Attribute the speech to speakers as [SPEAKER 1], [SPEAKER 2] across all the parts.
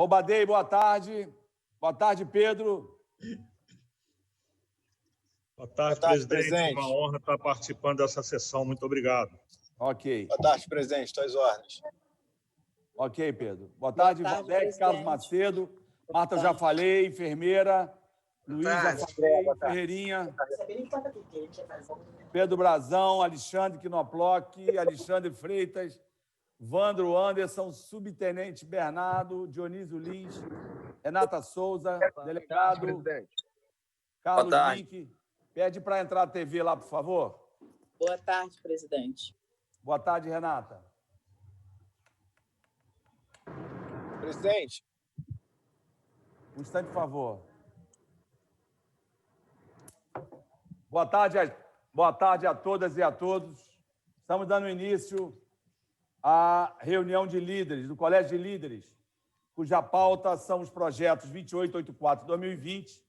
[SPEAKER 1] Roubadei, boa tarde. Boa tarde, Pedro.
[SPEAKER 2] Boa tarde, presidente. Uma honra estar participando dessa sessão. Muito obrigado.
[SPEAKER 1] Ok.
[SPEAKER 3] Boa tarde, presidente. Estou às ordens.
[SPEAKER 1] Ok, Pedro. Boa tarde, Valdec, Carlos Macedo. Marta, eu já falei. Enfermeira. Luiz, já falei. Ferreirinha. Pedro Brazão, Alexandre Quinoploc, Alexandre Freitas, Vandro Anderson, Subtenente Bernardo, Dionísio Lins, Renata Souza, delegado Carlos Link. Pede para entrar a TV lá, por favor.
[SPEAKER 4] Boa tarde, presidente.
[SPEAKER 1] Boa tarde, Renata.
[SPEAKER 3] Presidente.
[SPEAKER 1] Um instante, por favor. Boa tarde a todas e a todos. Estamos dando início à reunião de líderes, do Colégio de Líderes, cuja pauta são os projetos 2884-2020,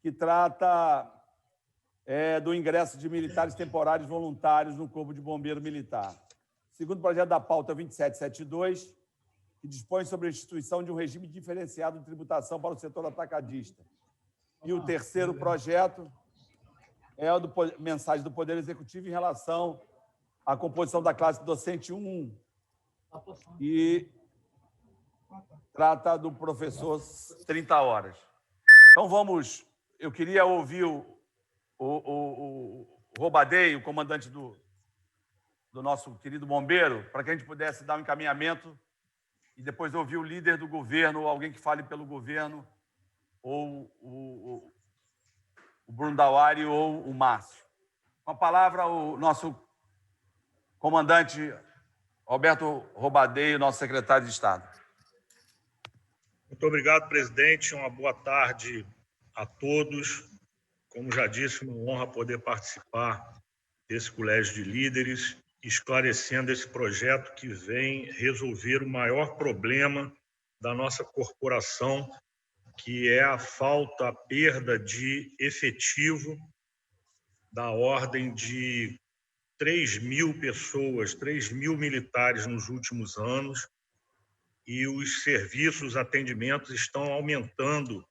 [SPEAKER 1] que trata do ingresso de militares temporários voluntários no Corpo de Bombeiro Militar. Segundo projeto da pauta 2772, que dispõe sobre a instituição de um regime diferenciado de tributação para o setor atacadista. E o terceiro projeto é o mensagem do Poder Executivo em relação à composição da classe docente 1 e trata do professor 30 horas. Então, eu queria ouvir o Roubadei, o comandante do nosso querido bombeiro, para que a gente pudesse dar um encaminhamento e depois ouvir o líder do governo, ou alguém que fale pelo governo, ou o Bruno Dauari ou o Márcio. Com a palavra, o nosso comandante Roberto Roubadei, nosso secretário de Estado.
[SPEAKER 2] Muito obrigado, presidente. Uma boa tarde a todos. Como já disse, uma honra poder participar desse colégio de líderes, esclarecendo esse projeto que vem resolver o maior problema da nossa corporação, que é a perda de efetivo da ordem de 3.000 pessoas, 3.000 militares nos últimos anos, e os serviços, atendimentos estão aumentando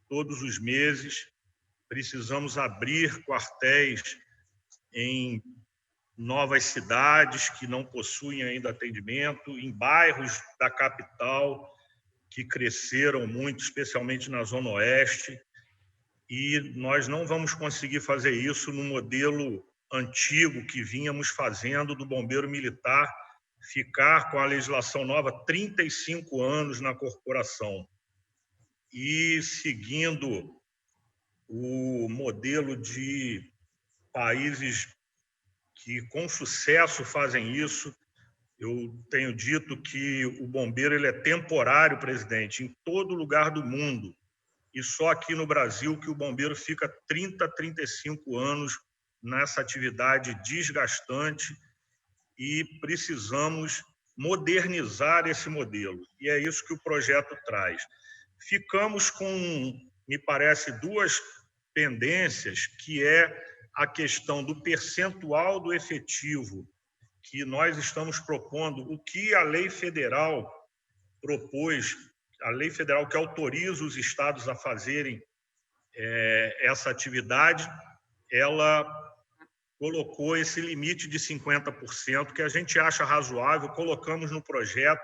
[SPEAKER 2] todos os meses. Precisamos abrir quartéis em novas cidades que não possuem ainda atendimento, em bairros da capital que cresceram muito, especialmente na Zona Oeste, e nós não vamos conseguir fazer isso no modelo antigo que vínhamos fazendo do bombeiro militar, ficar com a legislação nova 35 anos na corporação. E seguindo o modelo de países que com sucesso fazem isso, eu tenho dito que o bombeiro ele é temporário, presidente, em todo lugar do mundo. E só aqui no Brasil que o bombeiro fica 30, 35 anos nessa atividade desgastante e precisamos modernizar esse modelo. E é isso que o projeto traz. Ficamos com, me parece, duas pendências, que é a questão do percentual do efetivo que nós estamos propondo, o que a lei federal propôs, a lei federal que autoriza os estados a fazerem essa atividade, ela colocou esse limite de 50%, que a gente acha razoável, colocamos no projeto,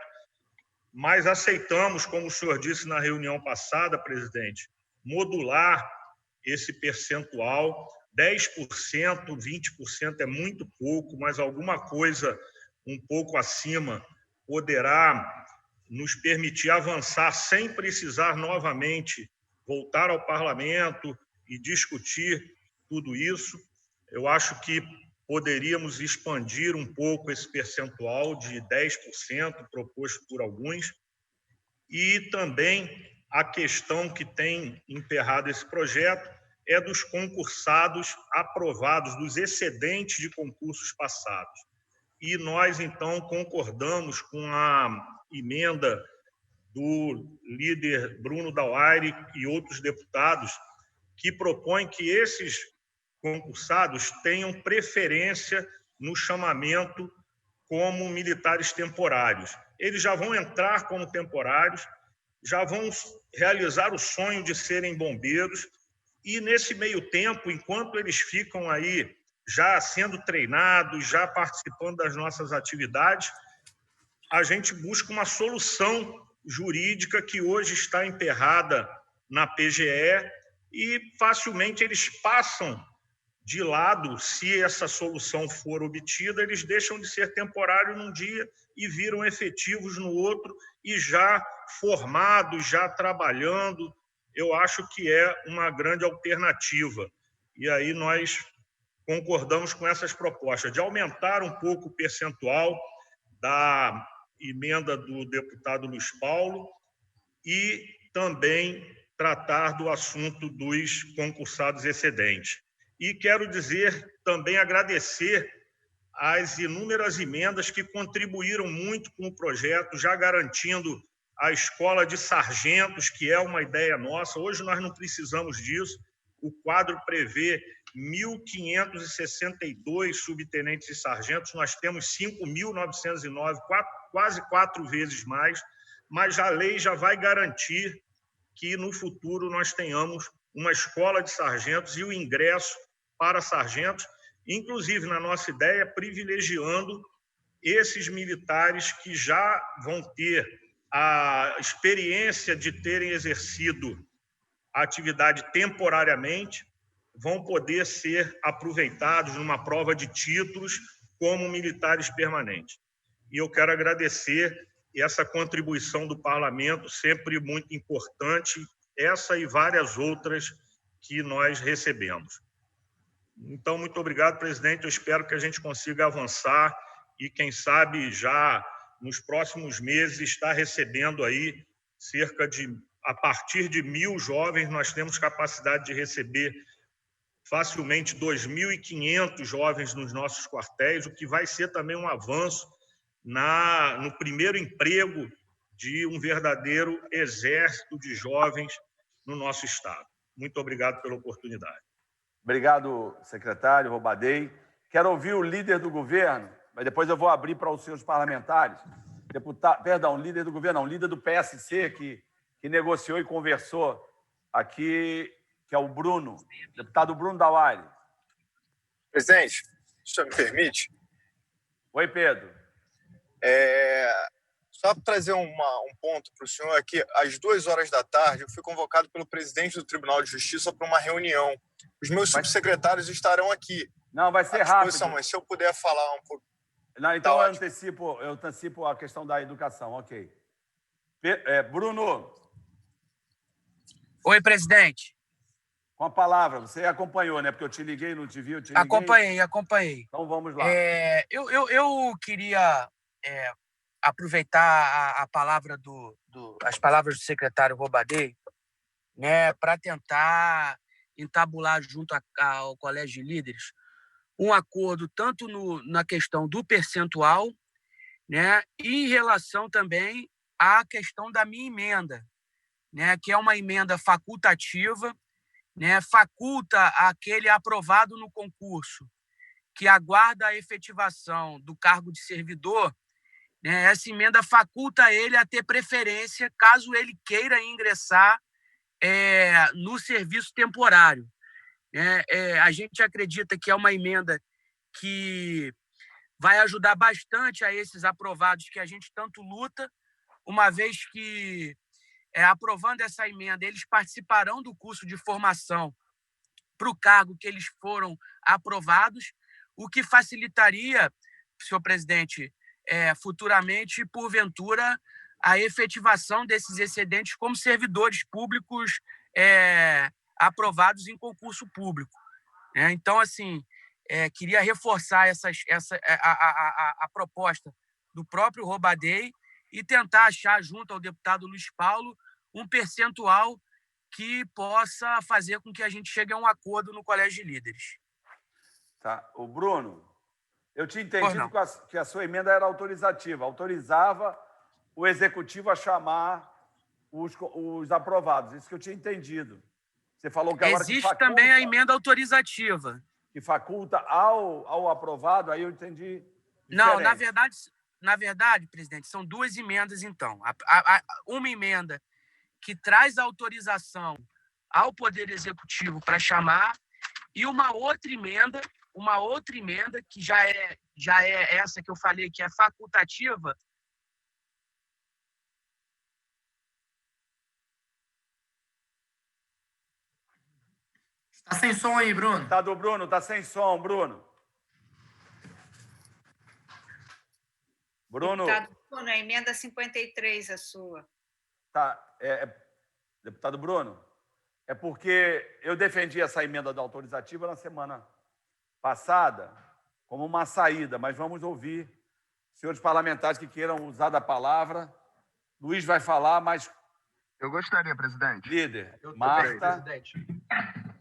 [SPEAKER 2] mas aceitamos, como o senhor disse na reunião passada, presidente, modular esse percentual. 10%, 20% é muito pouco, mas alguma coisa um pouco acima poderá nos permitir avançar sem precisar novamente voltar ao parlamento e discutir tudo isso. Eu acho que poderíamos expandir um pouco esse percentual de 10% proposto por alguns, e também a questão que tem emperrado esse projeto é dos concursados aprovados, dos excedentes de concursos passados. E nós, então, concordamos com a emenda do líder Bruno Dauari e outros deputados, que propõem que esses concursados tenham preferência no chamamento como militares temporários. Eles já vão entrar como temporários já vão realizar o sonho de serem bombeiros. E, nesse meio tempo, enquanto eles ficam aí já sendo treinados, já participando das nossas atividades, a gente busca uma solução jurídica que hoje está emperrada na PGE e facilmente eles passam de lado. Se essa solução for obtida, eles deixam de ser temporários num dia e viram efetivos no outro, e já formados, já trabalhando. Eu acho que é uma grande alternativa. E aí nós concordamos com essas propostas de aumentar um pouco o percentual da emenda do deputado Luiz Paulo e também tratar do assunto dos concursados excedentes. E quero dizer, também agradecer as inúmeras emendas que contribuíram muito com o projeto, já garantindo a escola de sargentos, que é uma ideia nossa. Hoje nós não precisamos disso. O quadro prevê 1.562 subtenentes e sargentos, nós temos 5.909, quase 4 vezes mais, mas a lei já vai garantir que no futuro nós tenhamos uma escola de sargentos e o ingresso para sargentos, inclusive na nossa ideia, privilegiando esses militares que já vão ter a experiência de terem exercido a atividade temporariamente, vão poder ser aproveitados numa prova de títulos como militares permanentes. E eu quero agradecer essa contribuição do Parlamento, sempre muito importante, essa e várias outras que nós recebemos. Então, muito obrigado, presidente. Eu espero que a gente consiga avançar e, quem sabe, já nos próximos meses, estar recebendo aí a partir de 1.000 jovens, nós temos capacidade de receber facilmente 2.500 jovens nos nossos quartéis, o que vai ser também um avanço no primeiro emprego de um verdadeiro exército de jovens no nosso Estado. Muito obrigado pela oportunidade.
[SPEAKER 1] Obrigado, secretário Roubadei. Quero ouvir o líder do governo, mas depois eu vou abrir para os seus parlamentares. Líder do governo, não, líder do PSC, que negociou e conversou aqui, que é o Bruno, deputado Bruno Dauari.
[SPEAKER 3] Presidente, se o senhor me permite.
[SPEAKER 1] Oi, Pedro.
[SPEAKER 3] Só para trazer um ponto para o senhor aqui, às 14h eu fui convocado pelo presidente do Tribunal de Justiça para uma reunião. Os meus subsecretários estarão aqui.
[SPEAKER 1] Não, vai ser rápido.
[SPEAKER 3] Mas se eu puder falar um pouco.
[SPEAKER 1] Não, então tá, eu antecipo a questão da educação, ok. Bruno.
[SPEAKER 5] Oi, presidente.
[SPEAKER 1] Com a palavra, você acompanhou, né? Porque eu te liguei, não te vi, eu te liguei.
[SPEAKER 5] Acompanhei.
[SPEAKER 1] Então vamos lá.
[SPEAKER 5] Eu queria aproveitar as palavras do secretário Roubadei, né, para tentar entabular junto ao Colégio de Líderes um acordo tanto na questão do percentual, né, e em relação também à questão da minha emenda, né, que é uma emenda facultativa, né, faculta aquele aprovado no concurso que aguarda a efetivação do cargo de servidor, né, essa emenda faculta ele a ter preferência caso ele queira ingressar no serviço temporário. A gente acredita que é uma emenda que vai ajudar bastante a esses aprovados que a gente tanto luta, uma vez que, aprovando essa emenda, eles participarão do curso de formação para o cargo que eles foram aprovados, o que facilitaria, senhor presidente, futuramente, porventura, a efetivação desses excedentes como servidores públicos aprovados em concurso público. Então, assim, queria reforçar a proposta do próprio Roubadei e tentar achar, junto ao deputado Luiz Paulo, um percentual que possa fazer com que a gente chegue a um acordo no Colégio de Líderes.
[SPEAKER 1] Tá. O Bruno, eu tinha entendido que a sua emenda era autorizativa, autorizava o Executivo a chamar os aprovados. Isso que eu tinha entendido. Você falou que agora
[SPEAKER 5] existe também a emenda autorizativa.
[SPEAKER 1] Que faculta ao aprovado, aí eu entendi diferente.
[SPEAKER 5] Não, na verdade, presidente, são duas emendas, então. Uma emenda que traz autorização ao Poder Executivo para chamar, e uma outra emenda que já é essa que eu falei, que é facultativa.
[SPEAKER 6] Tá sem som aí, Bruno.
[SPEAKER 1] Deputado Bruno, está sem som, Bruno. Bruno.
[SPEAKER 7] Deputado Bruno, a emenda 53 a sua.
[SPEAKER 1] Tá, deputado Bruno, é porque eu defendi essa emenda da autorizativa na semana passada como uma saída, mas vamos ouvir senhores parlamentares que queiram usar da palavra. Luiz vai falar, mas...
[SPEAKER 8] Eu gostaria, presidente.
[SPEAKER 1] Líder,
[SPEAKER 6] Eu
[SPEAKER 1] Marta,
[SPEAKER 6] também, presidente.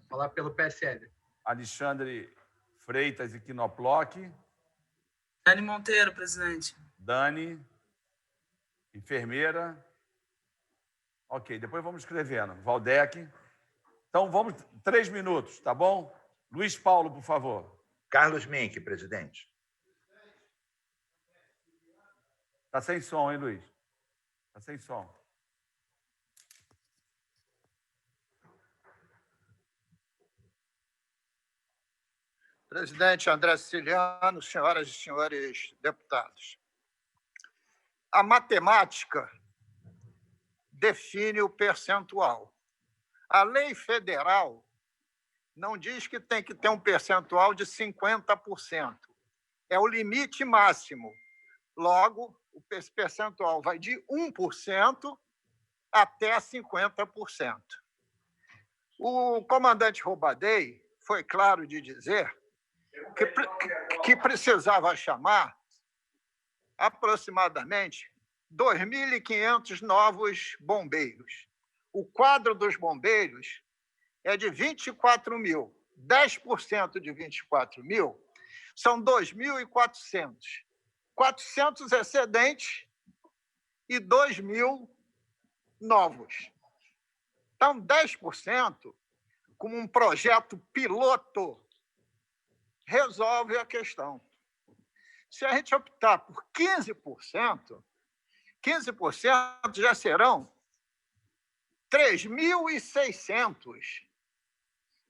[SPEAKER 6] Falar pelo PSL.
[SPEAKER 1] Alexandre Freitas e Quinoploc,
[SPEAKER 9] Dani Monteiro, presidente.
[SPEAKER 1] Dani, enfermeira. Ok, depois vamos escrevendo. Valdec. Então, vamos... 3 minutos, tá bom? Luiz Paulo, por favor.
[SPEAKER 10] Carlos Mink, presidente.
[SPEAKER 1] Está sem som, hein, Luiz? Está sem som.
[SPEAKER 11] Presidente André Siciliano, senhoras e senhores deputados. A matemática define o percentual. A lei federal não diz que tem que ter um percentual de 50%. É o limite máximo. Logo, o percentual vai de 1% até 50%. O comandante Roubadei foi claro de dizer que precisava chamar aproximadamente 2.500 novos bombeiros. O quadro dos bombeiros é de 24 mil. 10% de 24 mil são 2.400. 400 excedentes e 2.000 novos. Então, 10%, como um projeto piloto, resolve a questão. Se a gente optar por 15%, 15% já serão 3.600.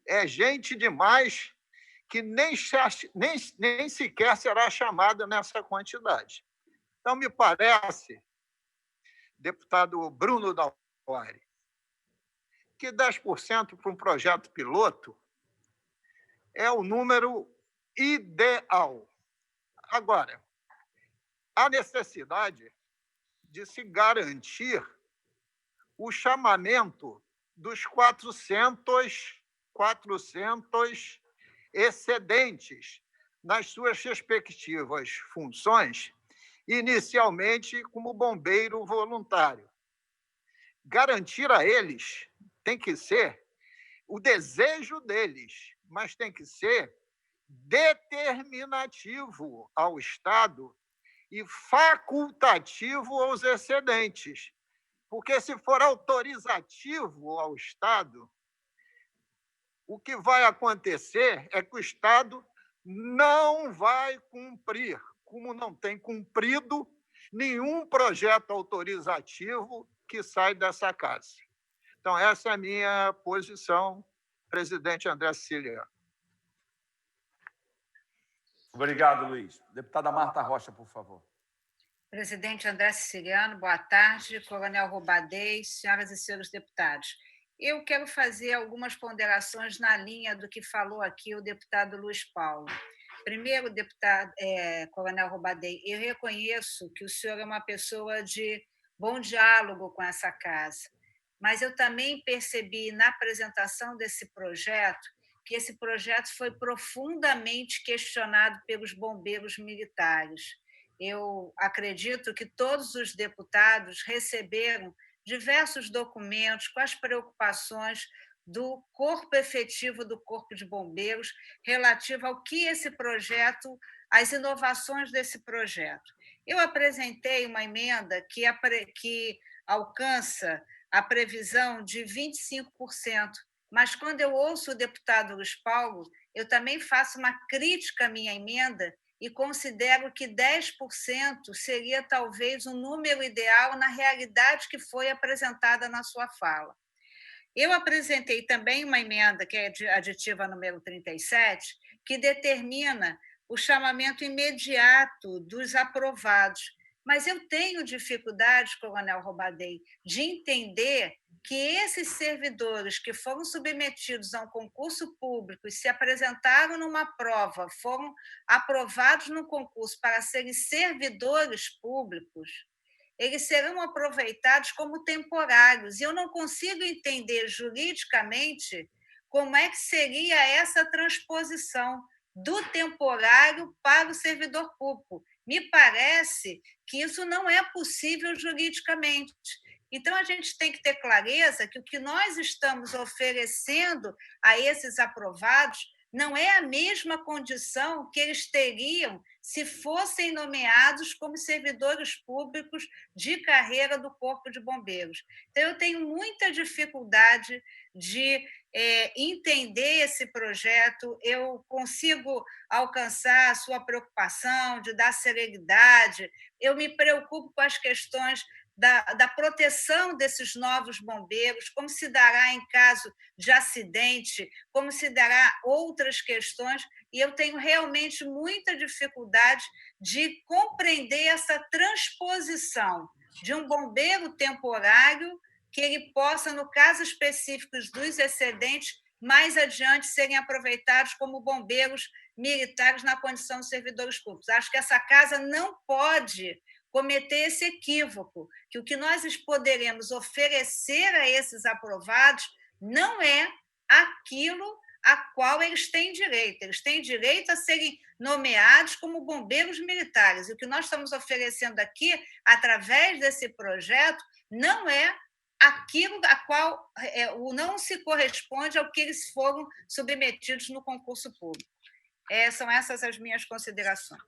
[SPEAKER 11] É gente demais que nem sequer será chamada nessa quantidade. Então, me parece, deputado Bruno Dauari, que 10% para um projeto piloto é o número ideal. Agora, há necessidade de se garantir o chamamento dos 400 excedentes nas suas respectivas funções, inicialmente como bombeiro voluntário. Garantir a eles tem que ser o desejo deles, mas tem que ser determinativo ao Estado e facultativo aos excedentes. Porque, se for autorizativo ao Estado, o que vai acontecer é que o Estado não vai cumprir, como não tem cumprido nenhum projeto autorizativo que sai dessa casa. Então, essa é a minha posição, presidente André Siciliano.
[SPEAKER 1] Obrigado, Luiz. Deputada Marta Rocha, por favor.
[SPEAKER 7] Presidente André Siciliano, boa tarde. Coronel Roubadei, senhoras e senhores deputados. Eu quero fazer algumas ponderações na linha do que falou aqui o deputado Luiz Paulo. Primeiro, Coronel Roubadei, eu reconheço que o senhor é uma pessoa de bom diálogo com essa casa, mas eu também percebi na apresentação desse projeto que esse projeto foi profundamente questionado pelos bombeiros militares. Eu acredito que todos os deputados receberam diversos documentos com as preocupações do corpo efetivo do Corpo de Bombeiros relativo ao que esse projeto, as inovações desse projeto. Eu apresentei uma emenda que alcança a previsão de 25%, mas quando eu ouço o deputado Luiz Paulo, eu também faço uma crítica à minha emenda, e considero que 10% seria talvez um número ideal na realidade que foi apresentada na sua fala. Eu apresentei também uma emenda, que é aditiva número 37, que determina o chamamento imediato dos aprovados. Mas eu tenho dificuldade, Coronel Roubadei, de entender que esses servidores que foram submetidos a um concurso público e se apresentaram numa prova, foram aprovados no concurso para serem servidores públicos, eles serão aproveitados como temporários. E eu não consigo entender juridicamente como é que seria essa transposição do temporário para o servidor público. Me parece que isso não é possível juridicamente. Então, a gente tem que ter clareza que o que nós estamos oferecendo a esses aprovados não é a mesma condição que eles teriam se fossem nomeados como servidores públicos de carreira do Corpo de Bombeiros. Então, eu tenho muita dificuldade de entender esse projeto, eu consigo alcançar a sua preocupação de dar celeridade, eu me preocupo com as questões da proteção desses novos bombeiros, como se dará em caso de acidente, como se dará outras questões, e eu tenho realmente muita dificuldade de compreender essa transposição de um bombeiro temporário que ele possa, no caso específico dos excedentes, mais adiante serem aproveitados como bombeiros militares na condição de servidores públicos. Acho que essa casa não pode cometer esse equívoco, que o que nós poderemos oferecer a esses aprovados não é aquilo a qual eles têm direito. Eles têm direito a serem nomeados como bombeiros militares. E o que nós estamos oferecendo aqui, através desse projeto, não é aquilo a qual não se corresponde ao que eles foram submetidos no concurso público. São essas as minhas considerações.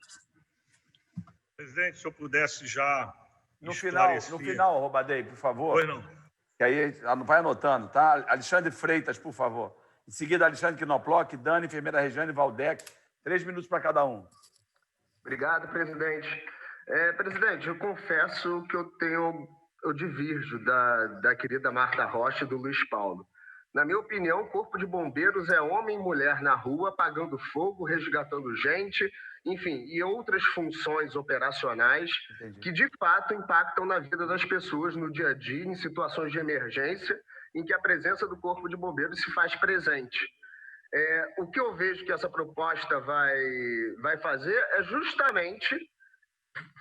[SPEAKER 2] Presidente, se eu pudesse já
[SPEAKER 1] no final, Roubadei, por favor.
[SPEAKER 2] Pois não.
[SPEAKER 1] Que aí vai anotando, tá? Alexandre Freitas, por favor. Em seguida, Alexandre Knoploch, Dani, enfermeira Regiane, Valdec. 3 minutos para cada um.
[SPEAKER 8] Obrigado, presidente. Presidente, eu confesso que eu divirjo da querida Marta Rocha e do Luiz Paulo. Na minha opinião, o Corpo de Bombeiros é homem e mulher na rua, apagando fogo, resgatando gente, enfim, e outras funções operacionais. Entendi. Que, de fato, impactam na vida das pessoas no dia a dia, em situações de emergência, em que a presença do Corpo de Bombeiros se faz presente. O que eu vejo que essa proposta vai fazer é justamente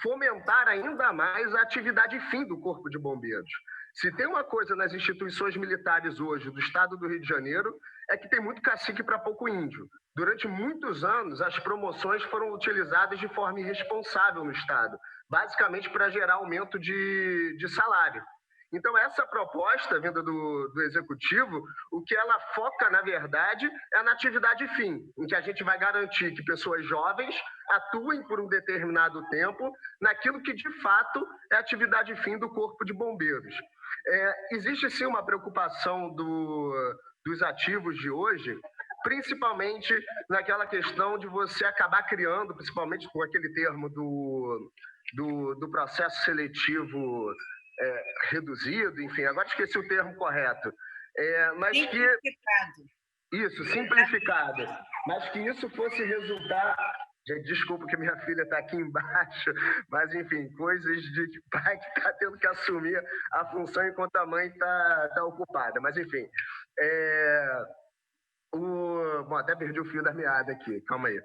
[SPEAKER 8] fomentar ainda mais a atividade fim do Corpo de Bombeiros. Se tem uma coisa nas instituições militares hoje do estado do Rio de Janeiro, é que tem muito cacique para pouco índio. Durante muitos anos, as promoções foram utilizadas de forma irresponsável no estado, basicamente para gerar aumento de salário. Então, essa proposta vinda do Executivo, o que ela foca, na verdade, é na atividade fim, em que a gente vai garantir que pessoas jovens atuem por um determinado tempo naquilo que, de fato, é a atividade fim do Corpo de Bombeiros. Existe, sim, uma preocupação dos ativos de hoje, principalmente naquela questão de você acabar criando, principalmente com aquele termo do processo seletivo reduzido, enfim, agora esqueci o termo correto. Mas
[SPEAKER 7] simplificado.
[SPEAKER 8] Isso, simplificado. Mas que isso fosse resultar... Desculpa que minha filha está aqui embaixo, mas, enfim, coisas de pai que está tendo que assumir a função enquanto a mãe está ocupada. Mas, enfim, Bom, até perdi o fio da meada aqui, calma aí.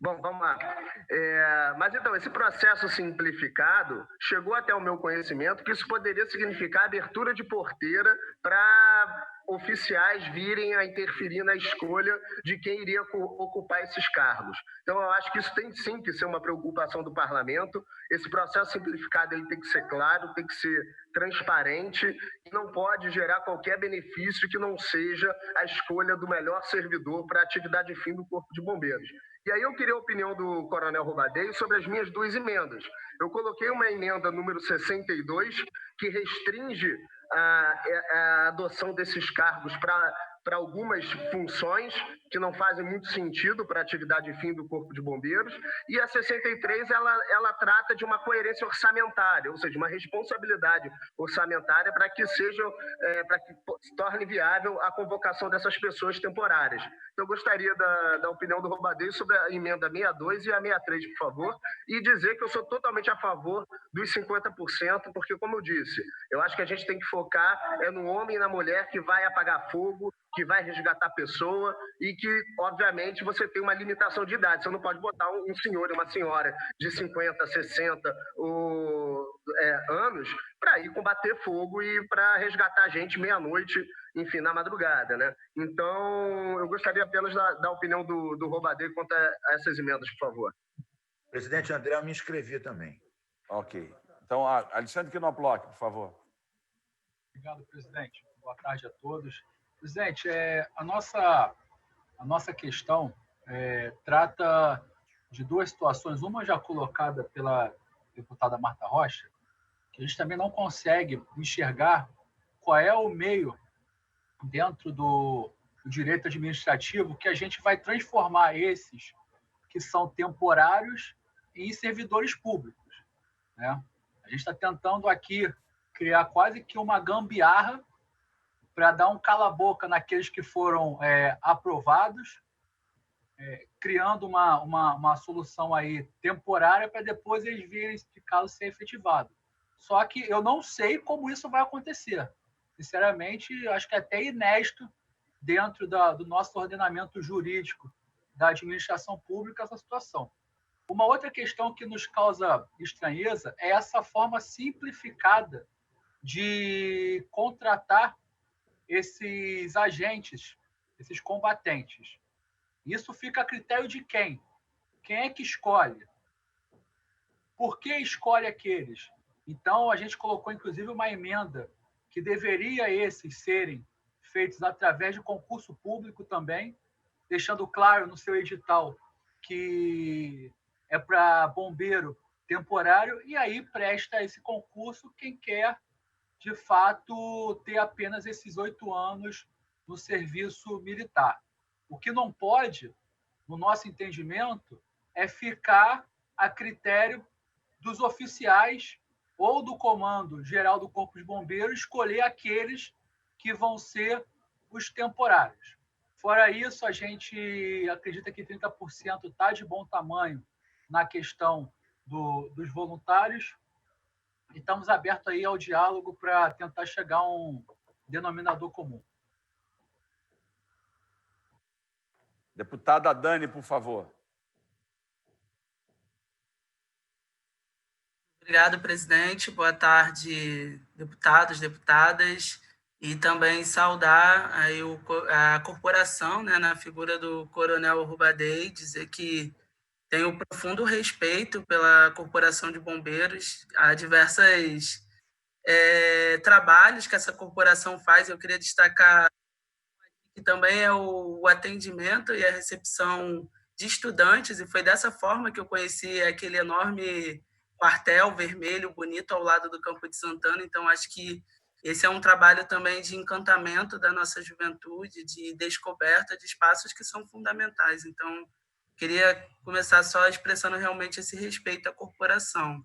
[SPEAKER 8] Bom, vamos lá. Mas, então, esse processo simplificado chegou até o meu conhecimento que isso poderia significar abertura de porteira para oficiais virem a interferir na escolha de quem iria ocupar esses cargos. Então, eu acho que isso tem sim que ser uma preocupação do parlamento. Esse processo simplificado ele tem que ser claro, tem que ser transparente e não pode gerar qualquer benefício que não seja a escolha do melhor servidor para a atividade fim do Corpo de Bombeiros. E aí eu queria a opinião do Coronel Roubadei sobre as minhas 2 emendas. Eu coloquei uma emenda número 62, que restringe a adoção desses cargos para para algumas funções que não fazem muito sentido para a atividade fim do Corpo de Bombeiros, e a 63 ela trata de uma coerência orçamentária, ou seja, uma responsabilidade orçamentária para que para que se torne viável a convocação dessas pessoas temporárias. Então, eu gostaria da opinião do Robadeio sobre a emenda 62 e a 63, por favor, e dizer que eu sou totalmente a favor dos 50%, porque, como eu disse, eu acho que a gente tem que focar no homem e na mulher que vai apagar fogo, que vai resgatar a pessoa e que, obviamente, você tem uma limitação de idade. Você não pode botar um senhor e uma senhora de 50, 60 anos para ir combater fogo e para resgatar a gente meia-noite, enfim, na madrugada, né? Então, eu gostaria apenas da opinião do Robadeio quanto a essas emendas, por favor.
[SPEAKER 10] Presidente André, eu me inscrevi também.
[SPEAKER 1] Ok. Então, Alexandre Knoploch, por favor.
[SPEAKER 12] Obrigado, presidente. Boa tarde a todos. Presidente, a nossa questão trata de duas situações. Uma já colocada pela deputada Marta Rocha, que a gente também não consegue enxergar qual é o meio dentro do direito administrativo que a gente vai transformar esses que são temporários em servidores públicos, né? A gente está tentando aqui criar quase que uma gambiarra para dar um cala-boca naqueles que foram aprovados, criando uma solução aí temporária para depois eles virem esse caso ser efetivado. Só que eu não sei como isso vai acontecer. Sinceramente, acho que é até inédito dentro do nosso ordenamento jurídico da administração pública essa situação. Uma outra questão que nos causa estranheza é essa forma simplificada de contratar esses agentes, esses combatentes. Isso fica a critério de quem? Quem é que escolhe? Por que escolhe aqueles? Então, a gente colocou, inclusive, uma emenda que deveria esses serem feitos através de concurso público também, deixando claro no seu edital que é para bombeiro temporário, e aí presta esse concurso quem quer, de fato, ter apenas esses 8 anos no serviço militar. O que não pode, no nosso entendimento, é ficar a critério dos oficiais ou do Comando Geral do Corpo de Bombeiros escolher aqueles que vão ser os temporários. Fora isso, a gente acredita que 30% está de bom tamanho na questão dos voluntários, e estamos abertos aí ao diálogo para tentar chegar a um denominador comum.
[SPEAKER 1] Deputada Dani, por favor.
[SPEAKER 9] Obrigado, presidente. Boa tarde, deputados, deputadas. E também saudar aí a corporação, né, na figura do Coronel Rubadei, dizer que tenho profundo respeito pela Corporação de Bombeiros, há diversos trabalhos que essa corporação faz. Eu queria destacar que também é o atendimento e a recepção de estudantes, e foi dessa forma que eu conheci aquele enorme quartel vermelho, bonito, ao lado do Campo de Santana. Então, acho que esse é um trabalho também de encantamento da nossa juventude, de descoberta de espaços que são fundamentais. Então, queria começar só expressando realmente esse respeito à corporação.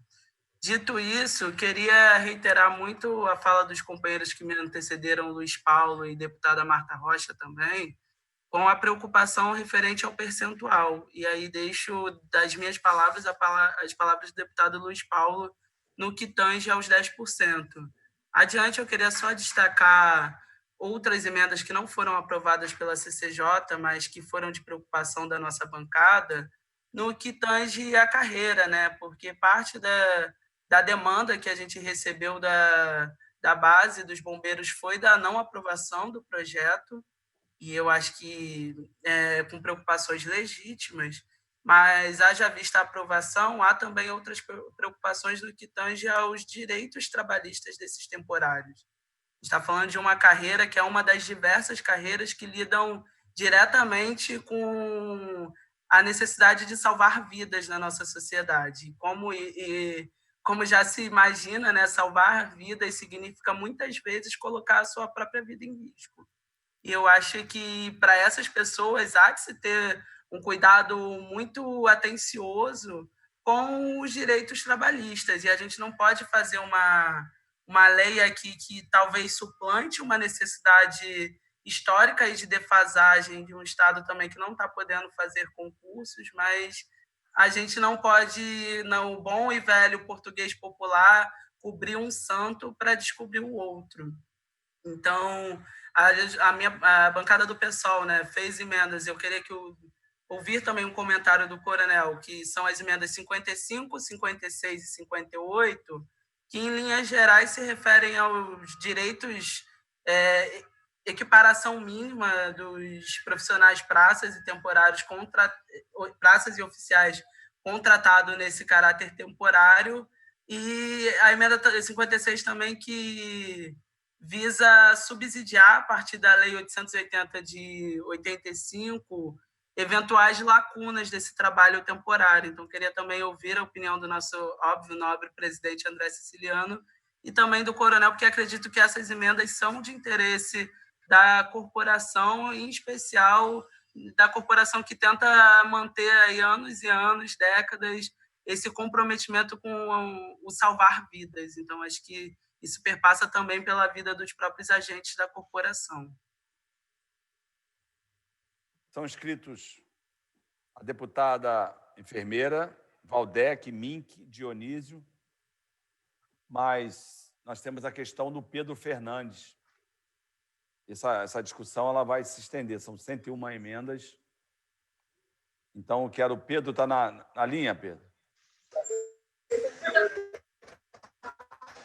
[SPEAKER 9] Dito isso, queria reiterar muito a fala dos companheiros que me antecederam, Luiz Paulo e deputada Marta Rocha também, com a preocupação referente ao percentual. E aí deixo das minhas palavras as palavras do deputado Luiz Paulo no que tange aos 10%. Adiante, eu queria só destacar outras emendas que não foram aprovadas pela CCJ, mas que foram de preocupação da nossa bancada, no que tange a carreira, né? Porque parte da demanda que a gente recebeu da base dos bombeiros foi da não aprovação do projeto, e eu acho que com preocupações legítimas, mas haja vista a aprovação, há também outras preocupações no que tange aos direitos trabalhistas desses temporários. Está falando de uma carreira que é uma das diversas carreiras que lidam diretamente com a necessidade de salvar vidas na nossa sociedade. Como já se imagina, né, salvar vidas significa muitas vezes colocar a sua própria vida em risco. E eu acho que para essas pessoas há que se ter um cuidado muito atencioso com os direitos trabalhistas. E a gente não pode fazer uma lei aqui que talvez suplante uma necessidade histórica e de defasagem de um Estado também que não está podendo fazer concursos, mas a gente não pode, no bom e velho português popular, cobrir um santo para descobrir o outro. Então, a bancada do PSOL, né, fez emendas. Eu queria ouvir também um comentário do Coronel, que são as emendas 55, 56 e 58, que, em linhas gerais, se referem aos direitos, equiparação mínima dos profissionais praças e temporários, praças e oficiais contratados nesse caráter temporário, e a emenda 56 também, que visa subsidiar, a partir da Lei 880 de 85, eventuais lacunas desse trabalho temporário. Então, queria também ouvir a opinião do nosso óbvio nobre presidente André Siciliano e também do Coronel, porque acredito que essas emendas são de interesse da corporação, em especial da corporação que tenta manter aí anos e anos, décadas, esse comprometimento com o salvar vidas. Então, acho que isso perpassa também pela vida dos próprios agentes da corporação.
[SPEAKER 1] São inscritos a deputada enfermeira Valdec, Mink, Dionísio, mas nós temos a questão do Pedro Fernandes. Essa discussão ela vai se estender, são 101 emendas. Então, eu quero... Pedro está na linha, Pedro?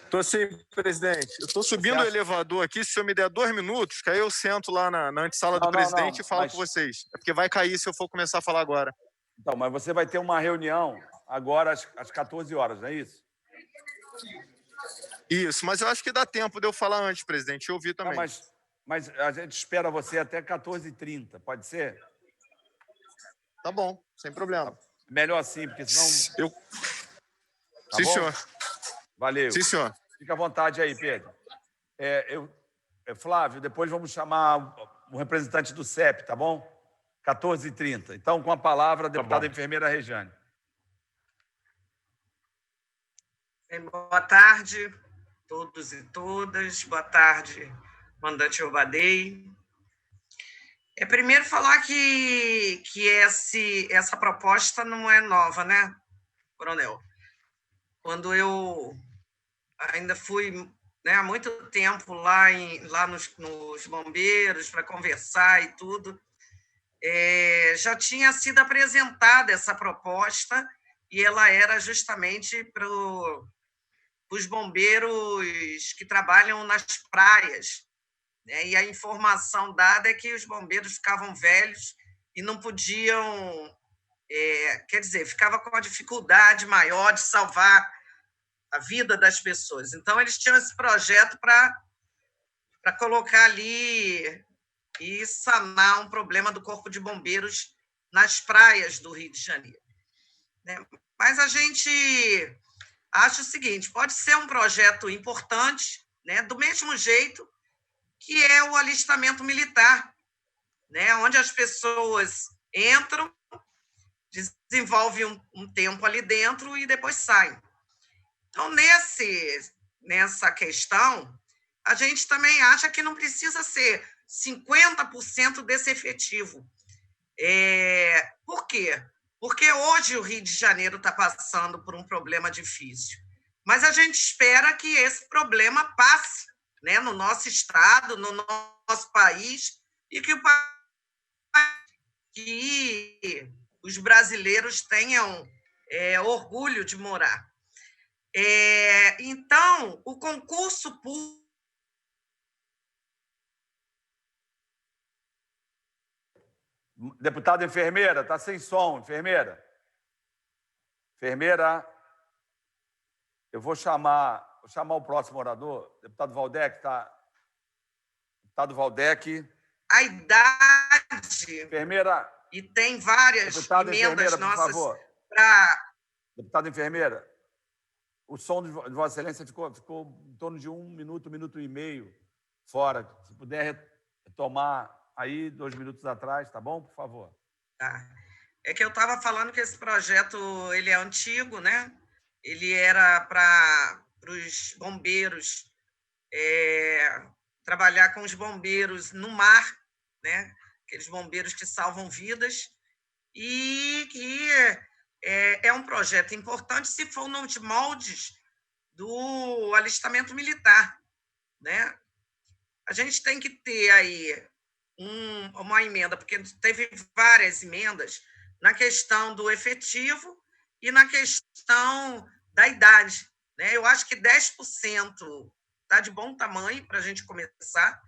[SPEAKER 3] Estou sim, presidente. Eu estou subindo o elevador aqui. Se o senhor me der 2 minutos, que aí eu sento lá na antessala do presidente e falo com vocês. É porque vai cair se eu for começar a falar agora.
[SPEAKER 1] Então, mas você vai ter uma reunião agora às 14 horas, não é isso?
[SPEAKER 3] Isso, mas eu acho que dá tempo de eu falar antes, presidente. Eu ouvi também.
[SPEAKER 1] Não, mas a gente espera você até 14h30, pode ser?
[SPEAKER 3] Tá bom, sem problema.
[SPEAKER 1] Melhor assim, porque senão...
[SPEAKER 3] Tá sim, bom? Senhor.
[SPEAKER 1] Valeu.
[SPEAKER 3] Sim, senhor.
[SPEAKER 1] Fica à vontade aí, Pedro. Flávio, depois vamos chamar um representante do CEP, tá bom? 14h30. Então, com a palavra, a deputada enfermeira Rejane.
[SPEAKER 13] Boa tarde, todos e todas. Boa tarde, mandante Roubadei. Primeiro, falar que essa proposta não é nova, né, Coronel? Quando eu ainda fui, né, há muito tempo lá nos bombeiros para conversar e tudo, já tinha sido apresentada essa proposta e ela era justamente para os bombeiros que trabalham nas praias, né? E a informação dada é que os bombeiros ficavam velhos e não podiam, quer dizer, ficava com uma dificuldade maior de salvar a vida das pessoas. Então, eles tinham esse projeto para colocar ali e sanar um problema do Corpo de Bombeiros nas praias do Rio de Janeiro, né? Mas a gente acha o seguinte, pode ser um projeto importante, né, do mesmo jeito que é o alistamento militar, né, onde as pessoas entram, desenvolvem um tempo ali dentro e depois saem. Então, nessa questão, a gente também acha que não precisa ser 50% desse efetivo. Por quê? Porque hoje o Rio de Janeiro está passando por um problema difícil, mas a gente espera que esse problema passe, né, no nosso estado, no nosso país, e que os brasileiros tenham orgulho de morar. Então, o concurso público...
[SPEAKER 1] Deputada enfermeira, está sem som, enfermeira. Enfermeira, eu vou chamar o próximo orador, deputado Valdec, tá? Deputado Valdec.
[SPEAKER 13] A idade...
[SPEAKER 1] Enfermeira...
[SPEAKER 13] E tem várias emendas nossas para...
[SPEAKER 1] Deputada enfermeira, o som de Vossa Excelência ficou em torno de 1 minuto, 1 minuto e meio fora. Se puder tomar aí 2 minutos atrás, tá bom? Por favor.
[SPEAKER 13] Tá. É que eu estava falando que esse projeto ele é antigo, né? Ele era para os bombeiros trabalhar com os bombeiros no mar, né? Aqueles bombeiros que salvam vidas, e que é um projeto importante se for nos moldes do alistamento militar, né? A gente tem que ter aí uma emenda, porque teve várias emendas na questão do efetivo e na questão da idade, né? Eu acho que 10% está de bom tamanho para a gente começar,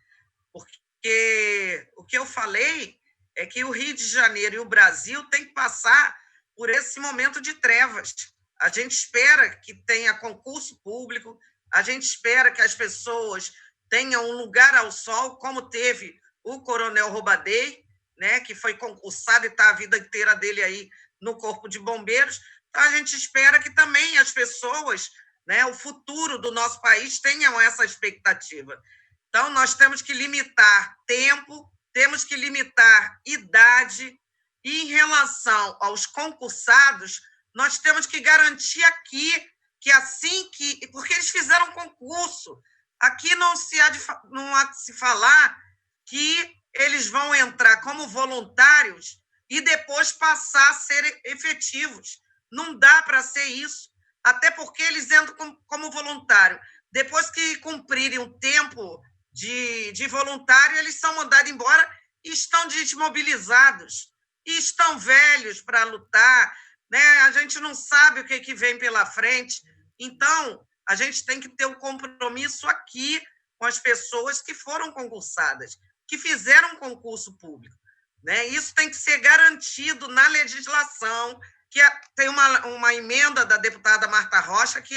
[SPEAKER 13] porque o que eu falei é que o Rio de Janeiro e o Brasil têm que passar por esse momento de trevas. A gente espera que tenha concurso público, a gente espera que as pessoas tenham um lugar ao sol, como teve o Coronel Roubadei, né, que foi concursado e está a vida inteira dele aí no Corpo de Bombeiros. Então, a gente espera que também as pessoas, né, o futuro do nosso país, tenham essa expectativa. Então, nós temos que limitar tempo, temos que limitar idade, e em relação aos concursados, nós temos que garantir aqui que assim que... Porque eles fizeram concurso. Aqui não há de se falar que eles vão entrar como voluntários e depois passar a ser efetivos. Não dá para ser isso, até porque eles entram como voluntário. Depois que cumprirem o tempo de voluntário, eles são mandados embora e estão desmobilizados, e estão velhos para lutar, né? A gente não sabe o que vem pela frente. Então, a gente tem que ter um compromisso aqui com as pessoas que foram concursadas, que fizeram concurso público, né? Isso tem que ser garantido na legislação, que tem uma emenda da deputada Marta Rocha que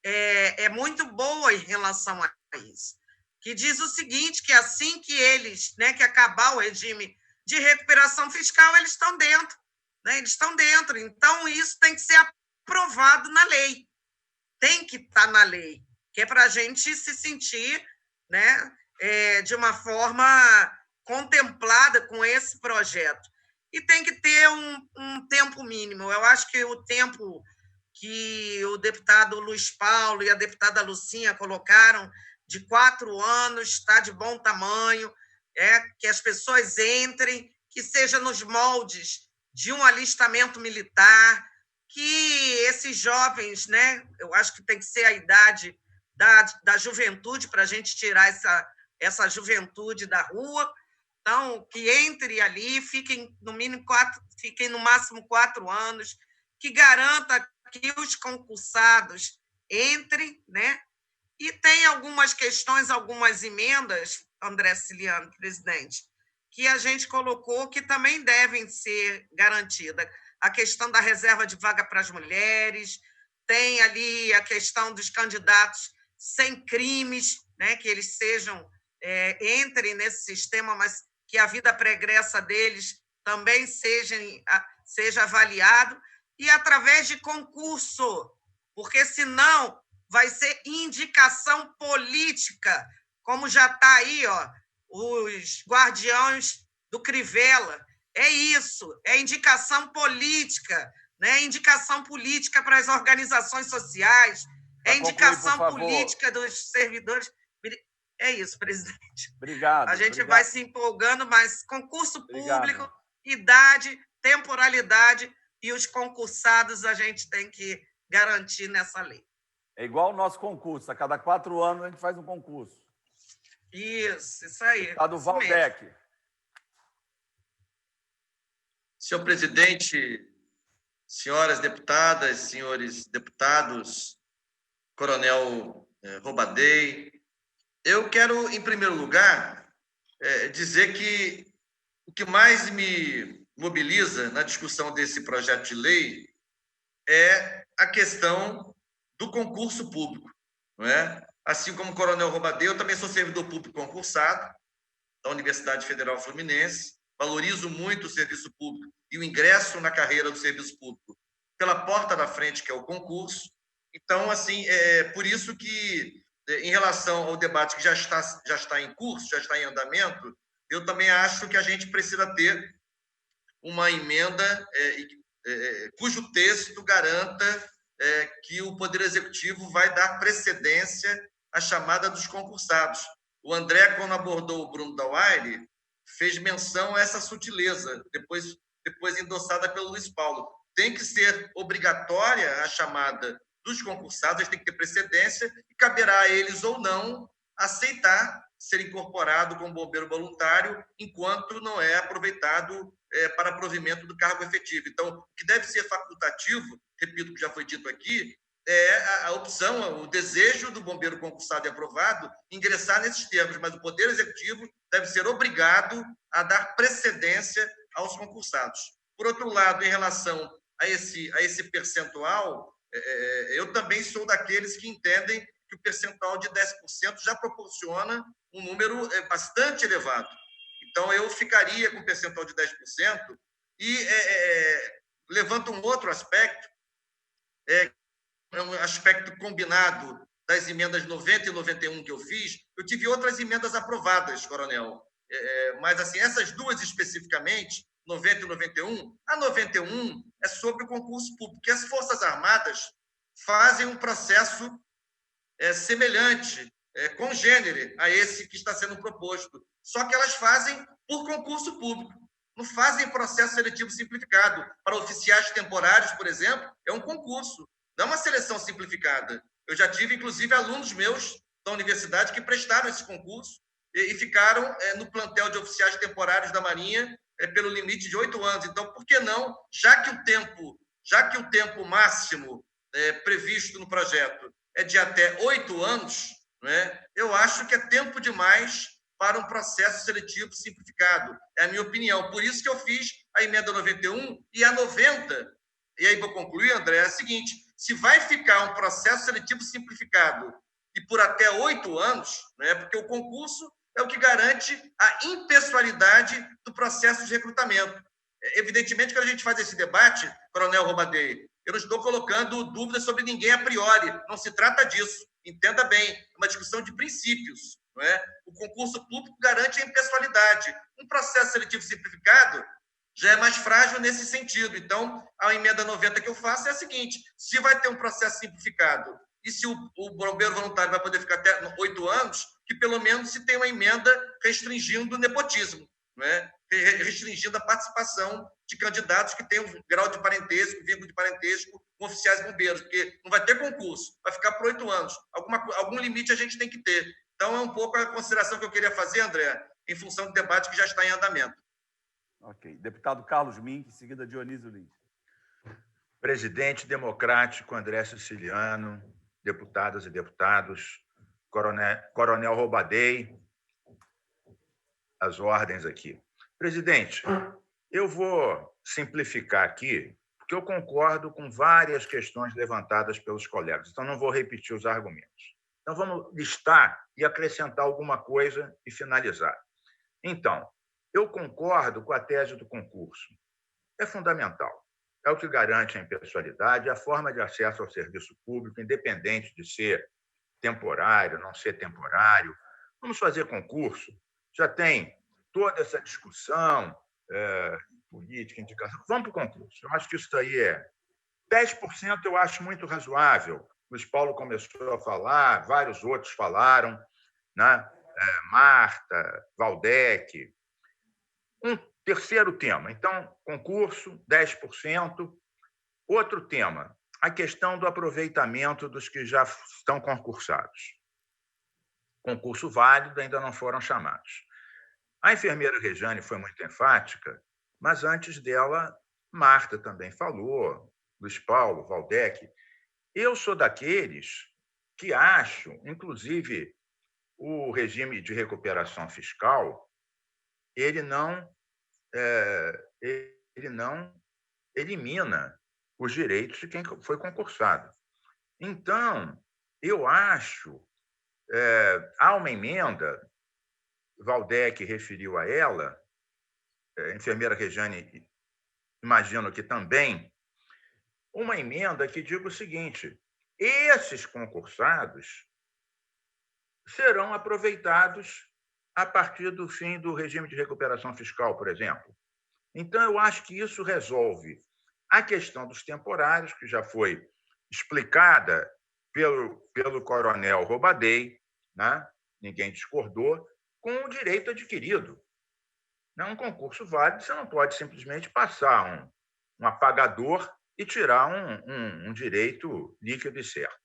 [SPEAKER 13] é muito boa em relação a isso, que diz o seguinte, que assim que eles, né, que acabar o regime de recuperação fiscal, eles estão dentro, né? Eles estão dentro. Então, isso tem que ser aprovado na lei. Tem que estar na lei, que é para a gente se sentir, né, de uma forma contemplada com esse projeto. E tem que ter um tempo mínimo. Eu acho que o tempo que o deputado Luiz Paulo e a deputada Lucinha colocaram, de 4 anos, está de bom tamanho, que as pessoas entrem, que seja nos moldes de um alistamento militar, que esses jovens, né, eu acho que tem que ser a idade da juventude para a gente tirar essa juventude da rua. Então, que entre ali, fiquem no máximo 4 anos, que garanta que os concursados entrem, né? E tem algumas questões, algumas emendas, André Ciliano, presidente, que a gente colocou que também devem ser garantidas. A questão da reserva de vaga para as mulheres, tem ali a questão dos candidatos sem crimes, né, que eles entrem nesse sistema, mas que a vida pregressa deles também seja avaliado, e através de concurso, porque senão vai ser indicação política, como já está aí, ó, os guardiões do Crivella. É isso, é indicação política, né? Indicação política para as organizações sociais, é indicação política dos servidores. É isso, presidente.
[SPEAKER 1] Obrigado.
[SPEAKER 13] A gente vai se empolgando, mas concurso público, idade, temporalidade e os concursados a gente tem que garantir nessa lei.
[SPEAKER 1] É igual o nosso concurso, a cada 4 anos a gente faz um concurso.
[SPEAKER 13] Isso aí.
[SPEAKER 1] Deputado Valdec.
[SPEAKER 14] Senhor presidente, senhoras deputadas, senhores deputados, Coronel Roubadei, eu quero, em primeiro lugar, dizer que o que mais me mobiliza na discussão desse projeto de lei é a questão do concurso público, não é? Assim como o Coronel Roubadei, eu também sou servidor público concursado da Universidade Federal Fluminense, valorizo muito o serviço público e o ingresso na carreira do serviço público pela porta da frente, que é o concurso. Então, assim, é por isso que em relação ao debate que já está em curso, já está em andamento, eu também acho que a gente precisa ter uma emenda cujo texto garanta que o Poder Executivo vai dar precedência à chamada dos concursados. O André, quando abordou o Bruno Dauaire, fez menção a essa sutileza, depois endossada pelo Luiz Paulo. Tem que ser obrigatória a chamada dos concursados, tem que ter precedência, e caberá a eles ou não aceitar ser incorporado como bombeiro voluntário enquanto não é aproveitado para provimento do cargo efetivo. Então, o que deve ser facultativo, repito o que já foi dito aqui, é a opção, o desejo do bombeiro concursado e aprovado ingressar nesses termos, mas o Poder Executivo deve ser obrigado a dar precedência aos concursados. Por outro lado, em relação a esse percentual, eu também sou daqueles que entendem que o percentual de 10% já proporciona um número bastante elevado. Então, eu ficaria com o percentual de 10% e levanto um outro aspecto, um aspecto combinado das emendas 90 e 91 que eu fiz. Eu tive outras emendas aprovadas, coronel, mas assim, essas duas especificamente, 90 e 91, a 91 é sobre o concurso público, que as Forças Armadas fazem um processo semelhante, congênere a esse que está sendo proposto, só que elas fazem por concurso público, não fazem processo seletivo simplificado. Para oficiais temporários, por exemplo, é um concurso, não é uma seleção simplificada. Eu já tive, inclusive, alunos meus da universidade que prestaram esse concurso e ficaram no plantel de oficiais temporários da Marinha pelo limite de 8 anos. Então, por que não, já que o tempo máximo previsto no projeto é de até 8 anos, né, eu acho que é tempo demais para um processo seletivo simplificado. É a minha opinião. Por isso que eu fiz a emenda 91 e a 90. E aí vou concluir, André, é a seguinte: se vai ficar um processo seletivo simplificado e por até 8 anos, né, porque o concurso é o que garante a impessoalidade do processo de recrutamento. Evidentemente, quando a gente faz esse debate, coronel Romadei, eu não estou colocando dúvidas sobre ninguém a priori, não se trata disso. Entenda bem, é uma discussão de princípios. Não é? O concurso público garante a impessoalidade. Um processo seletivo simplificado já é mais frágil nesse sentido. Então, a emenda 90 que eu faço é a seguinte: se vai ter um processo simplificado e se o bombeiro voluntário vai poder ficar até 8 anos, que pelo menos se tenha uma emenda restringindo o nepotismo, não é? Restringindo a participação de candidatos que têm um grau de parentesco, vínculo de parentesco com oficiais bombeiros, porque não vai ter concurso, vai ficar por 8 anos. Algum limite a gente tem que ter. Então, é um pouco a consideração que eu queria fazer, André, em função do debate que já está em andamento.
[SPEAKER 1] Ok. Deputado Carlos Mink, em seguida Dionísio Lins.
[SPEAKER 10] Presidente democrático André Siciliano, deputadas e deputados, Coronel Roubadei, as ordens aqui. Presidente, eu vou simplificar aqui, porque eu concordo com várias questões levantadas pelos colegas, então não vou repetir os argumentos. Então, vamos listar e acrescentar alguma coisa e finalizar. Então, eu concordo com a tese do concurso. É fundamental. É o que garante a impessoalidade, a forma de acesso ao serviço público, independente de ser temporário, não ser temporário. Vamos fazer concurso. Já tem toda essa discussão política, indicação. Vamos para o concurso. Eu acho que isso aí 10%, eu acho muito razoável. O Luiz Paulo começou a falar, vários outros falaram, né? Marta, Valdec. Um terceiro tema, então, concurso, 10%. Outro tema, a questão do aproveitamento dos que já estão concursados. Concurso válido, ainda não foram chamados. A enfermeira Rejane foi muito enfática, mas antes dela, Marta também falou, Luiz Paulo, Valdec. Eu sou daqueles que acho, inclusive, o regime de recuperação fiscal, ele não elimina os direitos de quem foi concursado. Então, eu acho, há uma emenda, Valdec referiu a ela, a enfermeira Rejane, imagino que também, uma emenda que diga o seguinte: esses concursados serão aproveitados a partir do fim do regime de recuperação fiscal, por exemplo. Então, eu acho que isso resolve a questão dos temporários, que já foi explicada pelo coronel Roubadei, né? Ninguém discordou, com o direito adquirido. Um concurso válido, você não pode simplesmente passar um apagador e tirar um direito líquido e certo.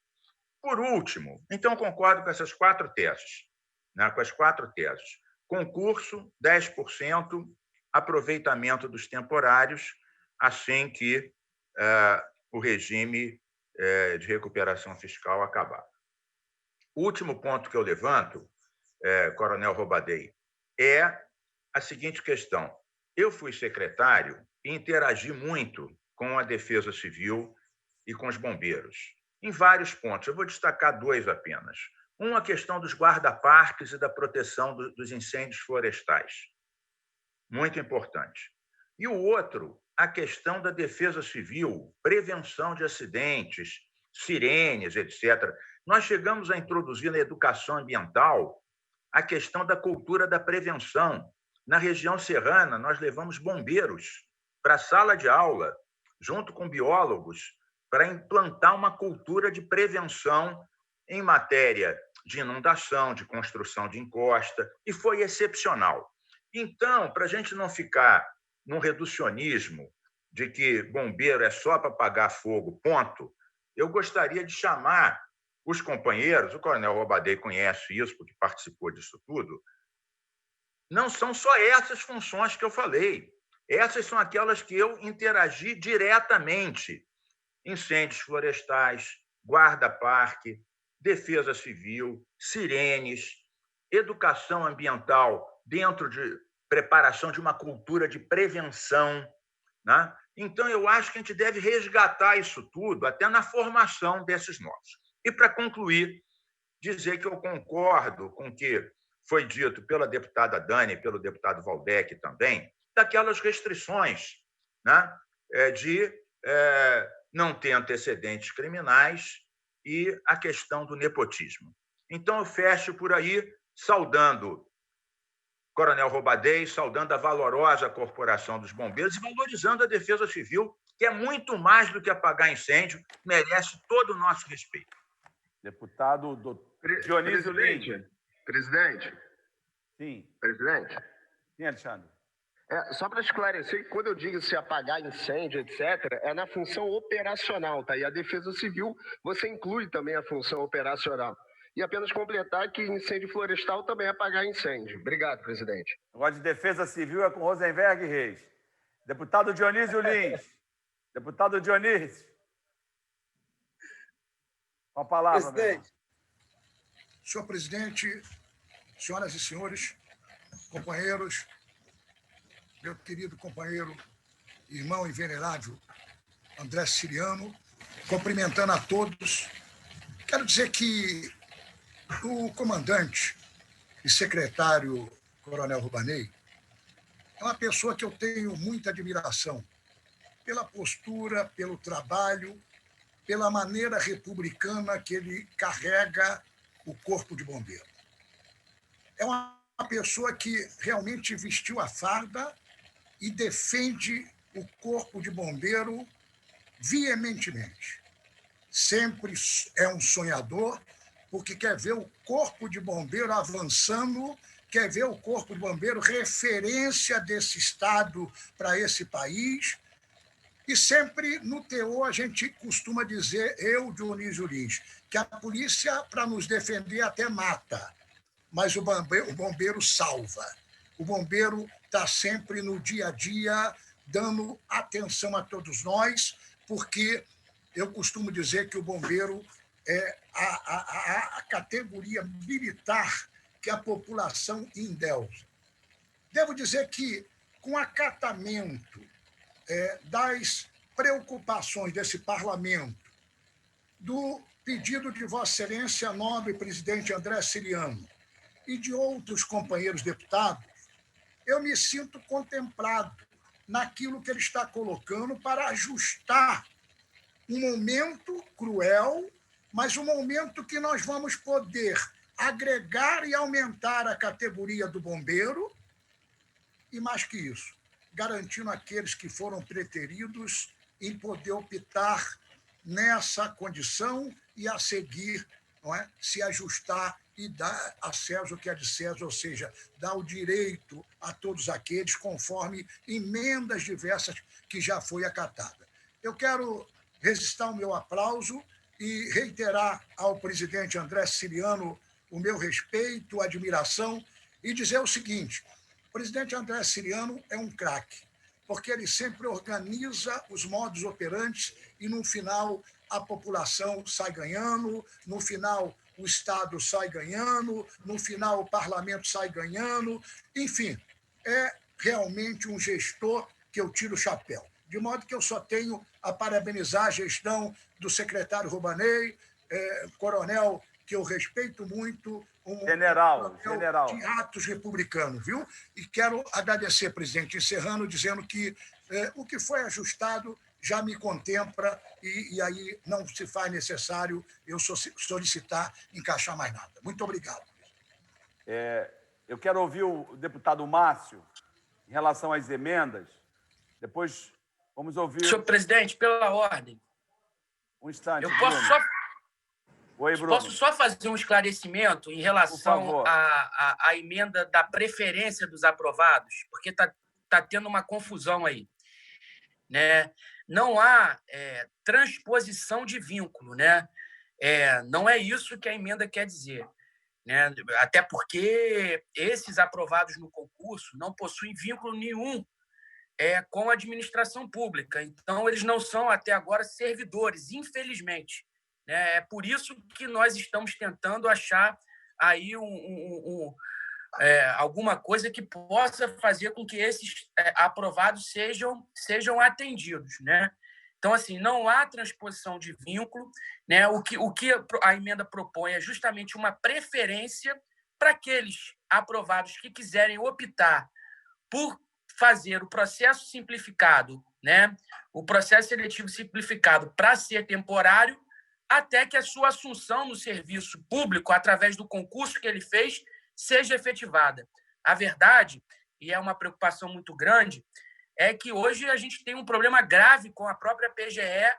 [SPEAKER 10] Por último, então, concordo com essas 4 teses. Né? Com as 4 teses. Concurso, 10%, aproveitamento dos temporários, assim que o regime de recuperação fiscal acabar. O último ponto que eu levanto, coronel Roubadei, é a seguinte questão. Eu fui secretário e interagi muito com a Defesa Civil e com os bombeiros, em vários pontos. Eu vou destacar 2 apenas. A questão dos guarda-parques e da proteção dos incêndios florestais. Muito importante. E o outro, a questão da defesa civil, prevenção de acidentes, sirenes, etc. Nós chegamos a introduzir na educação ambiental a questão da cultura da prevenção. Na região serrana, nós levamos bombeiros para a sala de aula, junto com biólogos, para implantar uma cultura de prevenção em matéria de inundação, de construção de encosta, e foi excepcional. Então, para a gente não ficar num reducionismo de que bombeiro é só para apagar fogo, ponto, eu gostaria de chamar os companheiros, o coronel Roubadei conhece isso, porque participou disso tudo, não são só essas funções que eu falei, essas são aquelas que eu interagi diretamente. Incêndios florestais, guarda-parque, defesa civil, sirenes, educação ambiental dentro de preparação de uma cultura de prevenção. Né? Então, eu acho que a gente deve resgatar isso tudo até na formação desses nossos. E, para concluir, dizer que eu concordo com o que foi dito pela deputada Dani e pelo deputado Valdec também, daquelas restrições, né? De não ter antecedentes criminais e a questão do nepotismo. Então, eu fecho por aí, saudando o coronel Roubadei, saudando a valorosa corporação dos bombeiros e valorizando a defesa civil, que é muito mais do que apagar incêndio, merece todo o nosso respeito.
[SPEAKER 1] Deputado Dionísio Lins.
[SPEAKER 8] Presidente.
[SPEAKER 1] Sim.
[SPEAKER 8] Presidente.
[SPEAKER 1] Sim, Alexandre.
[SPEAKER 8] Só para esclarecer, quando eu digo se apagar incêndio, etc., é na função operacional, tá? E a Defesa Civil, você inclui também a função operacional. E apenas completar que incêndio florestal também é apagar incêndio. Obrigado, presidente.
[SPEAKER 1] Agora de Defesa Civil é com Rosenberg Reis. Deputado Dionísio Lins. Deputado Dionísio. Com a palavra,
[SPEAKER 15] presidente. Senhor presidente, senhoras e senhores, companheiros, meu querido companheiro, irmão e venerável André Siciliano, cumprimentando a todos. Quero dizer que o comandante e secretário Coronel Roubadei é uma pessoa que eu tenho muita admiração pela postura, pelo trabalho, pela maneira republicana que ele carrega o Corpo de Bombeiro. É uma pessoa que realmente vestiu a farda e defende o Corpo de Bombeiro veementemente. Sempre é um sonhador, porque quer ver o Corpo de Bombeiro avançando, quer ver o Corpo de Bombeiro referência desse Estado para esse país. E sempre, no teor, a gente costuma dizer, eu, Dionísio Lins, que a polícia, para nos defender, até mata, mas o bombeiro salva. O bombeiro está sempre no dia a dia, dando atenção a todos nós, porque eu costumo dizer que o bombeiro é a categoria militar que a população endeusa. Devo dizer que, com acatamento das preocupações desse parlamento, do pedido de Vossa Excelência, nobre presidente André Siciliano, e de outros companheiros deputados, eu me sinto contemplado naquilo que ele está colocando para ajustar um momento cruel, mas um momento que nós vamos poder agregar e aumentar a categoria do bombeiro e, mais que isso, garantindo àqueles que foram preteridos em poder optar nessa condição e a seguir, não é, se ajustar e dar a César o que é de César, ou seja, dar o direito a todos aqueles conforme emendas diversas que já foi acatada. Eu quero registrar o meu aplauso e reiterar ao presidente André Siciliano o meu respeito, admiração e dizer o seguinte: o presidente André Siciliano é um craque, porque ele sempre organiza os modus operantes e, no final, a população sai ganhando, no final, o Estado sai ganhando, no final, o parlamento sai ganhando. Enfim, é realmente um gestor que eu tiro o chapéu. De modo que eu só tenho a parabenizar a gestão do secretário Rubanei, coronel que eu respeito muito,
[SPEAKER 1] General.
[SPEAKER 15] de atos republicanos, viu? E quero agradecer, presidente, encerrando, dizendo que o que foi ajustado já me contempla e aí não se faz necessário eu solicitar encaixar mais nada. Muito obrigado.
[SPEAKER 1] Eu quero ouvir o deputado Márcio em relação às emendas. Depois vamos ouvir...
[SPEAKER 5] Senhor presidente, pela ordem.
[SPEAKER 1] Um instante,
[SPEAKER 5] Eu posso
[SPEAKER 1] Bruno.
[SPEAKER 5] só...
[SPEAKER 1] Oi, Bruno.
[SPEAKER 5] Posso só fazer um esclarecimento em relação à emenda da preferência dos aprovados? Porque tá tendo uma confusão aí, né? Não há transposição de vínculo, né? Não é isso que a emenda quer dizer, né? Até porque esses aprovados no concurso não possuem vínculo nenhum com a administração pública. Então, eles não são, até agora, servidores, infelizmente. É por isso que nós estamos tentando achar aí alguma coisa que possa fazer com que esses aprovados sejam atendidos, né? Então, assim, não há transposição de vínculo, né? O que a emenda propõe é justamente uma preferência para aqueles aprovados que quiserem optar por fazer o processo simplificado, né? O processo seletivo simplificado para ser temporário, até que a sua assunção no serviço público, através do concurso que ele fez, seja efetivada. A verdade, e é uma preocupação muito grande, é que hoje a gente tem um problema grave com a própria PGE,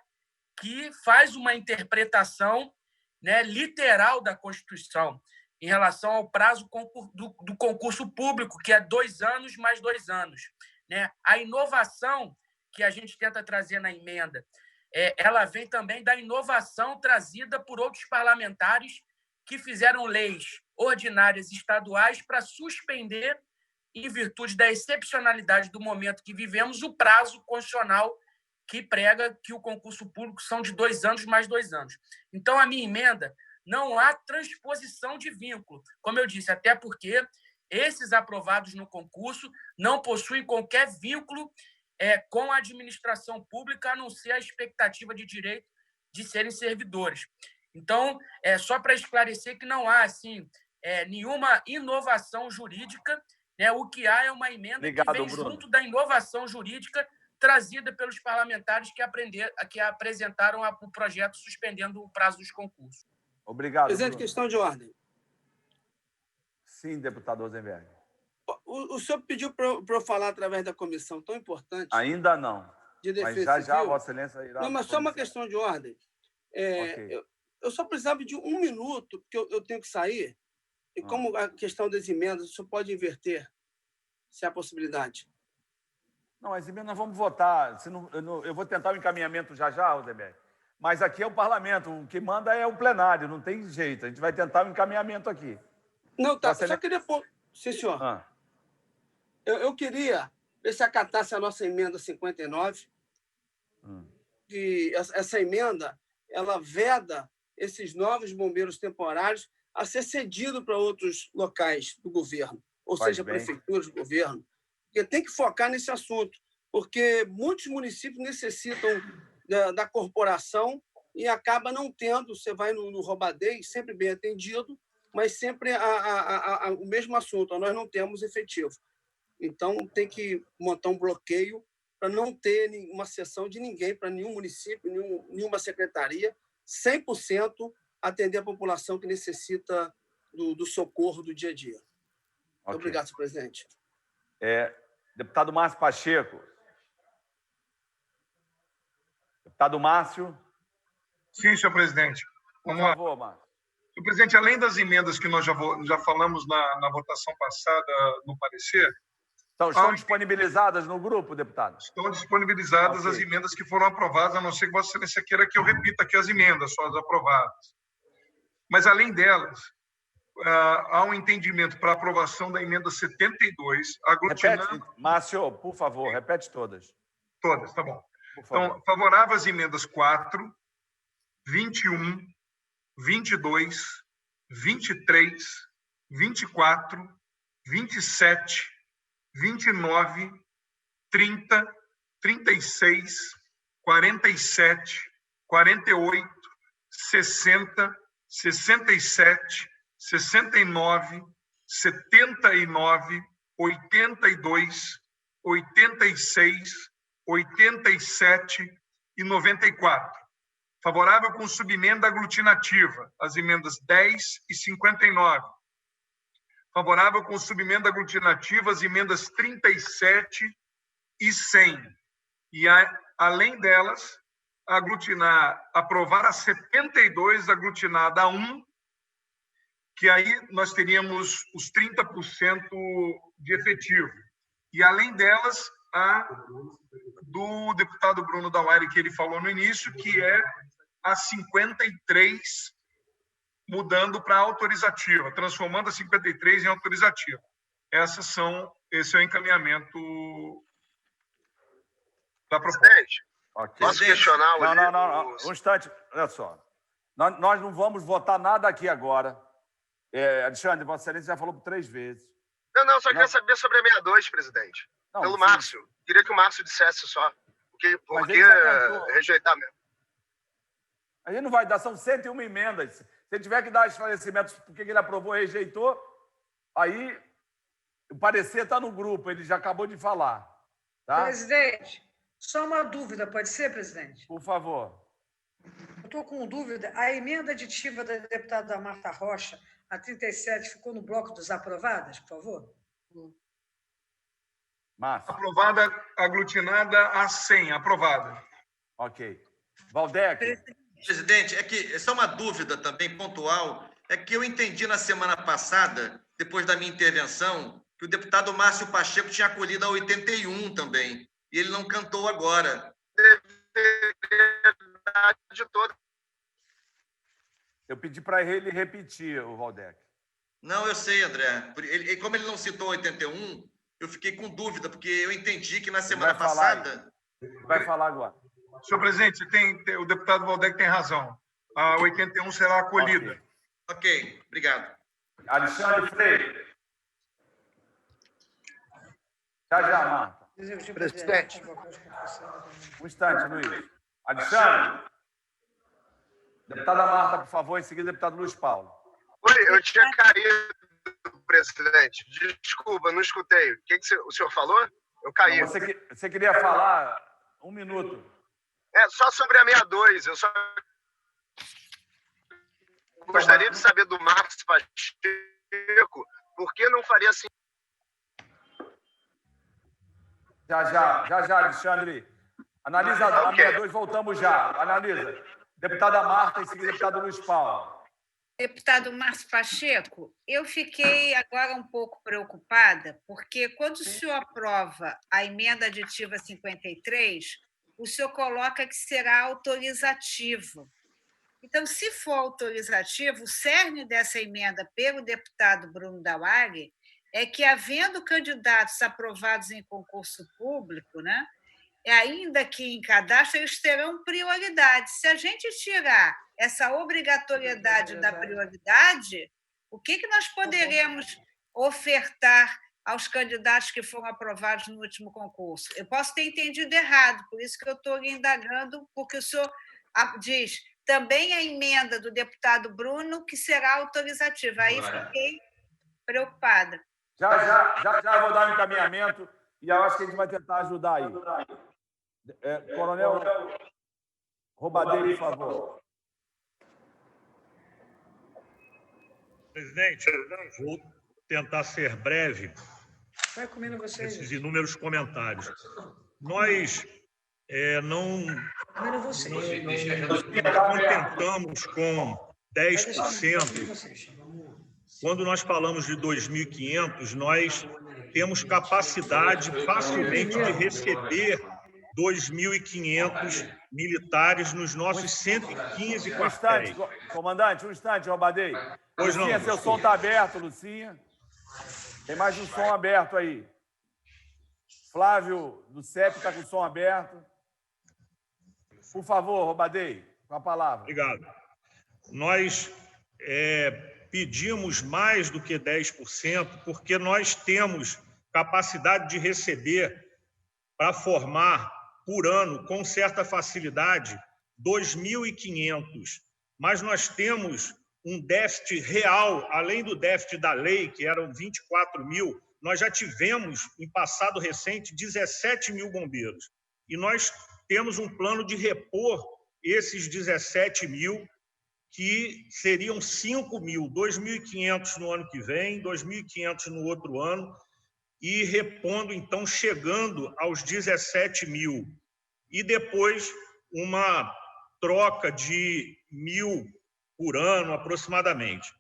[SPEAKER 5] que faz uma interpretação, né, literal da Constituição em relação ao prazo do concurso público, que é 2 anos mais 2 anos. Né? A inovação que a gente tenta trazer na emenda, ela vem também da inovação trazida por outros parlamentares que fizeram leis ordinárias estaduais para suspender, em virtude da excepcionalidade do momento que vivemos, o prazo constitucional que prega que o concurso público são de 2 anos mais 2 anos. Então, a minha emenda, não há transposição de vínculo, como eu disse, até porque esses aprovados no concurso não possuem qualquer vínculo com a administração pública, a não ser a expectativa de direito de serem servidores. Então, só para esclarecer que não há assim, nenhuma inovação jurídica, né? O que há é uma emenda que vem junto da inovação jurídica trazida pelos parlamentares que apresentaram o projeto suspendendo o prazo dos concursos.
[SPEAKER 1] Obrigado,
[SPEAKER 5] Presidente,
[SPEAKER 1] Bruno.
[SPEAKER 5] questão de ordem.
[SPEAKER 1] Sim, deputado Rosenberg.
[SPEAKER 5] O senhor pediu para eu falar através da comissão tão importante.
[SPEAKER 1] Ainda não.
[SPEAKER 5] De Defesa
[SPEAKER 1] mas já
[SPEAKER 5] Civil.
[SPEAKER 1] Vossa Excelência irá...
[SPEAKER 5] Não, mas só uma questão de ordem.
[SPEAKER 1] Okay.
[SPEAKER 5] Eu só precisava de 1 minuto, porque eu tenho que sair. E como a questão das emendas, o senhor pode inverter, se há possibilidade.
[SPEAKER 1] Não, as emendas nós vamos votar. Eu vou tentar o encaminhamento já, Rosenberg. Mas aqui é o parlamento, o que manda é o plenário, não tem jeito. A gente vai tentar o encaminhamento aqui.
[SPEAKER 5] Não, tá. Eu só queria pôr... Sim, senhor. Eu queria ver se acatasse a nossa emenda 59. Essa emenda, ela veda esses novos bombeiros temporários a ser cedido para outros locais do governo, ou seja, prefeituras do governo. Porque tem que focar nesse assunto, porque muitos municípios necessitam da corporação e acaba não tendo. Você vai no Robaday, sempre bem atendido, mas sempre o mesmo assunto, nós não temos efetivo. Então, tem que montar um bloqueio para não ter uma sessão de ninguém, para nenhum município, nenhuma secretaria, 100% atender a população que necessita do socorro do dia a dia. Muito
[SPEAKER 1] Ok.
[SPEAKER 5] obrigado, senhor presidente.
[SPEAKER 1] Deputado Márcio Pacheco. Deputado Márcio.
[SPEAKER 16] Sim, senhor presidente.
[SPEAKER 1] Por favor, Márcio.
[SPEAKER 16] Senhor presidente, além das emendas que nós já falamos na votação passada, no parecer...
[SPEAKER 1] Estão disponibilizadas no grupo, deputado?
[SPEAKER 16] Estão disponibilizadas as emendas que foram aprovadas, a não ser que Vossa Excelência queira que eu repita aqui as emendas, só as aprovadas. Mas, além delas, há um entendimento para aprovação da emenda 72, aglutinando...
[SPEAKER 1] Repete, Márcio, por favor, repete todas.
[SPEAKER 16] Todas, tá bom. Então, favorável às emendas 4, 21, 22, 23, 24, 27, 29, 30, 36, 47, 48, 60, 67, 69, 79, 82, 86, 87 e 94. Favorável com subemenda aglutinativa, as emendas 10 e 59. Favorável com subemenda aglutinativa, as emendas 37 e 100. E, além delas, aprovar a 72, aglutinada a 1, que aí nós teríamos os 30% de efetivo. E, além delas, a do deputado Bruno Dauari, que ele falou no início, que é a 53, mudando para autorizativa, transformando a 53 em autorizativa. Esse é o encaminhamento da proposta.
[SPEAKER 1] Okay.
[SPEAKER 8] Posso questionar?
[SPEAKER 1] Não. Um instante, olha só. Nós não vamos votar nada aqui agora. Alexandre, Vossa Excelência já falou por 3 vezes.
[SPEAKER 8] Não, só queria saber sobre a 62, presidente. Pelo Márcio. Queria que o Márcio dissesse só. Por que rejeitar mesmo?
[SPEAKER 1] A gente não vai dar, são 101 emendas. Se ele tiver que dar esclarecimentos por que ele aprovou ou rejeitou, aí o parecer está no grupo, ele já acabou de falar. Tá?
[SPEAKER 17] Presidente, só uma dúvida, pode ser, presidente?
[SPEAKER 1] Por favor.
[SPEAKER 17] Eu estou com dúvida. A emenda aditiva da deputada Marta Rocha, a 37, ficou no bloco dos aprovadas, por favor?
[SPEAKER 1] Márcio.
[SPEAKER 16] Aprovada, aglutinada a 100, aprovada.
[SPEAKER 1] Ok. Valdec.
[SPEAKER 14] Presidente, é só uma dúvida também pontual, é que eu entendi na semana passada, depois da minha intervenção, que o deputado Márcio Pacheco tinha acolhido a 81 também, e ele não cantou agora.
[SPEAKER 8] De toda.
[SPEAKER 1] Eu pedi para ele repetir, o Valdec.
[SPEAKER 14] Não, eu sei, André. Como ele não citou 81, eu fiquei com dúvida, porque eu entendi que na semana passada...
[SPEAKER 1] Vai falar agora.
[SPEAKER 16] Senhor presidente, o deputado Valdec tem razão. A 81 será acolhida.
[SPEAKER 14] Ok, obrigado.
[SPEAKER 1] Alexandre Freire. Já, Marta.
[SPEAKER 8] Presidente.
[SPEAKER 1] Um instante, Luiz. Alexandre. Deputada Marta, por favor, em seguida, deputado Luiz Paulo.
[SPEAKER 8] Oi, eu tinha caído, presidente. Desculpa, não escutei. O que o senhor falou? Eu caí.
[SPEAKER 1] Não, você queria falar 1 minuto.
[SPEAKER 8] Só sobre a 62. Eu só gostaria de saber do Márcio Pacheco por que não faria assim.
[SPEAKER 1] Já, Alexandre. Analisa a 62, voltamos já. Analisa. Deputada Marta, em seguida, deputado Luiz Paulo.
[SPEAKER 7] Deputado Márcio Pacheco, eu fiquei agora um pouco preocupada, porque quando o senhor aprova a emenda aditiva 53, o senhor coloca que será autorizativo. Então, se for autorizativo, o cerne dessa emenda pelo deputado Bruno Dauari é que, havendo candidatos aprovados em concurso público, né, ainda que em cadastro, eles terão prioridade. Se a gente tirar essa obrigatoriedade da prioridade, o que nós poderemos ofertar aos candidatos que foram aprovados no último concurso? Eu posso ter entendido errado, por isso que eu estou lhe indagando, porque o senhor diz também a emenda do deputado Bruno que será autorizativa. Aí fiquei preocupada.
[SPEAKER 1] Já vou dar um encaminhamento e eu acho que a gente vai tentar ajudar aí. Coronel Robadeiro, por favor.
[SPEAKER 2] Presidente, vou tentar ser breve
[SPEAKER 17] Vai comendo vocês.
[SPEAKER 2] nesses inúmeros comentários. Nós não
[SPEAKER 17] Comendo vocês.
[SPEAKER 2] nos contentamos com 10%. Quando nós falamos de 2.500, nós temos capacidade facilmente de receber 2.500 militares nos nossos 115 quartéis.
[SPEAKER 1] Comandante, um instante, Robadei.
[SPEAKER 2] Pois não.
[SPEAKER 1] Lucinha, seu som está aberto, Lucinha. Tem mais um som aberto aí. Flávio do CEP está com o som aberto. Por favor, Robadei, com a palavra.
[SPEAKER 2] Obrigado. Nós pedimos mais do que 10%, porque nós temos capacidade de receber para formar por ano, com certa facilidade, 2.500. Mas nós temos um déficit real, além do déficit da lei, que eram 24 mil, nós já tivemos, em passado recente, 17 mil bombeiros. E nós temos um plano de repor esses 17 mil, que seriam 5 mil, 2.500 no ano que vem, 2.500 no outro ano, e repondo, então, chegando aos 17 mil. E depois uma troca de 1.000 por ano, aproximadamente.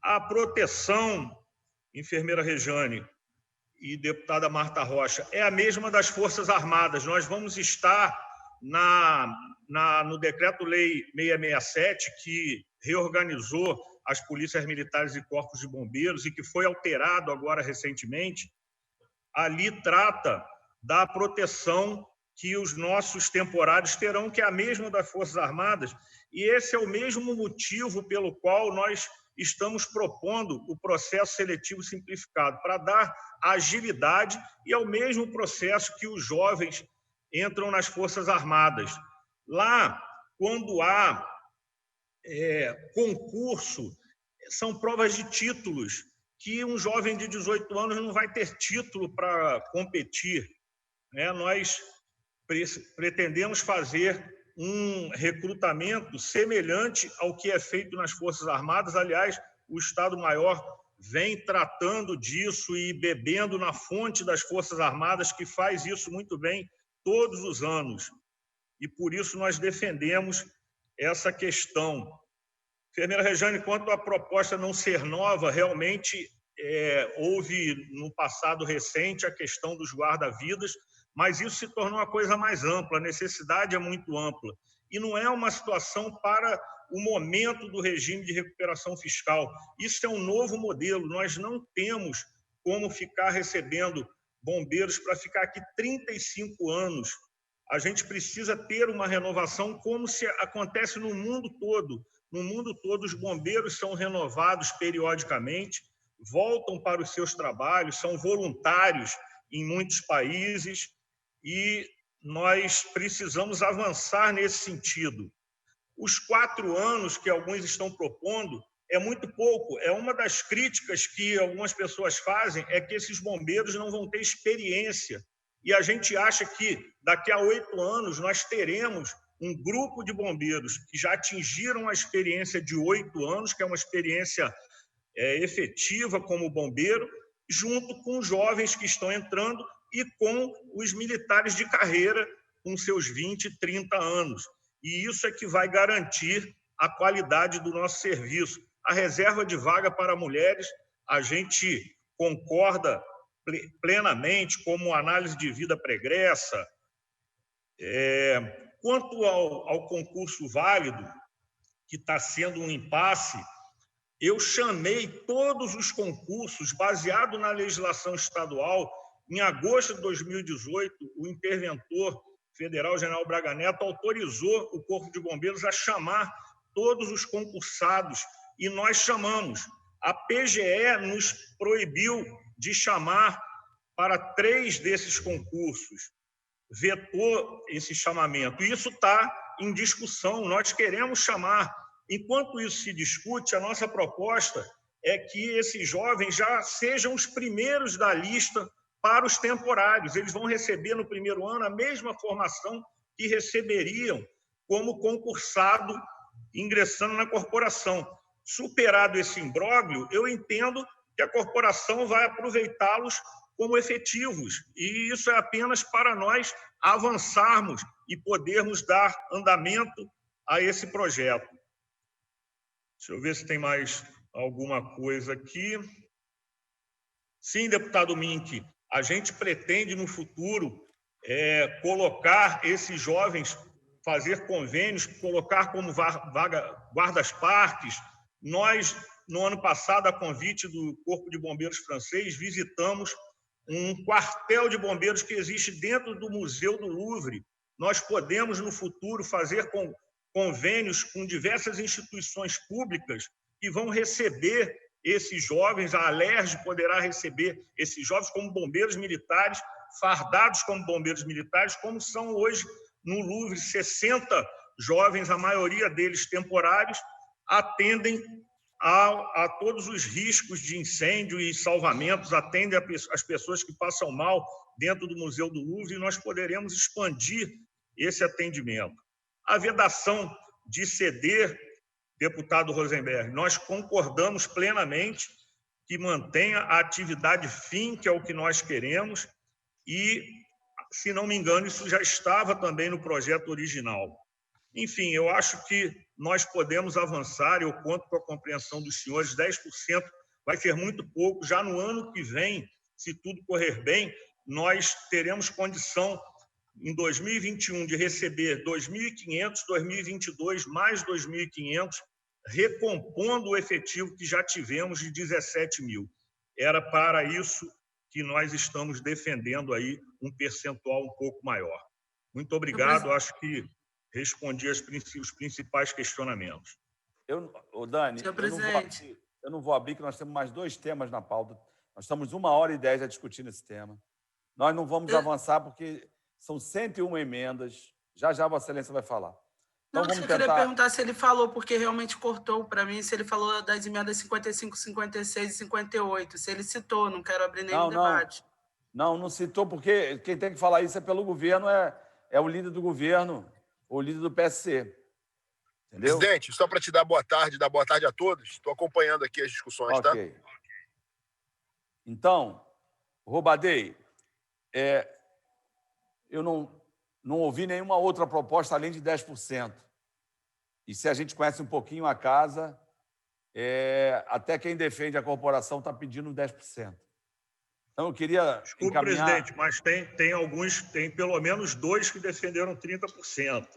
[SPEAKER 2] A proteção, enfermeira Rejane e deputada Marta Rocha, é a mesma das Forças Armadas. Nós vamos estar no Decreto-Lei 667, que reorganizou as polícias militares e corpos de bombeiros e que foi alterado agora recentemente. Ali trata da proteção que os nossos temporários terão, que é a mesma das Forças Armadas, e esse é o mesmo motivo pelo qual nós estamos propondo o processo seletivo simplificado, para dar agilidade, e é o mesmo processo que os jovens entram nas Forças Armadas. Lá, quando há concurso, são provas de títulos, que um jovem de 18 anos não vai ter título para competir. Nós pretendemos fazer um recrutamento semelhante ao que é feito nas Forças Armadas. Aliás, o Estado-Maior vem tratando disso e bebendo na fonte das Forças Armadas, que faz isso muito bem todos os anos. E por isso nós defendemos essa questão. Enfermeira Rejane, quanto à proposta não ser nova, realmente houve no passado recente a questão dos guarda-vidas, mas isso se tornou uma coisa mais ampla, a necessidade é muito ampla. E não é uma situação para o momento do regime de recuperação fiscal. Isso é um novo modelo. Nós não temos como ficar recebendo bombeiros para ficar aqui 35 anos. A gente precisa ter uma renovação como se acontece no mundo todo. No mundo todo, os bombeiros são renovados periodicamente, voltam para os seus trabalhos, são voluntários em muitos países, e nós precisamos avançar nesse sentido. Os 4 anos que alguns estão propondo é muito pouco. É uma das críticas que algumas pessoas fazem, é que esses bombeiros não vão ter experiência. E a gente acha que daqui a 8 anos nós teremos um grupo de bombeiros que já atingiram a experiência de 8 anos, que é uma experiência efetiva como bombeiro, junto com os jovens que estão entrando e com os militares de carreira com seus 20, 30 anos. E isso é que vai garantir a qualidade do nosso serviço. A reserva de vaga para mulheres, a gente concorda plenamente, como análise de vida pregressa. Quanto ao concurso válido, que está sendo um impasse, eu chamei todos os concursos, baseado na legislação estadual. Em agosto de 2018, o interventor federal, general Braga Neto, autorizou o Corpo de Bombeiros a chamar todos os concursados, e nós chamamos. A PGE nos proibiu de chamar para 3 desses concursos, vetou esse chamamento. E isso está em discussão, nós queremos chamar. Enquanto isso se discute, a nossa proposta é que esses jovens já sejam os primeiros da lista para os temporários. Eles vão receber no primeiro ano a mesma formação que receberiam como concursado ingressando na corporação. Superado esse imbróglio, eu entendo que a corporação vai aproveitá-los como efetivos, e isso é apenas para nós avançarmos e podermos dar andamento a esse projeto. Deixa eu ver se tem mais alguma coisa aqui. Sim, deputado Mink, a gente pretende no futuro colocar esses jovens, fazer convênios, colocar como guardas-parques. Nós, no ano passado, a convite do Corpo de Bombeiros francês, visitamos um quartel de bombeiros que existe dentro do Museu do Louvre. Nós podemos, no futuro, fazer convênios com diversas instituições públicas que vão receber esses jovens. A Alerj poderá receber esses jovens como bombeiros militares, fardados como bombeiros militares, como são hoje no Louvre 60 jovens, a maioria deles temporários, atendem a todos os riscos de incêndio e salvamentos, atendem as pessoas que passam mal dentro do Museu do Louvre, e nós poderemos expandir esse atendimento. A vedação de ceder, deputado Rosenberg, nós concordamos plenamente que mantenha a atividade fim, que é o que nós queremos, e, se não me engano, isso já estava também no projeto original. Enfim, eu acho que nós podemos avançar, eu conto com a compreensão dos senhores, 10% vai ser muito pouco. Já no ano que vem, se tudo correr bem, nós teremos condição, em 2021, de receber 2.500, 2022 mais 2.500, recompondo o efetivo que já tivemos de 17 mil. Era para isso que nós estamos defendendo aí um percentual um pouco maior. Muito obrigado, acho que respondi os principais questionamentos.
[SPEAKER 1] Dani, eu não vou abrir, que nós temos mais 2 temas na pauta. Nós estamos 1h10 a discutir esse tema. Nós não vamos avançar porque são 101 emendas. Já Vossa Excelência vai falar. Então,
[SPEAKER 9] eu queria perguntar se ele falou, porque realmente cortou para mim, se ele falou das emendas 55, 56 e 58. Se ele citou, não quero abrir nenhum debate.
[SPEAKER 1] Não citou, porque quem tem que falar isso é pelo governo, é o líder do governo, o líder do PSC. Entendeu?
[SPEAKER 18] Presidente, só para te dar boa tarde a todos, estou acompanhando aqui as discussões, tá?
[SPEAKER 1] Então, Roubadei, eu não ouvi nenhuma outra proposta além de 10%. E se a gente conhece um pouquinho a casa, até quem defende a corporação está pedindo 10%. Então, eu queria
[SPEAKER 2] Desculpe, presidente, mas tem pelo menos 2 que defenderam 30%.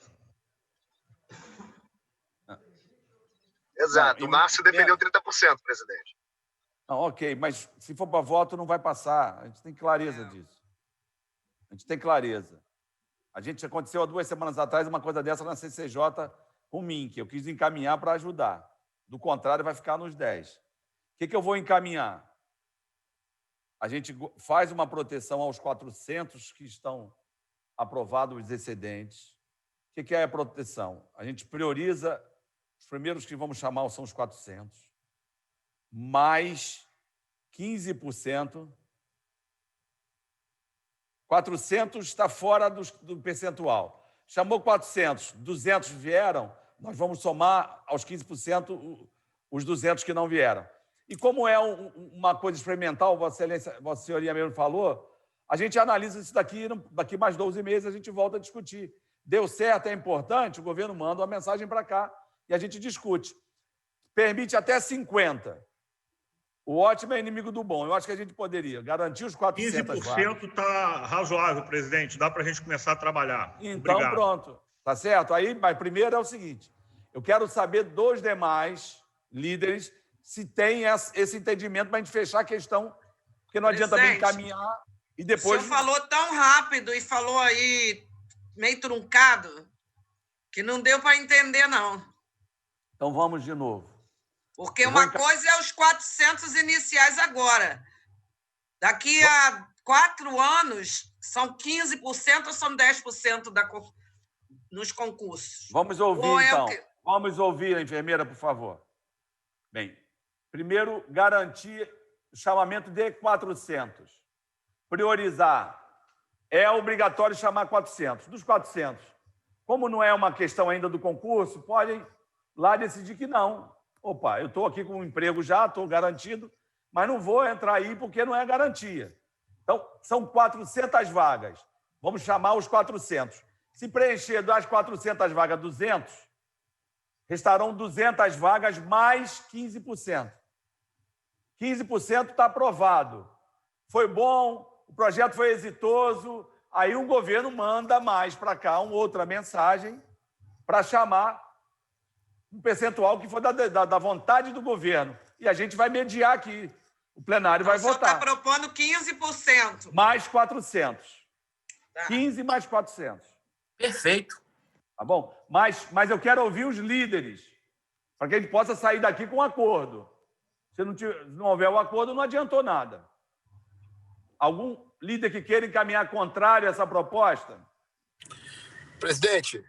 [SPEAKER 18] Exato, o Márcio defendeu 30%, presidente.
[SPEAKER 1] Não, ok, mas se for para voto, não vai passar. A gente tem clareza disso. A gente tem clareza. Aconteceu há 2 semanas atrás uma coisa dessa na CCJ com o Mink. Eu quis encaminhar para ajudar. Do contrário, vai ficar nos 10. O que eu vou encaminhar? A gente faz uma proteção aos 400 que estão aprovados os excedentes. O que é a proteção? A gente prioriza, os primeiros que vamos chamar são os 400, mais 15%. 400 está fora do percentual. Chamou 400, 200 vieram, nós vamos somar aos 15% os 200 que não vieram. E como é uma coisa experimental, Vossa Senhoria mesmo falou, a gente analisa isso daqui mais 12 meses, a gente volta a discutir. Deu certo, é importante, o governo manda uma mensagem para cá e a gente discute. Permite até 50%. O ótimo é inimigo do bom. Eu acho que a gente poderia garantir os 400
[SPEAKER 2] 15% está razoável, presidente. Dá para a gente começar a trabalhar.
[SPEAKER 1] Então, obrigado. Pronto. Tá certo? Aí, mas primeiro é o seguinte. Eu quero saber dos demais líderes se tem esse entendimento para a gente fechar a questão, porque não adianta bem encaminhar e depois...
[SPEAKER 13] O senhor falou tão rápido e falou aí meio truncado que não deu para entender, não.
[SPEAKER 1] Então, vamos de novo.
[SPEAKER 13] Porque uma coisa é os 400 iniciais agora. Daqui a 4 anos, são 15% ou são 10% nos concursos?
[SPEAKER 1] Vamos ouvir, então. Vamos ouvir, a enfermeira, por favor. Bem, primeiro, garantir o chamamento de 400. Priorizar. É obrigatório chamar 400. Dos 400, como não é uma questão ainda do concurso, podem lá decidir que não. Opa, eu estou aqui com um emprego já, estou garantido, mas não vou entrar aí porque não é garantia. Então, são 400 vagas. Vamos chamar os 400. Se preencher das 400 vagas 200, restarão 200 vagas mais 15%. 15% está aprovado. Foi bom, o projeto foi exitoso, aí o governo manda mais para cá uma outra mensagem para chamar um percentual que for da vontade do governo. E a gente vai mediar aqui. O plenário vai votar.
[SPEAKER 13] O senhor está propondo 15%.
[SPEAKER 1] Mais 400.
[SPEAKER 13] Tá.
[SPEAKER 1] 15 mais 400.
[SPEAKER 5] Perfeito.
[SPEAKER 1] Tá bom? Mas eu quero ouvir os líderes, para que a gente possa sair daqui com um acordo. Se não houver o acordo, não adiantou nada. Algum líder que queira encaminhar contrário a essa proposta?
[SPEAKER 18] Presidente,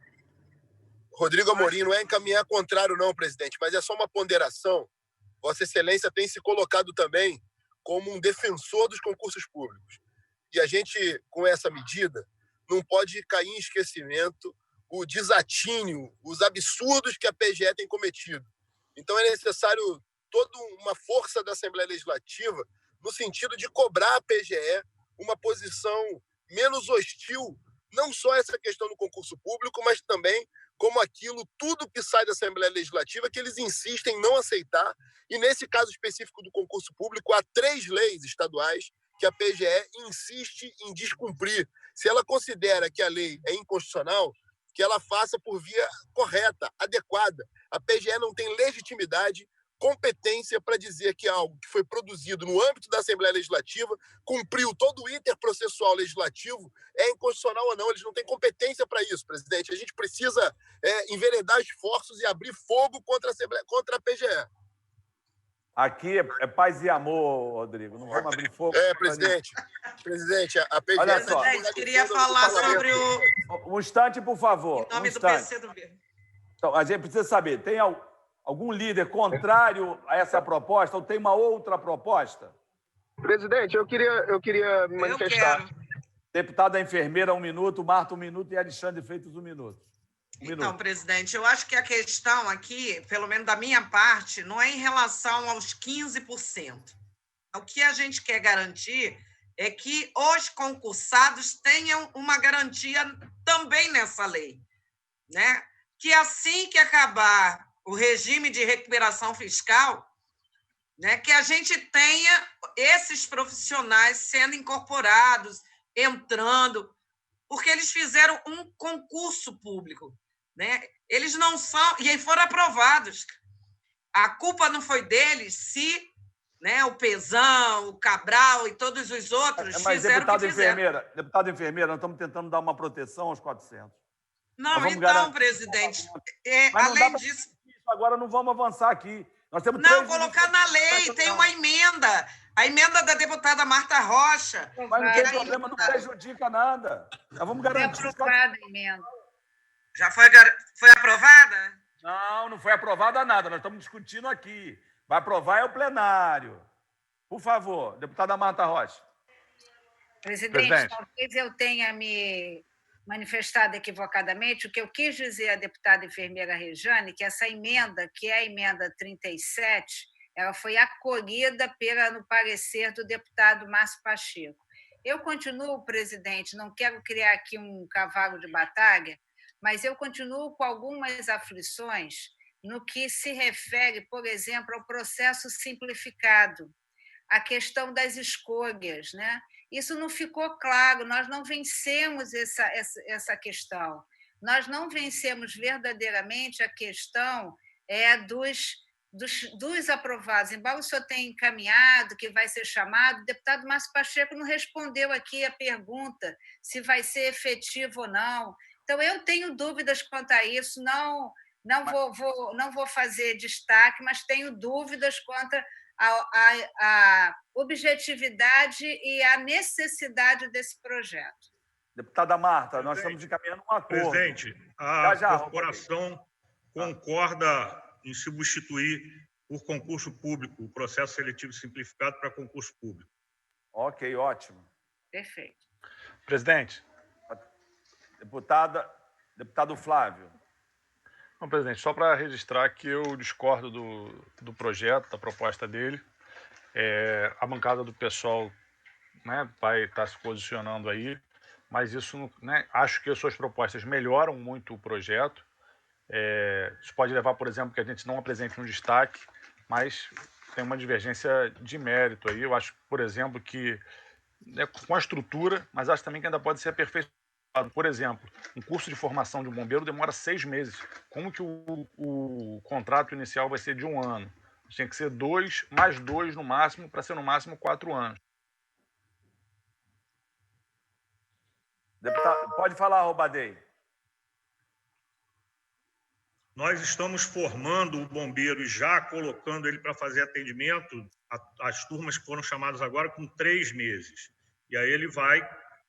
[SPEAKER 18] Rodrigo Amorim, não é encaminhar contrário não, presidente, mas é só uma ponderação. Vossa Excelência tem se colocado também como um defensor dos concursos públicos. E a gente, com essa medida, não pode cair em esquecimento o desatínio, os absurdos que a PGE tem cometido. Então é necessário toda uma força da Assembleia Legislativa no sentido de cobrar a PGE uma posição menos hostil, não só essa questão do concurso público, mas também como aquilo, tudo que sai da Assembleia Legislativa, que eles insistem em não aceitar. E nesse caso específico do concurso público, há 3 leis estaduais que a PGE insiste em descumprir. Se ela considera que a lei é inconstitucional, que ela faça por via correta, adequada. A PGE não tem legitimidade, competência para dizer que algo que foi produzido no âmbito da Assembleia Legislativa, cumpriu todo o interprocessual legislativo, é inconstitucional ou não. Eles não têm competência para isso, presidente. A gente precisa enveredar esforços e abrir fogo contra a PGE.
[SPEAKER 1] Aqui é paz e amor, Rodrigo. Não vamos abrir fogo.
[SPEAKER 18] Presidente, a PGE...
[SPEAKER 1] Olha só.
[SPEAKER 13] Presidente, queria falar sobre o...
[SPEAKER 1] Um instante, por favor.
[SPEAKER 13] Em nome do PCdoB.
[SPEAKER 1] Então, a gente precisa saber, tem algum líder contrário a essa proposta ou tem uma outra proposta?
[SPEAKER 8] Presidente, eu queria me manifestar.
[SPEAKER 1] Deputada enfermeira, 1 minuto, Marta, 1 minuto e Alexandre Freitas, 1 minuto.
[SPEAKER 13] Então, presidente, eu acho que a questão aqui, pelo menos da minha parte, não é em relação aos 15%. O que a gente quer garantir é que os concursados tenham uma garantia também nessa lei, né? Que assim que acabar o regime de recuperação fiscal, né, que a gente tenha esses profissionais sendo incorporados, entrando, porque eles fizeram um concurso público, né? Eles não são, e aí foram aprovados. A culpa não foi deles se, né, o Pezão, o Cabral e todos os outros
[SPEAKER 1] mas
[SPEAKER 13] fizeram o que fizeram.
[SPEAKER 1] Deputada enfermeira, nós estamos tentando dar uma proteção aos 400.
[SPEAKER 13] Não, então, presidente, além disso...
[SPEAKER 1] Agora não vamos avançar aqui. Nós temos
[SPEAKER 13] não, colocar na lei, tem uma emenda. A emenda da deputada Marta Rocha.
[SPEAKER 1] Mas não tem problema, não prejudica nada. Nós vamos garantir.
[SPEAKER 7] Foi aprovada a emenda.
[SPEAKER 13] Já foi aprovada?
[SPEAKER 1] Não foi aprovada nada. Nós estamos discutindo aqui. Vai aprovar é o plenário. Por favor, deputada Marta Rocha.
[SPEAKER 7] Presidente, talvez eu tenha me manifestado equivocadamente. O que eu quis dizer à deputada enfermeira Rejane, que essa emenda, que é a emenda 37, ela foi acolhida no parecer do deputado Márcio Pacheco. Eu continuo, presidente, não quero criar aqui um cavalo de batalha, mas eu continuo com algumas aflições no que se refere, por exemplo, ao processo simplificado, a questão das escolhas, né? Isso não ficou claro, nós não vencemos essa questão. Nós não vencemos verdadeiramente a questão dos aprovados. Embora o senhor tenha encaminhado, que vai ser chamado, o deputado Márcio Pacheco não respondeu aqui a pergunta se vai ser efetivo ou não. Então, eu tenho dúvidas quanto a isso, não vou fazer destaque, mas tenho dúvidas quanto a objetividade e a necessidade desse projeto.
[SPEAKER 1] Deputada Marta, nós estamos encaminhando um acordo.
[SPEAKER 2] Presidente, a corporação concorda em substituir por concurso público o processo seletivo simplificado para concurso público.
[SPEAKER 1] Ok, ótimo.
[SPEAKER 7] Perfeito.
[SPEAKER 19] Presidente.
[SPEAKER 1] Deputado Flávio.
[SPEAKER 19] Bom, presidente, só para registrar que eu discordo do projeto, da proposta dele. A bancada do PSOL, né, vai estar se posicionando aí, mas isso, né, acho que as suas propostas melhoram muito o projeto. Isso pode levar, por exemplo, que a gente não apresente um destaque, mas tem uma divergência de mérito aí. Eu acho, por exemplo, que com a estrutura, mas acho também que ainda pode ser aperfeiçoado. Por exemplo, um curso de formação de um bombeiro demora 6 meses. Como que o contrato inicial vai ser de 1 ano? Tinha que ser 2 mais 2 no máximo, para ser no máximo 4 anos.
[SPEAKER 1] Deputado, pode falar, Roubadei.
[SPEAKER 2] Nós estamos formando o bombeiro e já colocando ele para fazer atendimento, as turmas que foram chamadas agora, com 3 meses. E aí ele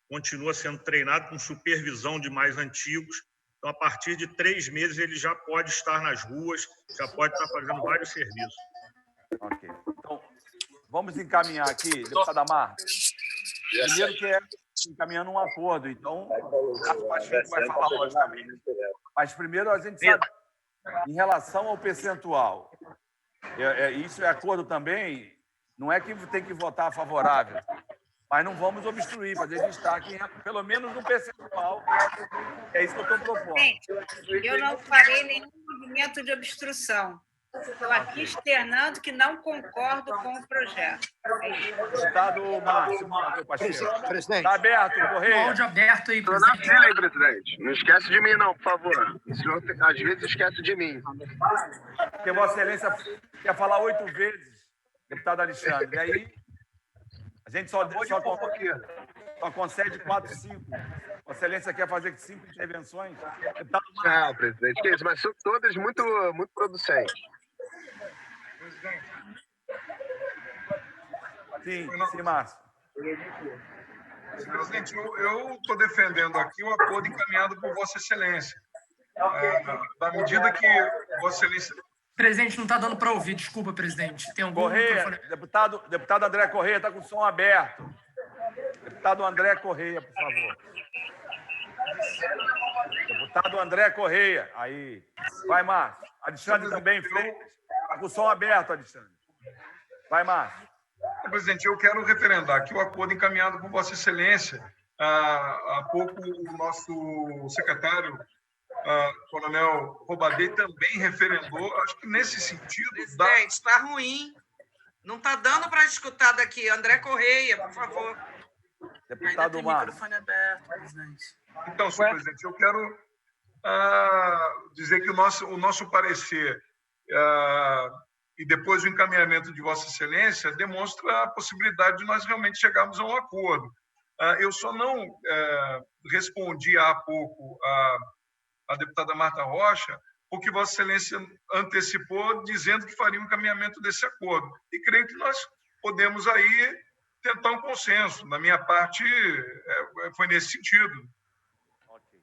[SPEAKER 2] continua sendo treinado com supervisão de mais antigos. Então, a partir de 3 meses, ele já pode estar nas ruas, já pode estar fazendo vários serviços.
[SPEAKER 1] Ok. Então, vamos encaminhar aqui, deputada Marta. Primeiro que é encaminhando um acordo. Então, a gente vai falar logicamente. Mas primeiro a gente sabe, em relação ao percentual, isso é acordo também, não é que tem que votar favorável, mas não vamos obstruir, fazer destaque, pelo menos no percentual. É isso que eu estou propondo.
[SPEAKER 7] Gente, eu não farei nenhum movimento de obstrução. Estou aqui externando que não concordo com o projeto.
[SPEAKER 1] Deputado Márcio, meu parceiro.
[SPEAKER 8] Presidente.
[SPEAKER 1] Está aberto, Correia.
[SPEAKER 6] Áudio aberto aí,
[SPEAKER 8] Estou na fila, hein, presidente. Não esquece de mim, não, por favor. O senhor, às vezes, esquece de mim.
[SPEAKER 1] Porque Vossa Excelência quer falar 8 vezes, deputado Alexandre. E aí, a gente só concede 4, 5. Vossa Excelência quer fazer 5 intervenções.
[SPEAKER 8] Não, presidente, que isso, mas são todas muito producentes.
[SPEAKER 1] Sim, Márcio.
[SPEAKER 16] Presidente, eu estou defendendo aqui o acordo encaminhado por Vossa Excelência. Na medida que Vossa Excelência...
[SPEAKER 6] Presidente, não está dando para ouvir, desculpa, presidente. Tem algum
[SPEAKER 1] Correia,
[SPEAKER 6] microfone?
[SPEAKER 1] deputado André Correia está com o som aberto. Deputado André Correia, por favor. Deputado André Correia. Aí. Vai, Márcio. Alexandre também, Freitas. Está com o som aberto, Alexandre. Vai, Márcio.
[SPEAKER 16] Presidente, eu quero referendar aqui o acordo encaminhado por Vossa Excelência. Há pouco, o nosso secretário, Coronel Roubadei, também referendou. Acho que nesse sentido...
[SPEAKER 13] Presidente, está ruim. Não está dando para escutar daqui. André Correia, por favor.
[SPEAKER 1] Deputado Márcio.
[SPEAKER 9] Microfone aberto, presidente.
[SPEAKER 16] Então, senhor presidente, eu quero dizer que o nosso parecer e depois o encaminhamento de Vossa Excelência demonstra a possibilidade de nós realmente chegarmos a um acordo. Eu só não respondi há pouco à deputada Marta Rocha, porque Vossa Excelência antecipou dizendo que faria um encaminhamento desse acordo. E creio que nós podemos aí tentar um consenso. Na minha parte, foi nesse sentido.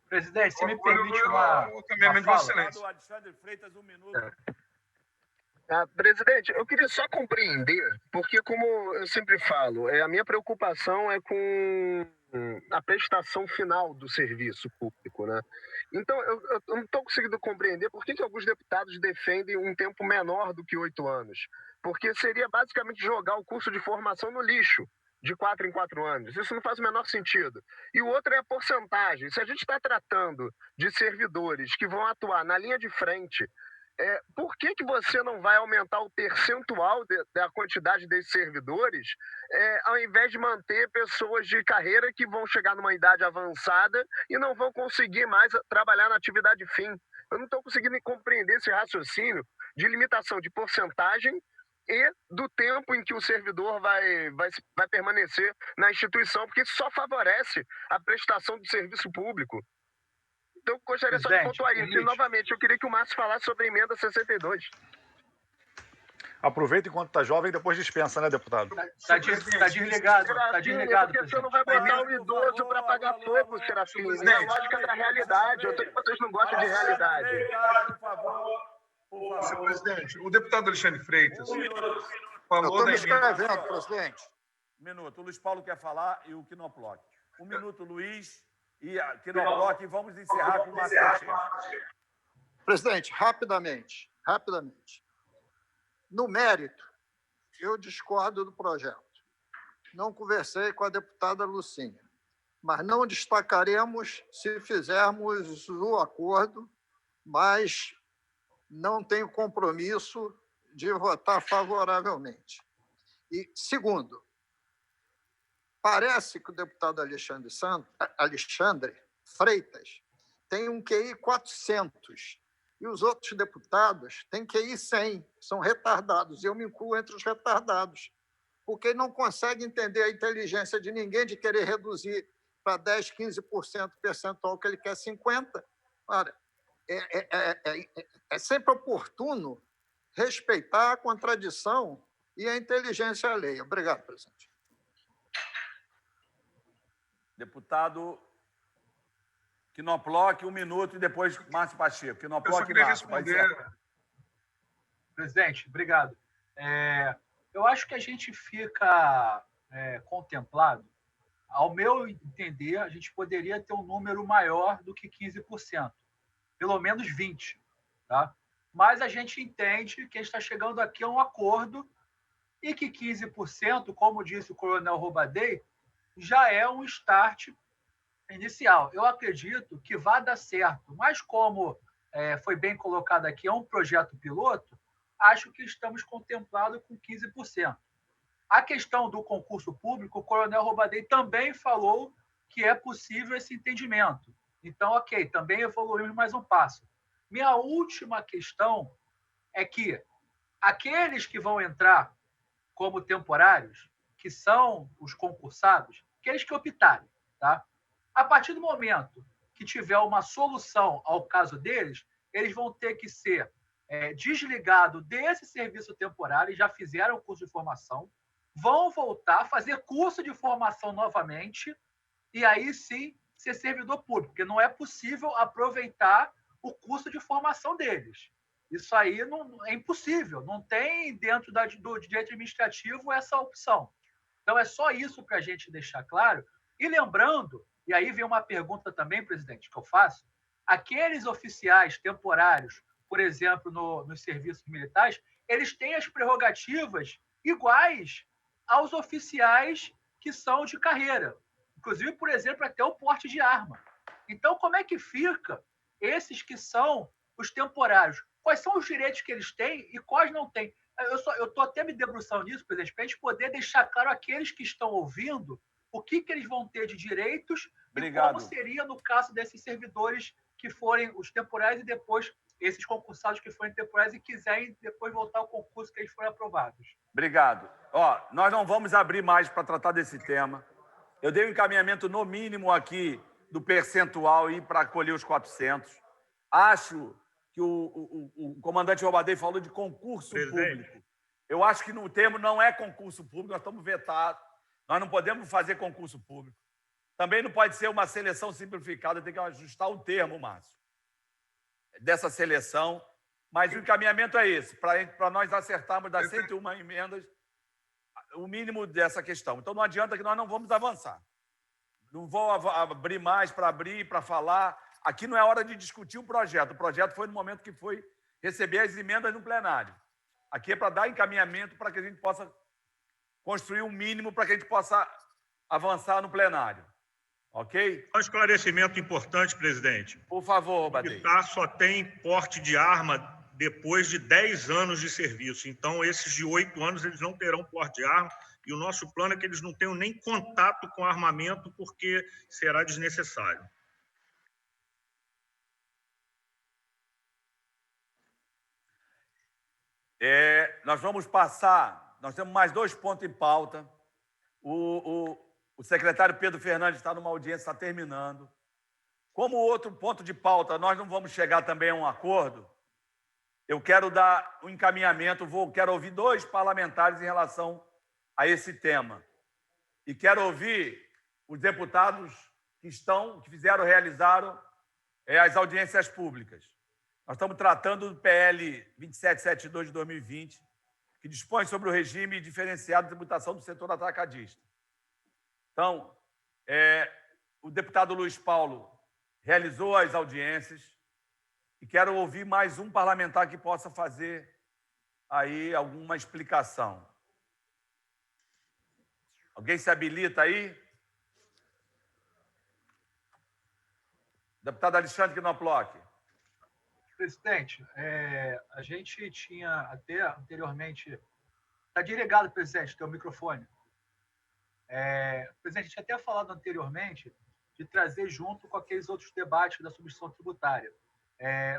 [SPEAKER 12] Presidente, se me permite uma
[SPEAKER 16] caminhamento de Vossa Excelência.
[SPEAKER 1] Alexandre Freitas, 1 minuto.
[SPEAKER 8] Presidente, eu queria só compreender, porque como eu sempre falo, a minha preocupação é com a prestação final do serviço público, né? Então, eu não estou conseguindo compreender por que alguns deputados defendem um tempo menor do que 8 anos. Porque seria basicamente jogar o curso de formação no lixo, de 4 em 4 anos. Isso não faz o menor sentido. E o outro é a porcentagem. Se a gente está tratando de servidores que vão atuar na linha de frente, por que você não vai aumentar o percentual da quantidade desses servidores, ao invés de manter pessoas de carreira que vão chegar numa idade avançada e não vão conseguir mais trabalhar na atividade fim? Eu não estou conseguindo compreender esse raciocínio de limitação de porcentagem e do tempo em que o servidor vai permanecer na instituição, porque isso só favorece a prestação do serviço público. Então, eu gostaria só de pontuar isso. E, novamente, eu queria que o Márcio falasse sobre a emenda 62.
[SPEAKER 19] Aproveita enquanto está jovem e depois dispensa, né, deputado?
[SPEAKER 12] Está desligado. Está desligado,
[SPEAKER 8] porque você não vai botar o idoso para pagar fogo, Serafim. É a lógica da realidade. Eu sei que vocês não gostam de realidade.
[SPEAKER 1] Por favor.
[SPEAKER 16] Senhor presidente, o deputado Alexandre Freitas
[SPEAKER 1] falou
[SPEAKER 16] da emenda...
[SPEAKER 1] presidente. 1 minuto. O Luiz Paulo quer falar e o Quinoploc. 1 minuto, Luiz, e a Quinoploc, e vamos encerrar com o Márcio.
[SPEAKER 11] Presidente, rapidamente. No mérito, eu discordo do projeto. Não conversei com a deputada Lucinha, mas não destacaremos se fizermos o acordo, mas não tenho compromisso de votar favoravelmente. E, segundo, parece que o deputado Alexandre Freitas tem um QI 400 e os outros deputados têm QI 100, são retardados. Eu me incluo entre os retardados, porque não consegue entender a inteligência de ninguém de querer reduzir para 10%, 15% percentual que ele quer 50%. Ora, é sempre oportuno respeitar a contradição e a inteligência alheia. Obrigado, presidente.
[SPEAKER 1] Deputado Quinoploc, 1 minuto, e depois Márcio Pacheco.
[SPEAKER 12] Eu só queria responder. Presidente, obrigado. Eu acho que a gente fica contemplado. Ao meu entender, a gente poderia ter um número maior do que 15%, pelo menos 20%. Tá? Mas a gente entende que a gente está chegando aqui a um acordo e que 15%, como disse o coronel Roubadei, já é um start inicial. Eu acredito que vai dar certo, mas como foi bem colocado aqui, é um projeto piloto, acho que estamos contemplados com 15%. A questão do concurso público, o coronel Roubadei também falou que é possível esse entendimento. Então, ok, também evoluímos mais um passo. Minha última questão é que aqueles que vão entrar como temporários, que são os concursados, aqueles que optarem, tá? A partir do momento que tiver uma solução ao caso deles, eles vão ter que ser desligados desse serviço temporário, já fizeram o curso de formação, vão voltar a fazer curso de formação novamente e aí sim ser servidor público, porque não é possível aproveitar o curso de formação deles. Isso aí não, é impossível, não tem dentro do direito administrativo essa opção. Então, é só isso para a gente deixar claro. E lembrando, e aí vem uma pergunta também, presidente, que eu faço, aqueles oficiais temporários, por exemplo, nos serviços militares, eles têm as prerrogativas iguais aos oficiais que são de carreira. Inclusive, por exemplo, até o porte de arma. Então, como é que fica esses que são os temporários? Quais são os direitos que eles têm e quais não têm? Eu estou até me debruçando nisso, presidente, para a gente poder deixar claro àqueles que estão ouvindo o que eles vão ter de direitos. Obrigado. E como seria no caso desses servidores que forem os temporários e depois esses concursados que forem temporários e quiserem depois voltar ao concurso que eles forem aprovados.
[SPEAKER 1] Obrigado. Nós não vamos abrir mais para tratar desse tema. Eu dei um encaminhamento no mínimo aqui do percentual e para acolher os 400. Acho que o comandante Roubadei falou de concurso público. Eu acho que no termo não é concurso público, nós estamos vetados. Nós não podemos fazer concurso público. Também não pode ser uma seleção simplificada, tem que ajustar o termo, Márcio, dessa seleção. Mas o encaminhamento é esse, para nós acertarmos das 101 emendas o mínimo dessa questão. Então, não adianta que nós não vamos avançar. Não vou abrir mais para falar. Aqui não é hora de discutir o projeto. O projeto foi no momento que foi receber as emendas no plenário. Aqui é para dar encaminhamento para que a gente possa construir um mínimo para que a gente possa avançar no plenário. Ok?
[SPEAKER 2] Um esclarecimento importante, presidente.
[SPEAKER 1] Por favor, Roubadei.
[SPEAKER 2] O militar só tem porte de arma depois de 10 anos de serviço. Então, esses de 8 anos, eles não terão porte de arma. E o nosso plano é que eles não tenham nem contato com armamento, porque será desnecessário.
[SPEAKER 1] Nós vamos passar, nós temos mais 2 pontos em pauta. O secretário Pedro Fernandes está numa audiência, está terminando. Como outro ponto de pauta, nós não vamos chegar também a um acordo, eu quero dar um encaminhamento, quero ouvir 2 parlamentares em relação a esse tema. E quero ouvir os deputados que realizaram as audiências públicas. Nós estamos tratando do PL 2772 de 2020, que dispõe sobre o regime diferenciado de tributação do setor atacadista. Então, o deputado Luiz Paulo realizou as audiências, E quero ouvir mais um parlamentar que possa fazer aí alguma explicação. Alguém se habilita aí? Deputado Alexandre Knoploch.
[SPEAKER 12] Presidente, a gente tinha até anteriormente... Está desligado, presidente, teu microfone. Presidente, a gente tinha até falado anteriormente de trazer junto com aqueles outros debates da substituição tributária.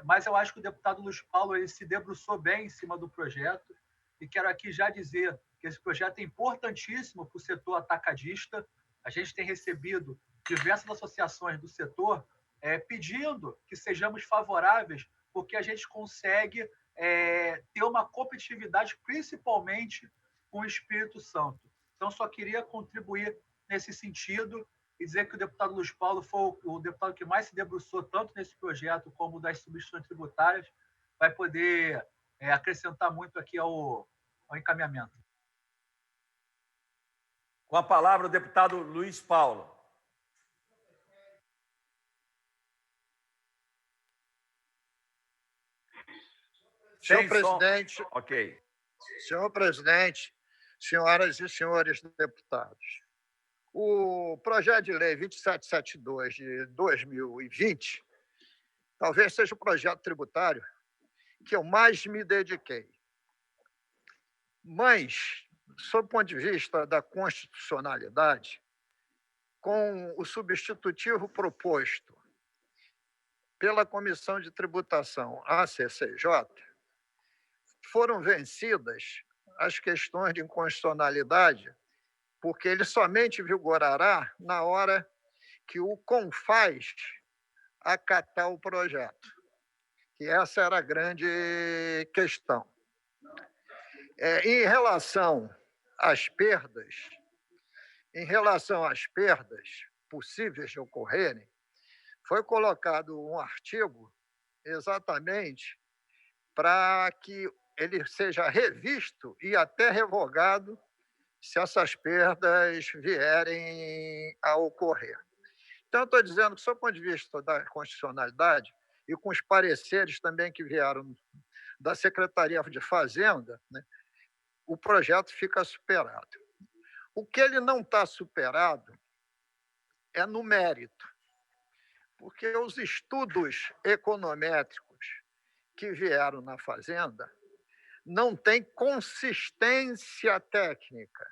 [SPEAKER 12] Mas eu acho que o deputado Luiz Paulo ele se debruçou bem em cima do projeto e quero aqui já dizer que esse projeto é importantíssimo para o setor atacadista. A gente tem recebido diversas associações do setor pedindo que sejamos favoráveis, porque a gente consegue ter uma competitividade, principalmente com o Espírito Santo. Então, só queria contribuir nesse sentido e dizer que o deputado Luiz Paulo foi o deputado que mais se debruçou tanto nesse projeto como das substituições tributárias, vai poder acrescentar muito aqui ao encaminhamento.
[SPEAKER 1] Com a palavra, o deputado Luiz Paulo.
[SPEAKER 11] Senhor presidente,
[SPEAKER 1] Ok.
[SPEAKER 11] senhor presidente, senhoras e senhores deputados, o projeto de lei 2772 de 2020 talvez seja o projeto tributário que eu mais me dediquei. Mas, sob o ponto de vista da constitucionalidade, com o substitutivo proposto pela Comissão de Tributação, a CCJ, foram vencidas as questões de inconstitucionalidade, porque ele somente vigorará na hora que o CONFAS acatar o projeto. E essa era a grande questão. Em relação às perdas possíveis de ocorrerem, foi colocado um artigo exatamente para que ele seja revisto e até revogado se essas perdas vierem a ocorrer. Então, eu estou dizendo que, sob o ponto de vista da constitucionalidade, e com os pareceres também que vieram da Secretaria de Fazenda, né, o projeto fica superado. O que ele não está superado é no mérito, porque os estudos econométricos que vieram na Fazenda não têm consistência técnica,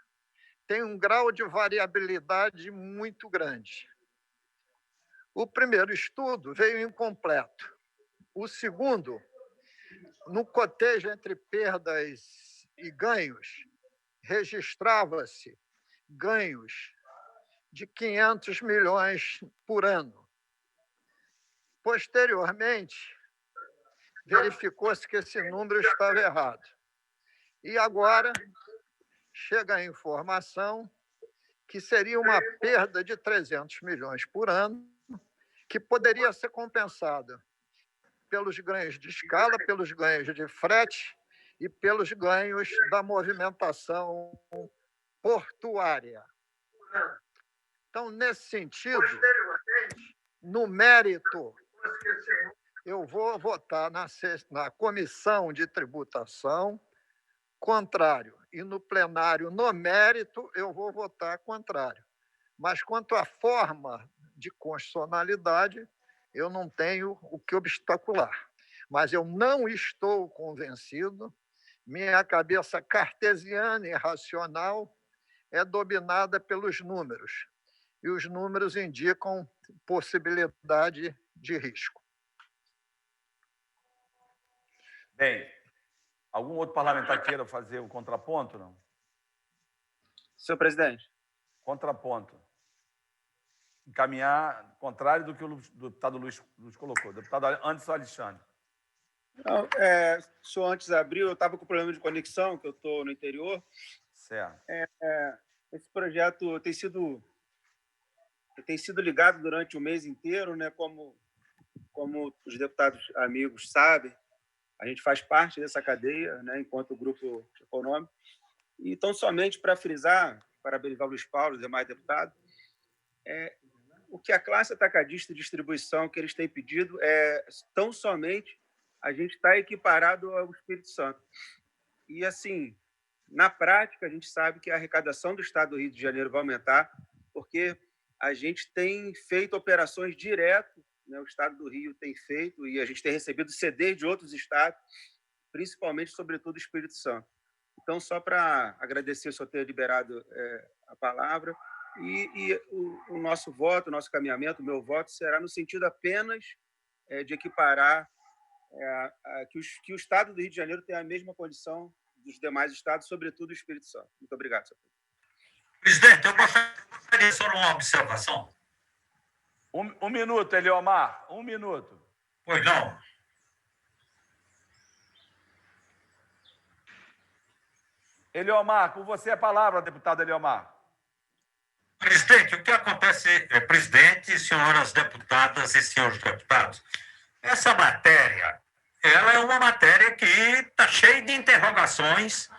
[SPEAKER 11] tem um grau de variabilidade muito grande. O primeiro estudo veio incompleto. O segundo, no cotejo entre perdas e ganhos, registrava-se ganhos de 500 milhões por ano. Posteriormente, verificou-se que esse número estava errado. E agora chega a informação que seria uma perda de 300 milhões por ano, que poderia ser compensada pelos ganhos de escala, pelos ganhos de frete e pelos ganhos da movimentação portuária. Então, nesse sentido, no mérito, eu vou votar na Comissão de Tributação contrário. E no plenário, no mérito, eu vou votar contrário. Mas quanto à forma de constitucionalidade, eu não tenho o que obstacular. Mas eu não estou convencido, minha cabeça cartesiana e racional é dominada pelos números. E os números indicam possibilidade de risco.
[SPEAKER 1] Bem, algum outro parlamentar queira fazer o contraponto, não?
[SPEAKER 20] Senhor presidente.
[SPEAKER 1] Contraponto. Encaminhar, contrário do que o deputado Luiz colocou. Deputado Anderson Alexandre.
[SPEAKER 20] Não, o senhor antes abriu, eu estava com problema de conexão, que eu estou no interior.
[SPEAKER 1] Certo.
[SPEAKER 20] Esse projeto tem sido ligado durante o mês inteiro, né? Como os deputados amigos sabem, a gente faz parte dessa cadeia, né? Enquanto grupo econômico. Então, somente para frisar, parabenizar o Luiz Paulo e os demais deputados, o que a classe atacadista de distribuição que eles têm pedido é tão somente a gente está equiparado ao Espírito Santo. E, assim, na prática, a gente sabe que a arrecadação do Estado do Rio de Janeiro vai aumentar, porque a gente tem feito operações direto, né? O Estado do Rio tem feito, e a gente tem recebido CD de outros estados, principalmente, sobretudo, o Espírito Santo. Então, só para agradecer o senhor ter liberado a palavra, e o nosso voto, o nosso caminhamento, o meu voto, será no sentido apenas de equiparar que o Estado do Rio de Janeiro tenha a mesma condição dos demais estados, sobretudo o Espírito Santo. Muito obrigado, senhor
[SPEAKER 21] presidente. Eu gostaria só de uma observação.
[SPEAKER 1] Um minuto, Eliomar. Um minuto.
[SPEAKER 21] Pois não.
[SPEAKER 1] Eliomar, com você a palavra, deputado Eliomar.
[SPEAKER 21] Presidente, o que acontece, presidente, senhoras deputadas e senhores deputados, essa matéria, ela é uma matéria que está cheia de interrogações,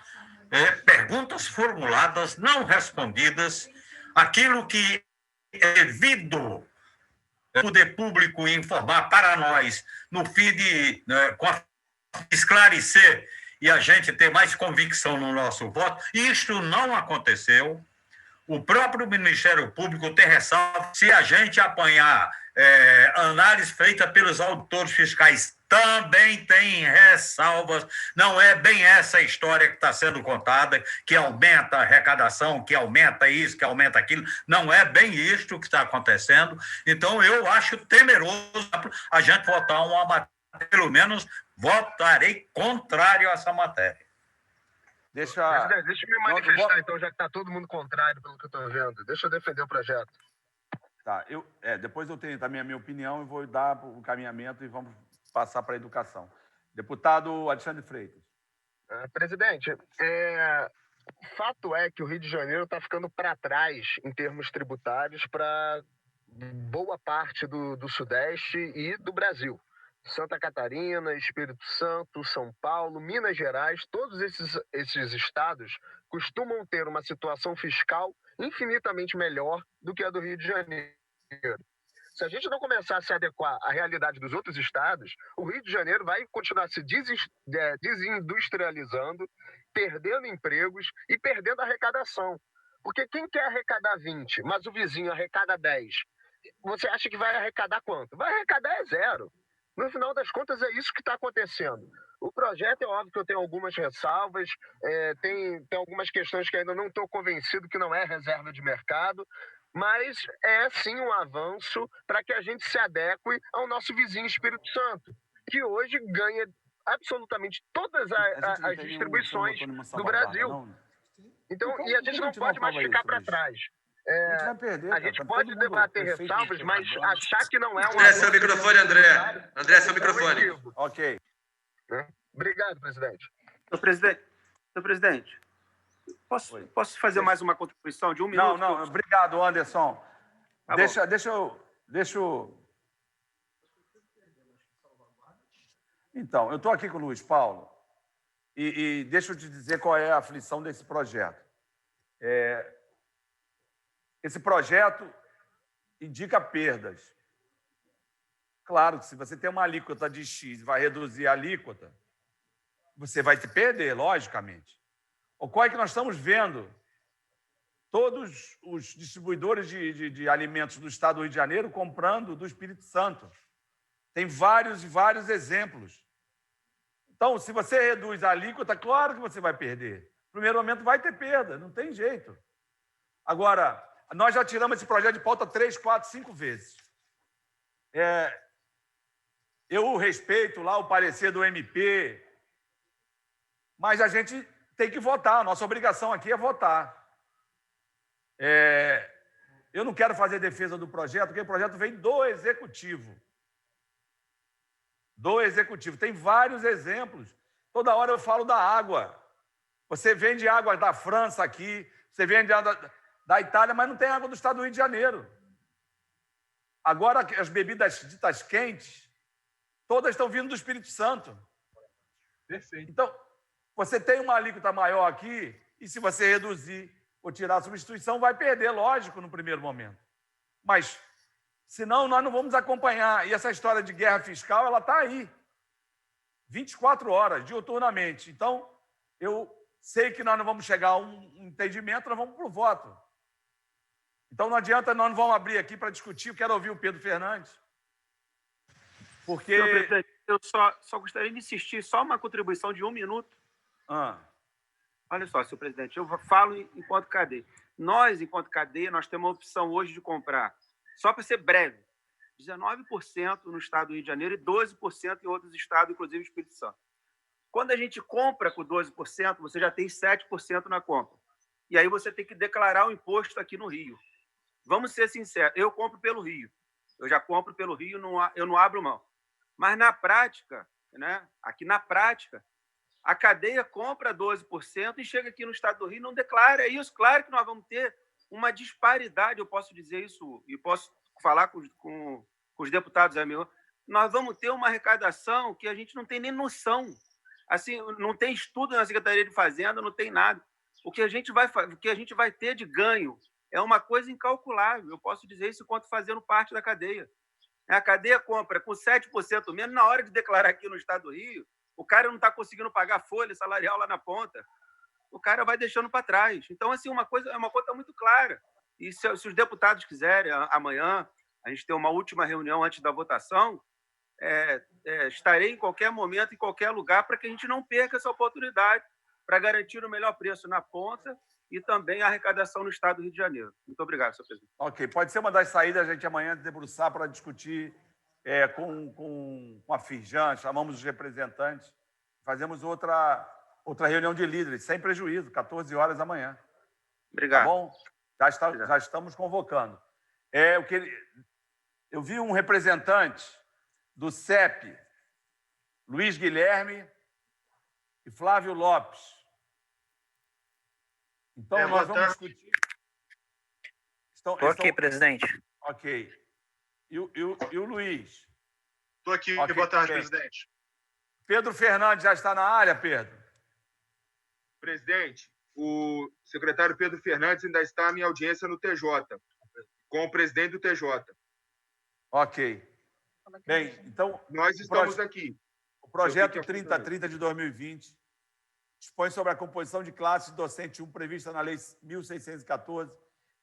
[SPEAKER 21] perguntas formuladas, não respondidas, aquilo que é devido o poder público informar para nós, no fim de esclarecer e a gente ter mais convicção no nosso voto. Isto não aconteceu. O próprio Ministério Público tem ressalva. Se a gente apanhar análise feita pelos auditores fiscais, também tem ressalvas. Não é bem essa história que está sendo contada, que aumenta a arrecadação, que aumenta isso, que aumenta aquilo. Não é bem isto que está acontecendo. Então, eu acho temeroso a gente votar uma matéria. Pelo menos votarei contrário a essa matéria.
[SPEAKER 18] Deixa eu me manifestar, então, já que está todo mundo contrário pelo que eu estou vendo. Deixa eu defender o projeto.
[SPEAKER 1] Tá, depois eu tenho também a minha opinião e vou dar o caminhamento e vamos passar para a educação. Deputado Alexandre Freitas.
[SPEAKER 18] Presidente, fato é que o Rio de Janeiro está ficando para trás em termos tributários para boa parte do Sudeste e do Brasil. Santa Catarina, Espírito Santo, São Paulo, Minas Gerais, todos esses estados costumam ter uma situação fiscal infinitamente melhor do que a do Rio de Janeiro. Se a gente não começar a se adequar à realidade dos outros estados, o Rio de Janeiro vai continuar se desindustrializando, perdendo empregos e perdendo arrecadação. Porque quem quer arrecadar 20, mas o vizinho arrecada 10, você acha que vai arrecadar quanto? Vai arrecadar zero. No final das contas, é isso que está acontecendo. O projeto, é óbvio que eu tenho algumas ressalvas, tem algumas questões que ainda não estou convencido que não é reserva de mercado, mas é sim um avanço para que a gente se adeque ao nosso vizinho Espírito Santo, que hoje ganha absolutamente todas as distribuições do Brasil. Então, e a gente não pode mais ficar para trás. A gente pode debater ressalvas, mas achar que não é uma...
[SPEAKER 14] André, seu microfone, André. André, seu microfone.
[SPEAKER 1] Ok.
[SPEAKER 18] Obrigado, presidente.
[SPEAKER 20] Senhor presidente, posso fazer mais uma contribuição de um minuto?
[SPEAKER 1] Não, obrigado, Anderson.
[SPEAKER 20] Tá
[SPEAKER 1] deixa eu... Então, eu estou aqui com o Luiz Paulo e deixa eu te dizer qual é a aflição desse projeto. Esse projeto indica perdas. Claro que se você tem uma alíquota de X e vai reduzir a alíquota, você vai te perder, logicamente. Ocorre que nós estamos vendo todos os distribuidores de alimentos do Estado do Rio de Janeiro comprando do Espírito Santo. Tem vários e vários exemplos. Então, se você reduz a alíquota, claro que você vai perder. No primeiro momento vai ter perda, não tem jeito. Agora, nós já tiramos esse projeto de pauta 3, 4, 5 vezes. Eu respeito lá o parecer do MP, mas a gente tem que votar. A nossa obrigação aqui é votar. Eu não quero fazer defesa do projeto, porque o projeto vem do Executivo. Tem vários exemplos. Toda hora eu falo da água. Você vende água da França aqui, você vende água da Itália, mas não tem água do Estado do Rio de Janeiro. Agora, as bebidas ditas quentes, todas estão vindo do Espírito Santo.
[SPEAKER 12] Perfeito.
[SPEAKER 1] Então, você tem uma alíquota maior aqui, e se você reduzir ou tirar a substituição, vai perder, lógico, no primeiro momento. Mas Senão, nós não vamos acompanhar. E essa história de guerra fiscal, ela está aí. 24 horas, diuturnamente. Então, eu sei que nós não vamos chegar a um entendimento, nós vamos para o voto. Então, não adianta, nós não vamos abrir aqui para discutir. Eu quero ouvir o Pedro Fernandes. Porque...
[SPEAKER 20] Senhor presidente, eu só gostaria de insistir, só uma contribuição de 1 minuto. Olha só, senhor presidente, eu falo enquanto cadeia. Nós, enquanto cadeia, nós temos uma opção hoje de comprar, só para ser breve, 19% no estado do Rio de Janeiro e 12% em outros estados, inclusive o Espírito Santo. Quando a gente compra com 12%, você já tem 7% na compra. E aí você tem que declarar o imposto aqui no Rio. Vamos ser sinceros, eu compro pelo Rio. Eu já compro pelo Rio, eu não abro mão. Mas na prática, né, aqui na prática, a cadeia compra 12% e chega aqui no estado do Rio e não declara. É isso, claro que nós vamos ter uma disparidade, eu posso dizer isso, e posso falar com os deputados amigos, nós vamos ter uma arrecadação que a gente não tem nem noção. Assim, não tem estudo na Secretaria de Fazenda, não tem nada. O que a gente vai ter de ganho é uma coisa incalculável. Eu posso dizer isso enquanto fazendo parte da cadeia. A cadeia compra com 7% menos, na hora de declarar aqui no estado do Rio, o cara não está conseguindo pagar folha salarial lá na ponta. O cara vai deixando para trás. Então, assim, é uma conta muito clara. E se os deputados quiserem, amanhã, a gente ter uma última reunião antes da votação, estarei em qualquer momento, em qualquer lugar, para que a gente não perca essa oportunidade para garantir o melhor preço na ponta e também a arrecadação no estado do Rio de Janeiro. Muito obrigado, senhor presidente.
[SPEAKER 1] Ok, pode ser uma das saídas a gente amanhã debruçar para discutir com a Firjan, chamamos os representantes, fazemos outra reunião de líderes, sem prejuízo, 14 horas amanhã.
[SPEAKER 20] Obrigado.
[SPEAKER 1] Tá bom? Já estamos convocando. Eu vi um representante do CEP, Luiz Guilherme e Flávio Lopes. Então, nós vamos discutir...
[SPEAKER 4] Estou aqui, presidente.
[SPEAKER 1] Ok. E o Luiz?
[SPEAKER 22] Estou aqui.
[SPEAKER 1] Okay,
[SPEAKER 22] boa tarde,
[SPEAKER 1] bem.
[SPEAKER 22] presidente.
[SPEAKER 1] Pedro Fernandes já está na área, Pedro?
[SPEAKER 16] Presidente, o secretário Pedro Fernandes ainda está em audiência no TJ, com o presidente do TJ.
[SPEAKER 1] Ok. Bem, então...
[SPEAKER 16] Nós estamos aqui.
[SPEAKER 1] O projeto 3030 de 2020 dispõe sobre a composição de classes docente 1 prevista na Lei 1.614,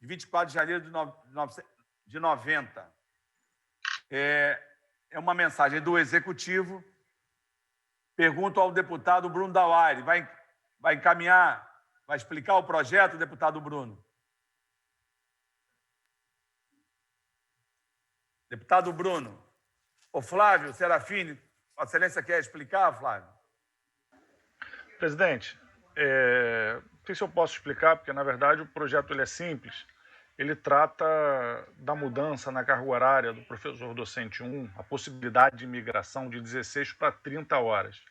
[SPEAKER 1] de 24 de janeiro de 90. É uma mensagem do Executivo. Pergunto ao deputado Bruno Dauaire. Vai encaminhar, vai explicar o projeto, deputado Bruno? Deputado Bruno. Ô, Flávio Serafini, Vossa Excelência quer explicar, Flávio?
[SPEAKER 19] Presidente, não sei se eu posso explicar, porque, na verdade, o projeto ele é simples. Ele trata da mudança na carga horária do professor docente 1, a possibilidade de migração de 16 para 30 horas.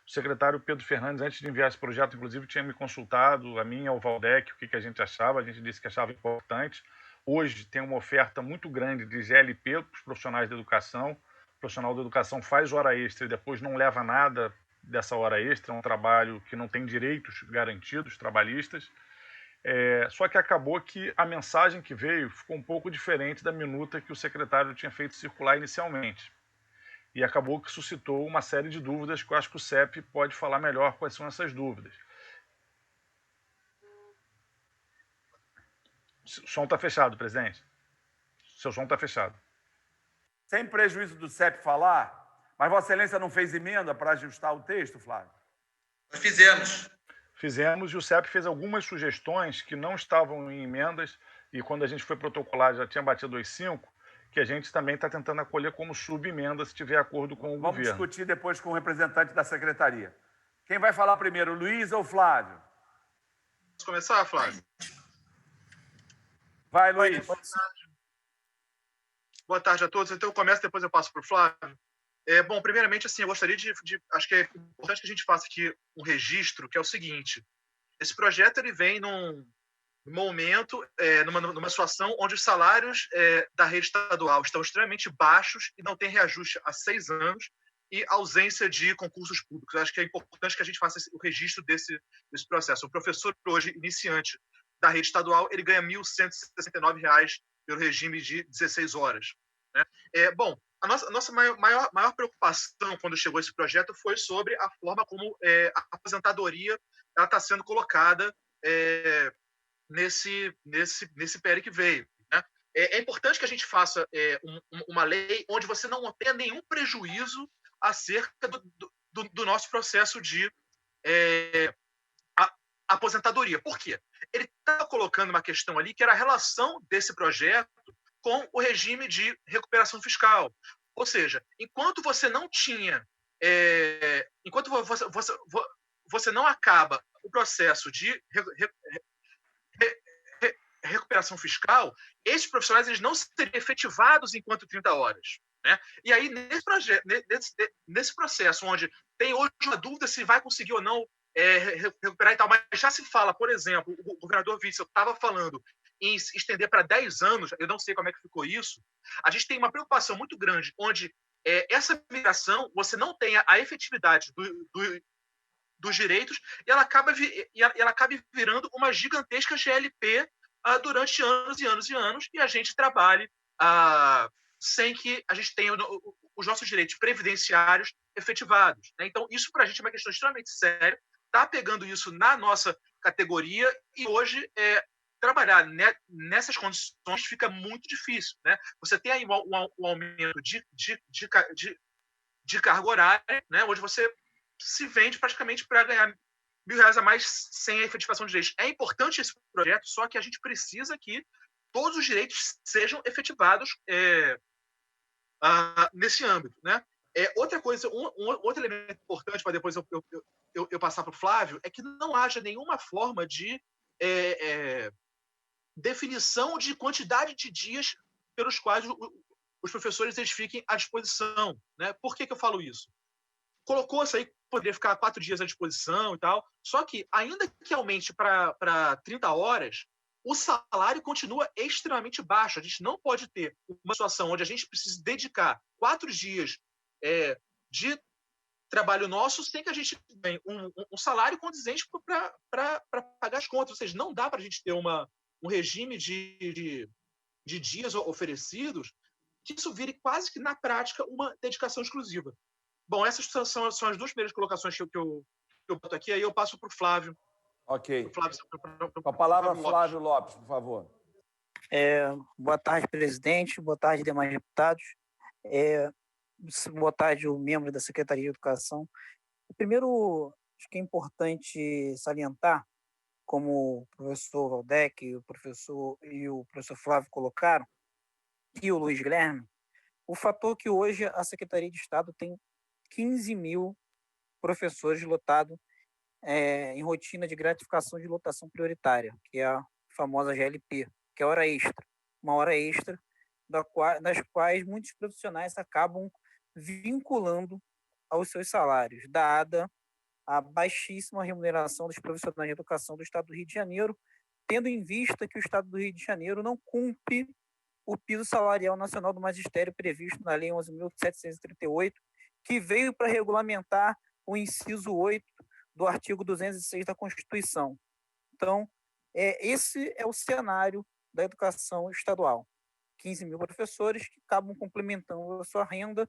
[SPEAKER 19] O secretário Pedro Fernandes, antes de enviar esse projeto, inclusive, tinha me consultado, a mim e ao Valdec, o que a gente achava. A gente disse que achava importante. Hoje tem uma oferta muito grande de GLP para os profissionais da educação. O profissional da educação faz hora extra e depois não leva nada dessa hora extra. É um trabalho que não tem direitos garantidos trabalhistas. Só que acabou que a mensagem que veio ficou um pouco diferente da minuta que o secretário tinha feito circular inicialmente. E acabou que suscitou uma série de dúvidas que eu acho que o CEP pode falar melhor quais são essas dúvidas. O som está fechado, presidente. Seu som está fechado.
[SPEAKER 1] Sem prejuízo do CEP falar, mas Vossa Excelência não fez emenda para ajustar o texto, Flávio?
[SPEAKER 14] Nós fizemos.
[SPEAKER 19] Fizemos, e o CEP fez algumas sugestões que não estavam em emendas, e quando a gente foi protocolar já tinha batido os 5, que a gente também está tentando acolher como subemenda se tiver acordo com o governo.
[SPEAKER 1] Vamos discutir depois com o representante da secretaria. Quem vai falar primeiro, Luiz ou Flávio?
[SPEAKER 22] Vamos começar, Flávio?
[SPEAKER 1] Vai, Luiz.
[SPEAKER 22] Boa tarde a todos. Então eu começo, depois eu passo para o Flávio. Bom, primeiramente, assim, eu gostaria acho que é importante que a gente faça aqui um registro, que é o seguinte: esse projeto ele vem num momento, numa situação onde os salários da rede estadual estão extremamente baixos e não tem reajuste há 6 anos e ausência de concursos públicos. Eu acho que é importante que a gente faça o registro desse processo. O professor hoje, iniciante da rede estadual, ele ganha R$ 1.169 pelo regime de 16 horas. Né? Bom, a nossa maior preocupação quando chegou esse projeto foi sobre a forma como a aposentadoria está sendo colocada nesse PL que veio. Né? É importante que a gente faça uma lei onde você não tenha nenhum prejuízo acerca do nosso processo de aposentadoria. Por quê? Ele está colocando uma questão ali que era a relação desse projeto com o regime de recuperação fiscal. Ou seja, enquanto você não tinha, enquanto você não acaba o processo de recuperação fiscal, esses profissionais eles não seriam efetivados enquanto 30 horas. Né? E aí, nesse processo, onde tem hoje uma dúvida se vai conseguir ou não recuperar e tal, mas já se fala, por exemplo, o governador Witzel estava falando em estender para 10 anos, eu não sei como é que ficou isso, a gente tem uma preocupação muito grande, onde essa migração, você não tenha a efetividade dos direitos e ela acaba virando uma gigantesca GLP durante anos e anos e anos, e a gente trabalhe sem que a gente tenha os nossos direitos previdenciários efetivados. Né? Então, isso para a gente é uma questão extremamente séria, está pegando isso na nossa categoria e hoje trabalhar nessas condições fica muito difícil. Né? Você tem aí um aumento de carga horária, né? Onde você se vende praticamente para ganhar R$1.000 a mais sem a efetivação de direitos. É importante esse projeto, só que a gente precisa que todos os direitos sejam efetivados nesse âmbito. Né? Outra coisa, outro elemento importante para depois eu passar para o Flávio é que não haja nenhuma forma de definição de quantidade de dias pelos quais os professores eles fiquem à disposição. Né? Por que eu falo isso? Colocou-se aí que poderia ficar 4 dias à disposição e tal, só que, ainda que aumente para 30 horas, o salário continua extremamente baixo. A gente não pode ter uma situação onde a gente precisa dedicar 4 dias de trabalho nosso sem que a gente tenha um salário condizente para pagar as contas. Ou seja, não dá para a gente ter um regime de dias oferecidos que isso vire quase que, na prática, uma dedicação exclusiva. Bom, essas são as duas primeiras colocações que eu boto aqui, aí eu passo para o Flávio.
[SPEAKER 1] Ok.
[SPEAKER 22] Flávio,
[SPEAKER 1] com a palavra, Flávio Lopes, por favor.
[SPEAKER 4] Boa tarde, presidente. Boa tarde, demais deputados. Boa tarde, o membro da Secretaria de Educação. Primeiro, acho que é importante salientar, como o professor Valdec, o professor Flávio colocaram, e o Luiz Guilherme, o fator que hoje a Secretaria de Estado tem 15 mil professores lotados em rotina de gratificação de lotação prioritária, que é a famosa GLP, que é hora extra. Uma hora extra das quais muitos profissionais acabam vinculando aos seus salários, dada a baixíssima remuneração dos profissionais de educação do Estado do Rio de Janeiro, tendo em vista que o Estado do Rio de Janeiro não cumpre o piso salarial nacional do magistério previsto na Lei 11.738, que veio para regulamentar o inciso 8 do artigo 206 da Constituição. Então, esse é o cenário da educação estadual. 15 mil professores que acabam complementando a sua renda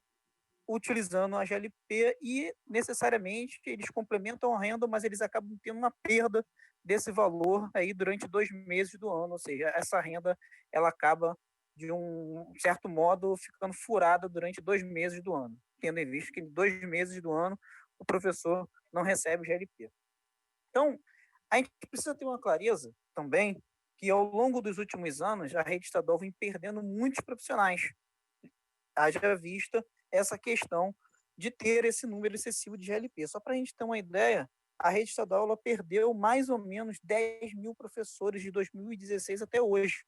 [SPEAKER 4] utilizando a GLP e, necessariamente, eles complementam a renda, mas eles acabam tendo uma perda desse valor aí durante 2 meses do ano, ou seja, essa renda ela acaba, de um certo modo, ficando furada durante 2 meses do ano, tendo em vista que em 2 meses do ano o professor não recebe GLP. Então, a gente precisa ter uma clareza também que, ao longo dos últimos anos, a rede estadual vem perdendo muitos profissionais, haja vista essa questão de ter esse número excessivo de GLP. Só para a gente ter uma ideia, a rede estadual ela perdeu mais ou menos 10 mil professores de 2016 até hoje.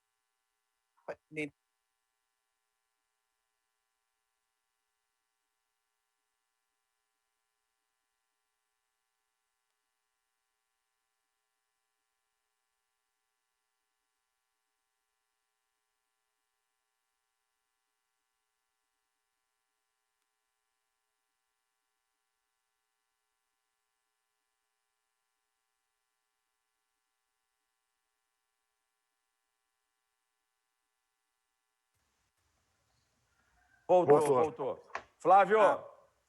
[SPEAKER 1] Voltou. Flávio,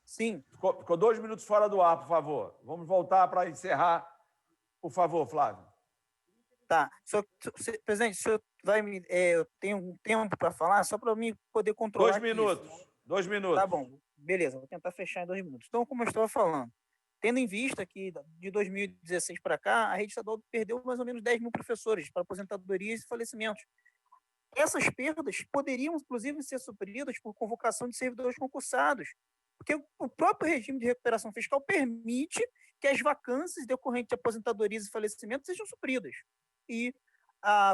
[SPEAKER 4] sim.
[SPEAKER 1] Ficou 2 minutos fora do ar, por favor. Vamos voltar para encerrar. Por favor, Flávio.
[SPEAKER 4] Tá. Presidente, o senhor vai me. Eu tenho um tempo para falar, só para mim poder controlar.
[SPEAKER 1] 2 minutos.
[SPEAKER 4] Isso.
[SPEAKER 1] 2 minutos.
[SPEAKER 4] Tá bom, beleza, vou tentar fechar em 2 minutos. Então, como eu estava falando, tendo em vista que de 2016 para cá, a rede estadual perdeu mais ou menos 10 mil professores para aposentadorias e falecimentos. Essas perdas poderiam, inclusive, ser supridas por convocação de servidores concursados, porque o próprio regime de recuperação fiscal permite que as vacâncias decorrentes de aposentadorias e falecimentos sejam supridas. E,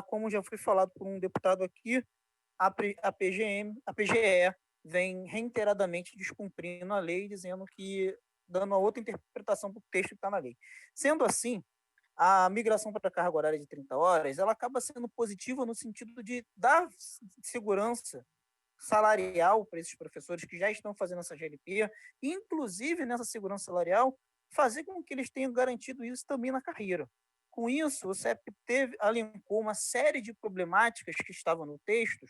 [SPEAKER 4] como já foi falado por um deputado aqui, a PGE vem reiteradamente descumprindo a lei, dizendo que, dando uma outra interpretação para o texto que está na lei. Sendo assim, a migração para a carga horária de 30 horas, ela acaba sendo positiva no sentido de dar segurança salarial para esses professores que já estão fazendo essa GLP, e, inclusive, nessa segurança salarial, fazer com que eles tenham garantido isso também na carreira. Com isso, o CEP elencou uma série de problemáticas que estavam no texto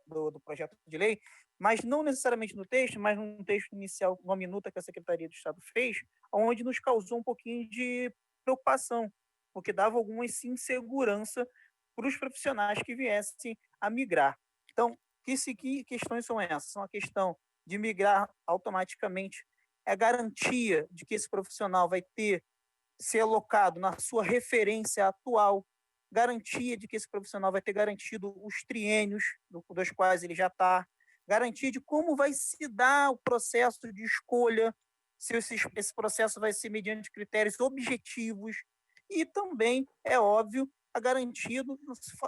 [SPEAKER 4] do projeto de lei, mas não necessariamente no texto, mas num texto inicial, uma minuta que a Secretaria do Estado fez, onde nos causou um pouquinho de preocupação, porque dava alguma insegurança para os profissionais que viessem a migrar. Então, que questões são essas? São a questão de migrar automaticamente, é a garantia de que esse profissional vai ser alocado na sua referência atual, garantia de que esse profissional vai ter garantido os triênios dos quais ele já está, garantia de como vai se dar o processo de escolha, se esse processo vai ser mediante critérios objetivos, e também, é óbvio, a garantia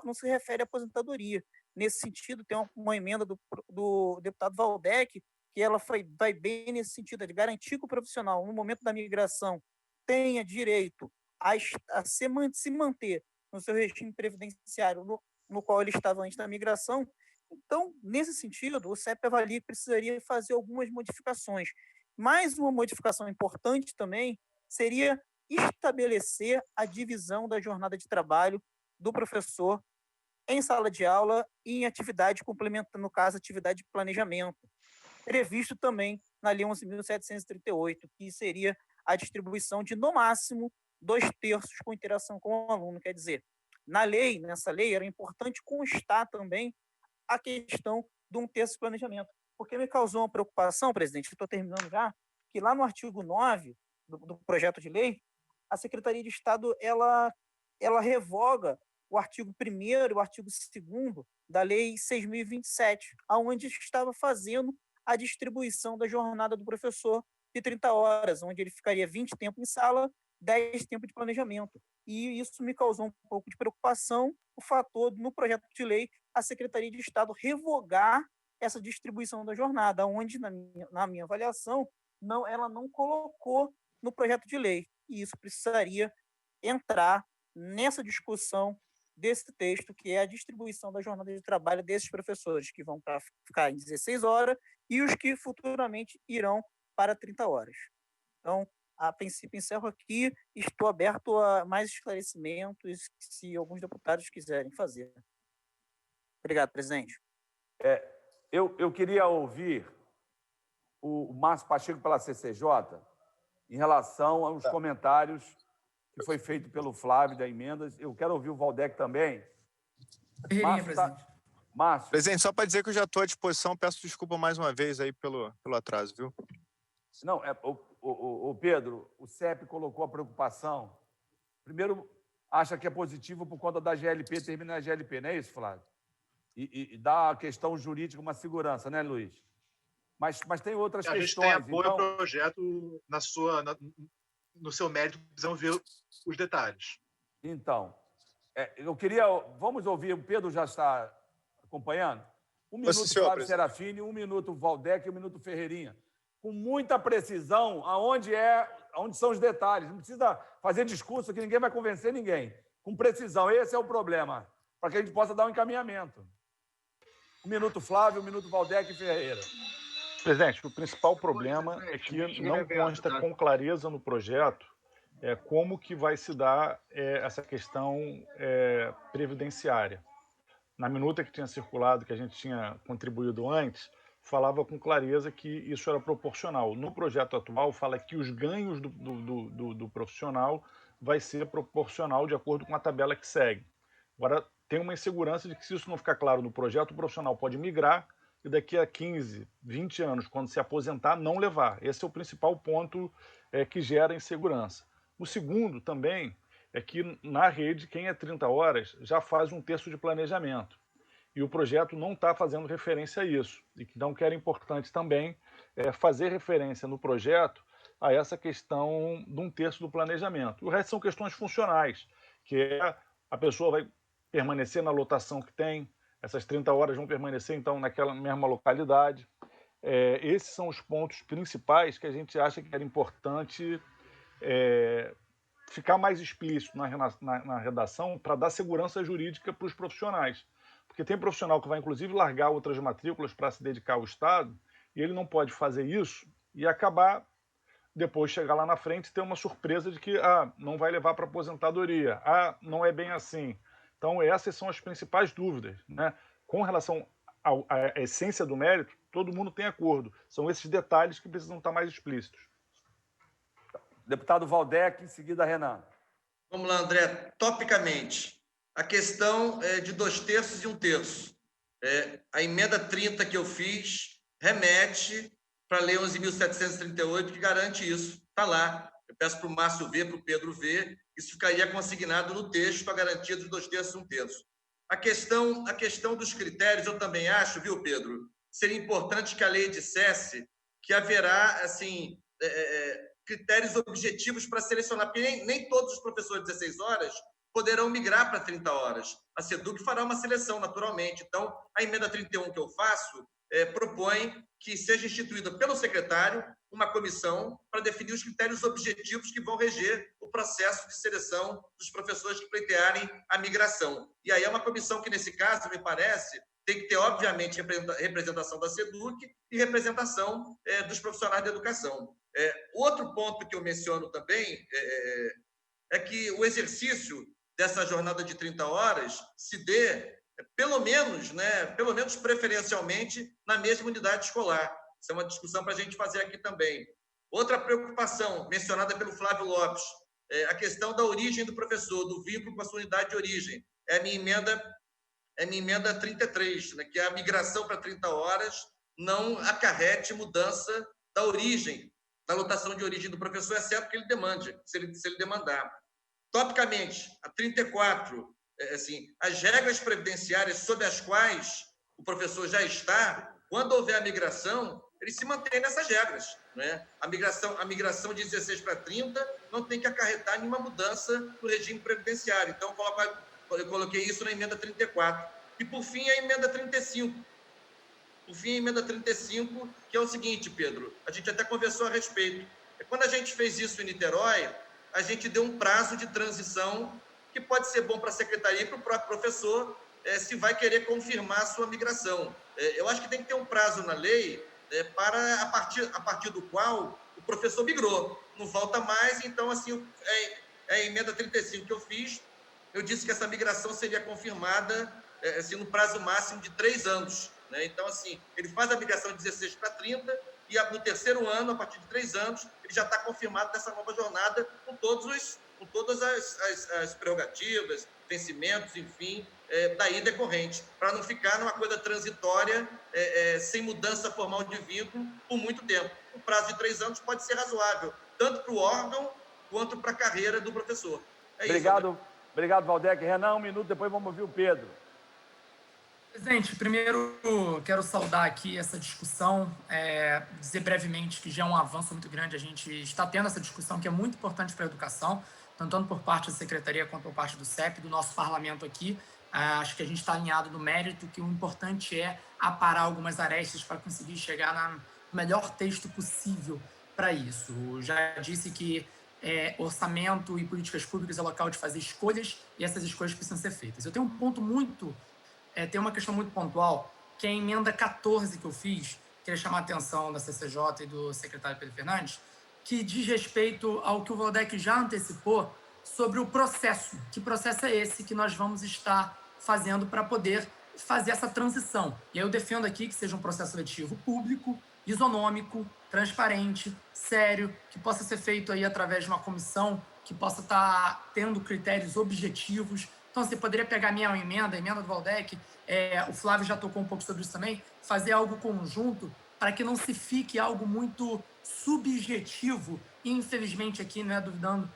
[SPEAKER 4] não se refere à aposentadoria. Nesse sentido, tem uma emenda do deputado Valdec, que ela vai bem nesse sentido, de garantir que o profissional, no momento da migração, tenha direito a se manter no seu regime previdenciário no qual ele estava antes da migração. Então, nesse sentido, o CEP avalia que precisaria fazer algumas modificações. Mais uma modificação importante também seria estabelecer a divisão da jornada de trabalho do professor em sala de aula e em atividade complementar, no caso, atividade de planejamento, previsto também na Lei 11.738, que seria a distribuição de, no máximo, 2/3 com interação com o aluno. Quer dizer, nessa lei, era importante constar também a questão de 1/3 de planejamento, porque me causou uma preocupação, presidente, estou terminando já, que lá no artigo 9 do projeto de lei, a Secretaria de Estado ela revoga o artigo 1º e o artigo 2º da Lei 6.027, onde estava fazendo a distribuição da jornada do professor de 30 horas, onde ele ficaria 20 tempo em sala, 10 tempo de planejamento. E isso me causou um pouco de preocupação, o fator, no projeto de lei, a Secretaria de Estado revogar essa distribuição da jornada, onde, na minha avaliação, ela não colocou no projeto de lei. E isso precisaria entrar nessa discussão desse texto, que é a distribuição da jornada de trabalho desses professores, que vão ficar em 16 horas, e os que futuramente irão para 30 horas. Então, a princípio, encerro aqui. Estou aberto a mais esclarecimentos, se alguns deputados quiserem fazer. Obrigado, presidente.
[SPEAKER 1] Eu queria ouvir o Márcio Pacheco pela CCJ em relação aos comentários que foi feito pelo Flávio da emendas. Eu quero ouvir o Valdec também. Márcio.
[SPEAKER 3] Presidente, só para dizer que eu já estou à disposição, peço desculpa mais uma vez aí pelo atraso, viu?
[SPEAKER 1] Não, Pedro, o CEP colocou a preocupação. Primeiro, acha que é positivo por conta da GLP, terminar a GLP, não é isso, Flávio? E dá a questão jurídica uma segurança, né, Luiz? Mas tem outras questões.
[SPEAKER 22] A gente tem apoio ao projeto no seu mérito, precisamos ver os detalhes.
[SPEAKER 1] Então, eu queria... Vamos ouvir, o Pedro já está acompanhando? 1 minuto Flávio Serafini, 1 minuto Valdec e 1 minuto Ferreirinha. Com muita precisão aonde são os detalhes. Não precisa fazer discurso que ninguém vai convencer ninguém. Com precisão, esse é o problema, para que a gente possa dar um encaminhamento. 1 minuto Flávio, 1 minuto Valdec e Ferreira.
[SPEAKER 19] Presidente, o principal problema é que não consta com clareza no projeto como que vai se dar essa questão previdenciária. na minuta que tinha circulado, que a gente tinha contribuído antes, falava com clareza que isso era proporcional. No projeto atual, fala que os ganhos do profissional vai ser proporcional de acordo com a tabela que segue. Agora, tem uma insegurança de que, se isso não ficar claro no projeto, o profissional pode migrar e daqui a 15, 20 anos, quando se aposentar, não levar. Esse é o principal ponto que gera insegurança. O segundo também é que, na rede, quem é 30 horas já faz um terço de planejamento. E o projeto não está fazendo referência a isso. Então, que era importante também fazer referência no projeto a essa questão de um terço do planejamento. O resto são questões funcionais, que é a pessoa vai permanecer na lotação que tem, essas 30 horas vão permanecer, então, naquela mesma localidade. Esses são os pontos principais que a gente acha que era importante ficar mais explícito na redação para dar segurança jurídica para os profissionais. Porque tem profissional que vai, inclusive, largar outras matrículas para se dedicar ao Estado, e ele não pode fazer isso e acabar, depois chegar lá na frente e ter uma surpresa de que não vai levar para aposentadoria, não é bem assim. Então, essas são as principais dúvidas, né? Com relação à essência do mérito, todo mundo tem acordo. São esses detalhes que precisam estar mais explícitos.
[SPEAKER 1] Deputado Valdec, em seguida, Renan.
[SPEAKER 14] Vamos lá, André. Topicamente, a questão de 2/3 e 1/3. A emenda 30 que eu fiz remete para a Lei 11.738, que garante isso. Está lá. Eu peço para o Márcio ver, para o Pedro ver. Isso ficaria consignado no texto, a garantia dos 2/3 e 1/3. A questão dos critérios, eu também acho, viu, Pedro? Seria importante que a lei dissesse que haverá, assim, critérios objetivos para selecionar, porque nem todos os professores de 16 horas poderão migrar para 30 horas. A SEDUC fará uma seleção, naturalmente. Então, a emenda 31 que eu faço propõe que seja instituída pelo secretário uma comissão para definir os critérios objetivos que vão reger o processo de seleção dos professores que pleitearem a migração. E aí é uma comissão que, nesse caso, me parece, tem que ter, obviamente, representação da SEDUC e representação dos profissionais da educação. Outro ponto que eu menciono também é que o exercício dessa jornada de 30 horas se dê, pelo menos preferencialmente, na mesma unidade escolar. Isso é uma discussão para a gente fazer aqui também. Outra preocupação mencionada pelo Flávio Lopes, a questão da origem do professor, do vínculo com a sua unidade de origem. É a minha emenda 33, né, que a migração para 30 horas não acarrete mudança da origem, da lotação de origem do professor, exceto que ele demande, se ele demandar. Topicamente, a 34, as regras previdenciárias sob as quais o professor já está, quando houver a migração, ele se mantém nessas regras, né? A migração de 16 para 30 não tem que acarretar nenhuma mudança no regime previdenciário. Então, eu coloquei isso na emenda 34. E, por fim, a emenda 35. Por fim, a emenda 35, que é o seguinte, Pedro, a gente até conversou a respeito. Quando a gente fez isso em Niterói, a gente deu um prazo de transição que pode ser bom para a secretaria e para o próprio professor, se vai querer confirmar a sua migração. Eu acho que tem que ter um prazo na lei para a partir do qual o professor migrou, não volta mais. Então, assim, a emenda 35 que eu fiz, eu disse que essa migração seria confirmada assim, no prazo máximo de 3 anos. Né? Então, assim, ele faz a migração de 16 para 30 e no terceiro ano, a partir de 3 anos, ele já está confirmado nessa nova jornada com todas as prerrogativas, vencimentos, enfim, daí decorrente, para não ficar numa coisa transitória, sem mudança formal de vínculo por muito tempo. O prazo de 3 anos pode ser razoável, tanto para o órgão quanto para a carreira do professor.
[SPEAKER 1] Obrigado, Valdec. Renan, 1 minuto, depois vamos ouvir o Pedro.
[SPEAKER 6] Presidente, primeiro quero saudar aqui essa discussão, dizer brevemente que já é um avanço muito grande. A gente está tendo essa discussão que é muito importante para a educação, tanto por parte da Secretaria quanto por parte do CEP, do nosso parlamento aqui. Acho que a gente está alinhado no mérito, que o importante é aparar algumas arestas para conseguir chegar no melhor texto possível para isso. Eu já disse que orçamento e políticas públicas é local de fazer escolhas e essas escolhas precisam ser feitas. Eu tenho um ponto tem uma questão muito pontual, que é a emenda 14 que eu fiz, queria chamar a atenção da CCJ e do secretário Pedro Fernandes, que diz respeito ao que o Valdec já antecipou sobre o processo. Que processo é esse que nós vamos estar fazendo para poder fazer essa transição. E aí eu defendo aqui que seja um processo seletivo público, isonômico, transparente, sério, que possa ser feito aí através de uma comissão que possa estar tendo critérios objetivos. Então, você poderia pegar a emenda do Valdec, o Flávio já tocou um pouco sobre isso também, fazer algo conjunto para que não se fique algo muito subjetivo. E, infelizmente, aqui não é duvidando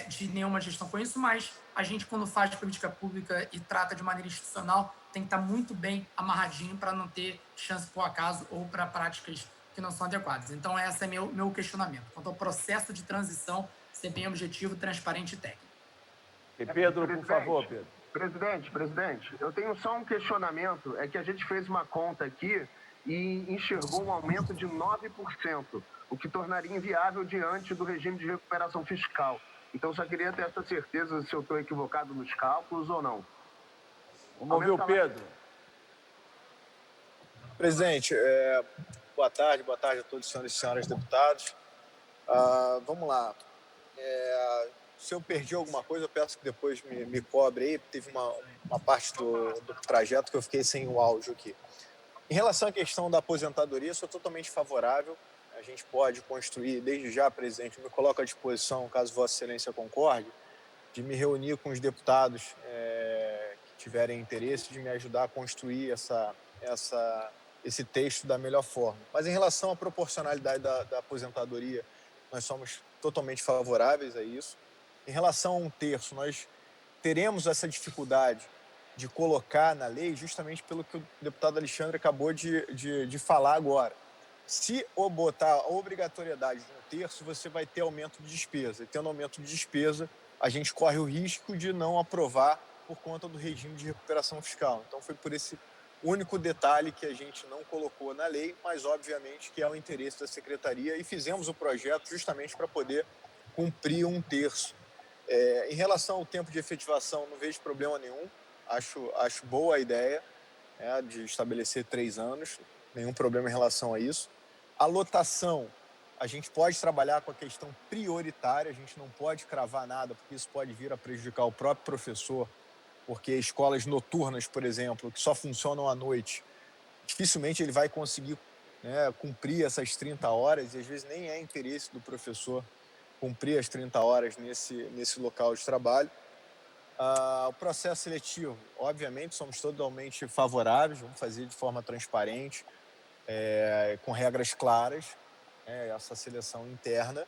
[SPEAKER 6] de nenhuma gestão com isso, mas a gente, quando faz política pública e trata de maneira institucional, tem que estar muito bem amarradinho para não ter chance por acaso ou para práticas que não são adequadas. Então, esse é meu questionamento. Quanto ao processo de transição ser bem objetivo, transparente e técnico.
[SPEAKER 1] E Pedro, por favor, Pedro.
[SPEAKER 8] Presidente, eu tenho só um questionamento. É que a gente fez uma conta aqui e enxergou um aumento de 9%, o que tornaria inviável diante do regime de recuperação fiscal. Então, só queria ter essa certeza se eu estou equivocado nos cálculos ou não.
[SPEAKER 1] Vamos ouvir o Pedro.
[SPEAKER 3] Presidente, boa tarde a todos os senhores e senhoras deputados. Vamos lá. Se eu perdi alguma coisa, eu peço que depois me cobre aí. Teve uma parte do trajeto que eu fiquei sem o áudio aqui. Em relação à questão da aposentadoria, sou totalmente favorável. A gente pode construir, desde já, presidente, eu me coloco à disposição, caso Vossa Excelência concorde, de me reunir com os deputados que tiverem interesse, de me ajudar a construir esse texto da melhor forma. Mas em relação à proporcionalidade da aposentadoria, nós somos totalmente favoráveis a isso. Em relação a 1/3, nós teremos essa dificuldade de colocar na lei justamente pelo que o deputado Alexandre acabou de falar agora. Se botar a obrigatoriedade de 1/3, você vai ter aumento de despesa. E tendo aumento de despesa, a gente corre o risco de não aprovar por conta do regime de recuperação fiscal. Então, foi por esse único detalhe que a gente não colocou na lei, mas, obviamente, que é o interesse da Secretaria, e fizemos o projeto justamente para poder cumprir 1/3. Em relação ao tempo de efetivação, não vejo problema nenhum. Acho boa a ideia de estabelecer 3 anos, nenhum problema em relação a isso. A lotação, a gente pode trabalhar com a questão prioritária, a gente não pode cravar nada, porque isso pode vir a prejudicar o próprio professor, porque escolas noturnas, por exemplo, que só funcionam à noite, dificilmente ele vai conseguir cumprir essas 30 horas, e às vezes nem é interesse do professor cumprir as 30 horas nesse local de trabalho. O processo seletivo, obviamente, somos totalmente favoráveis, vamos fazer de forma transparente, com regras claras, essa seleção interna.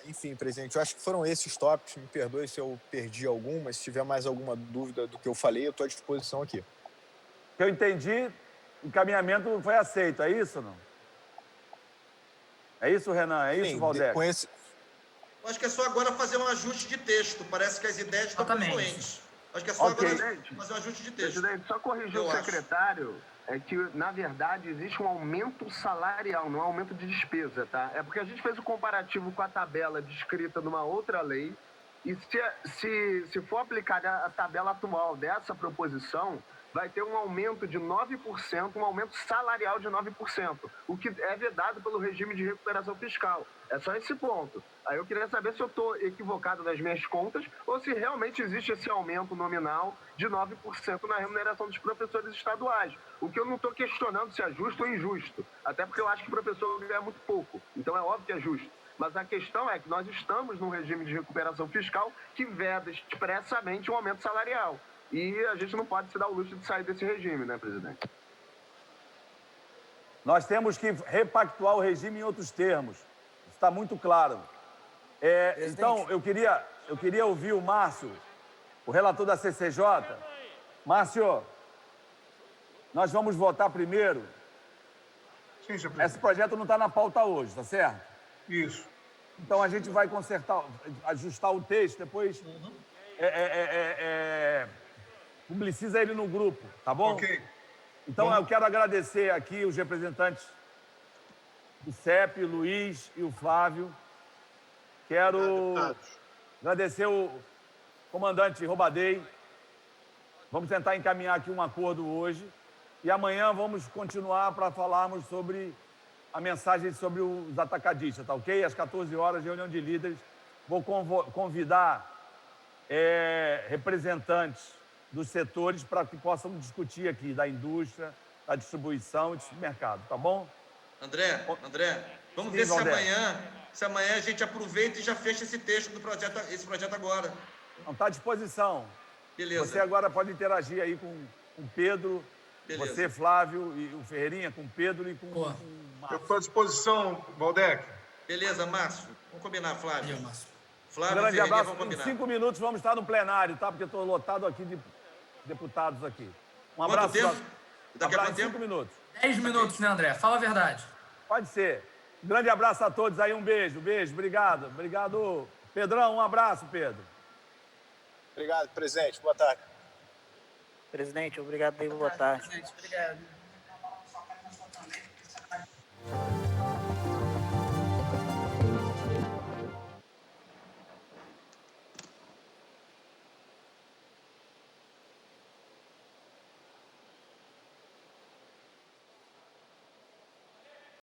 [SPEAKER 3] Enfim, presidente, eu acho que foram esses tópicos. Me perdoe se eu perdi algum, mas se tiver mais alguma dúvida do que eu falei, eu estou à disposição aqui.
[SPEAKER 1] O que eu entendi, o encaminhamento foi aceito, é isso ou não? É isso, Renan? É isso, Valdec?
[SPEAKER 14] Eu acho que é só agora fazer um ajuste de texto. Parece que as ideias estão confluentes. Acho que é só agora fazer um ajuste de texto.
[SPEAKER 8] Presidente, só corrigir o secretário, é que, na verdade, existe um aumento salarial, não é um aumento de despesa, tá? É porque a gente fez o comparativo com a tabela descrita numa outra lei, e se for aplicada a tabela atual dessa proposição, vai ter um aumento de 9%, um aumento salarial de 9%, o que é vedado pelo regime de recuperação fiscal. É só esse ponto. Aí eu queria saber se eu estou equivocado nas minhas contas ou se realmente existe esse aumento nominal de 9% na remuneração dos professores estaduais. O que eu não estou questionando se é justo ou injusto, até porque eu acho que o professor ganha muito pouco, então é óbvio que é justo. Mas a questão é que nós estamos num regime de recuperação fiscal que veda expressamente um aumento salarial. E a gente não pode se dar o luxo de sair desse regime, né, presidente?
[SPEAKER 1] Nós temos que repactuar o regime em outros termos. Isso está muito claro. Então, eu queria ouvir o Márcio, o relator da CCJ. Márcio, nós vamos votar primeiro.
[SPEAKER 16] Sim, senhor presidente.
[SPEAKER 1] Esse projeto não está na pauta hoje, tá certo?
[SPEAKER 16] Isso.
[SPEAKER 1] Então, a gente vai ajustar o texto, depois publiciza ele no grupo, tá bom?
[SPEAKER 16] Ok.
[SPEAKER 1] Então, eu quero agradecer aqui os representantes do CEP, o Luiz e o Flávio. Quero agradecer o comandante Robadei. Vamos tentar encaminhar aqui um acordo hoje. E amanhã vamos continuar para falarmos sobre a mensagem sobre os atacadistas, tá ok? Às 14 horas, reunião de líderes. Vou convidar representantes dos setores para que possamos discutir aqui, da indústria, da distribuição e do supermercado, tá bom?
[SPEAKER 14] André, vamos
[SPEAKER 1] Sim,
[SPEAKER 14] ver se
[SPEAKER 1] Valdez.
[SPEAKER 14] amanhã a gente aproveita e já fecha esse texto do projeto, esse projeto agora.
[SPEAKER 1] Não está à disposição.
[SPEAKER 14] Beleza.
[SPEAKER 1] Você agora pode interagir aí com o Pedro,
[SPEAKER 14] Beleza.
[SPEAKER 1] você, Flávio, e o Ferreirinha, com o Pedro e com o
[SPEAKER 16] Eu estou à disposição, Valdec.
[SPEAKER 14] Beleza, Márcio. Vamos combinar, Flávio.
[SPEAKER 1] Um
[SPEAKER 14] Flávio,
[SPEAKER 1] grande
[SPEAKER 14] Ferreirinha,
[SPEAKER 1] abraço.
[SPEAKER 14] vamos
[SPEAKER 1] Em
[SPEAKER 14] combinar.
[SPEAKER 1] 5 minutos vamos estar no plenário, tá? Porque estou lotado aqui de deputados aqui. Um
[SPEAKER 14] Quanto
[SPEAKER 1] abraço.
[SPEAKER 14] tempo? Daqui a
[SPEAKER 1] abraço
[SPEAKER 14] quanto
[SPEAKER 1] em 5
[SPEAKER 14] tempo?
[SPEAKER 1] minutos.
[SPEAKER 6] 10 minutos, né, André? Fala a verdade.
[SPEAKER 1] Pode ser. Um grande abraço a todos aí, um beijo, obrigado. Obrigado, Pedrão, um abraço, Pedro.
[SPEAKER 3] Obrigado, presidente. Boa tarde.
[SPEAKER 4] Presidente, obrigado aí, boa tarde.
[SPEAKER 9] Presidente, obrigado.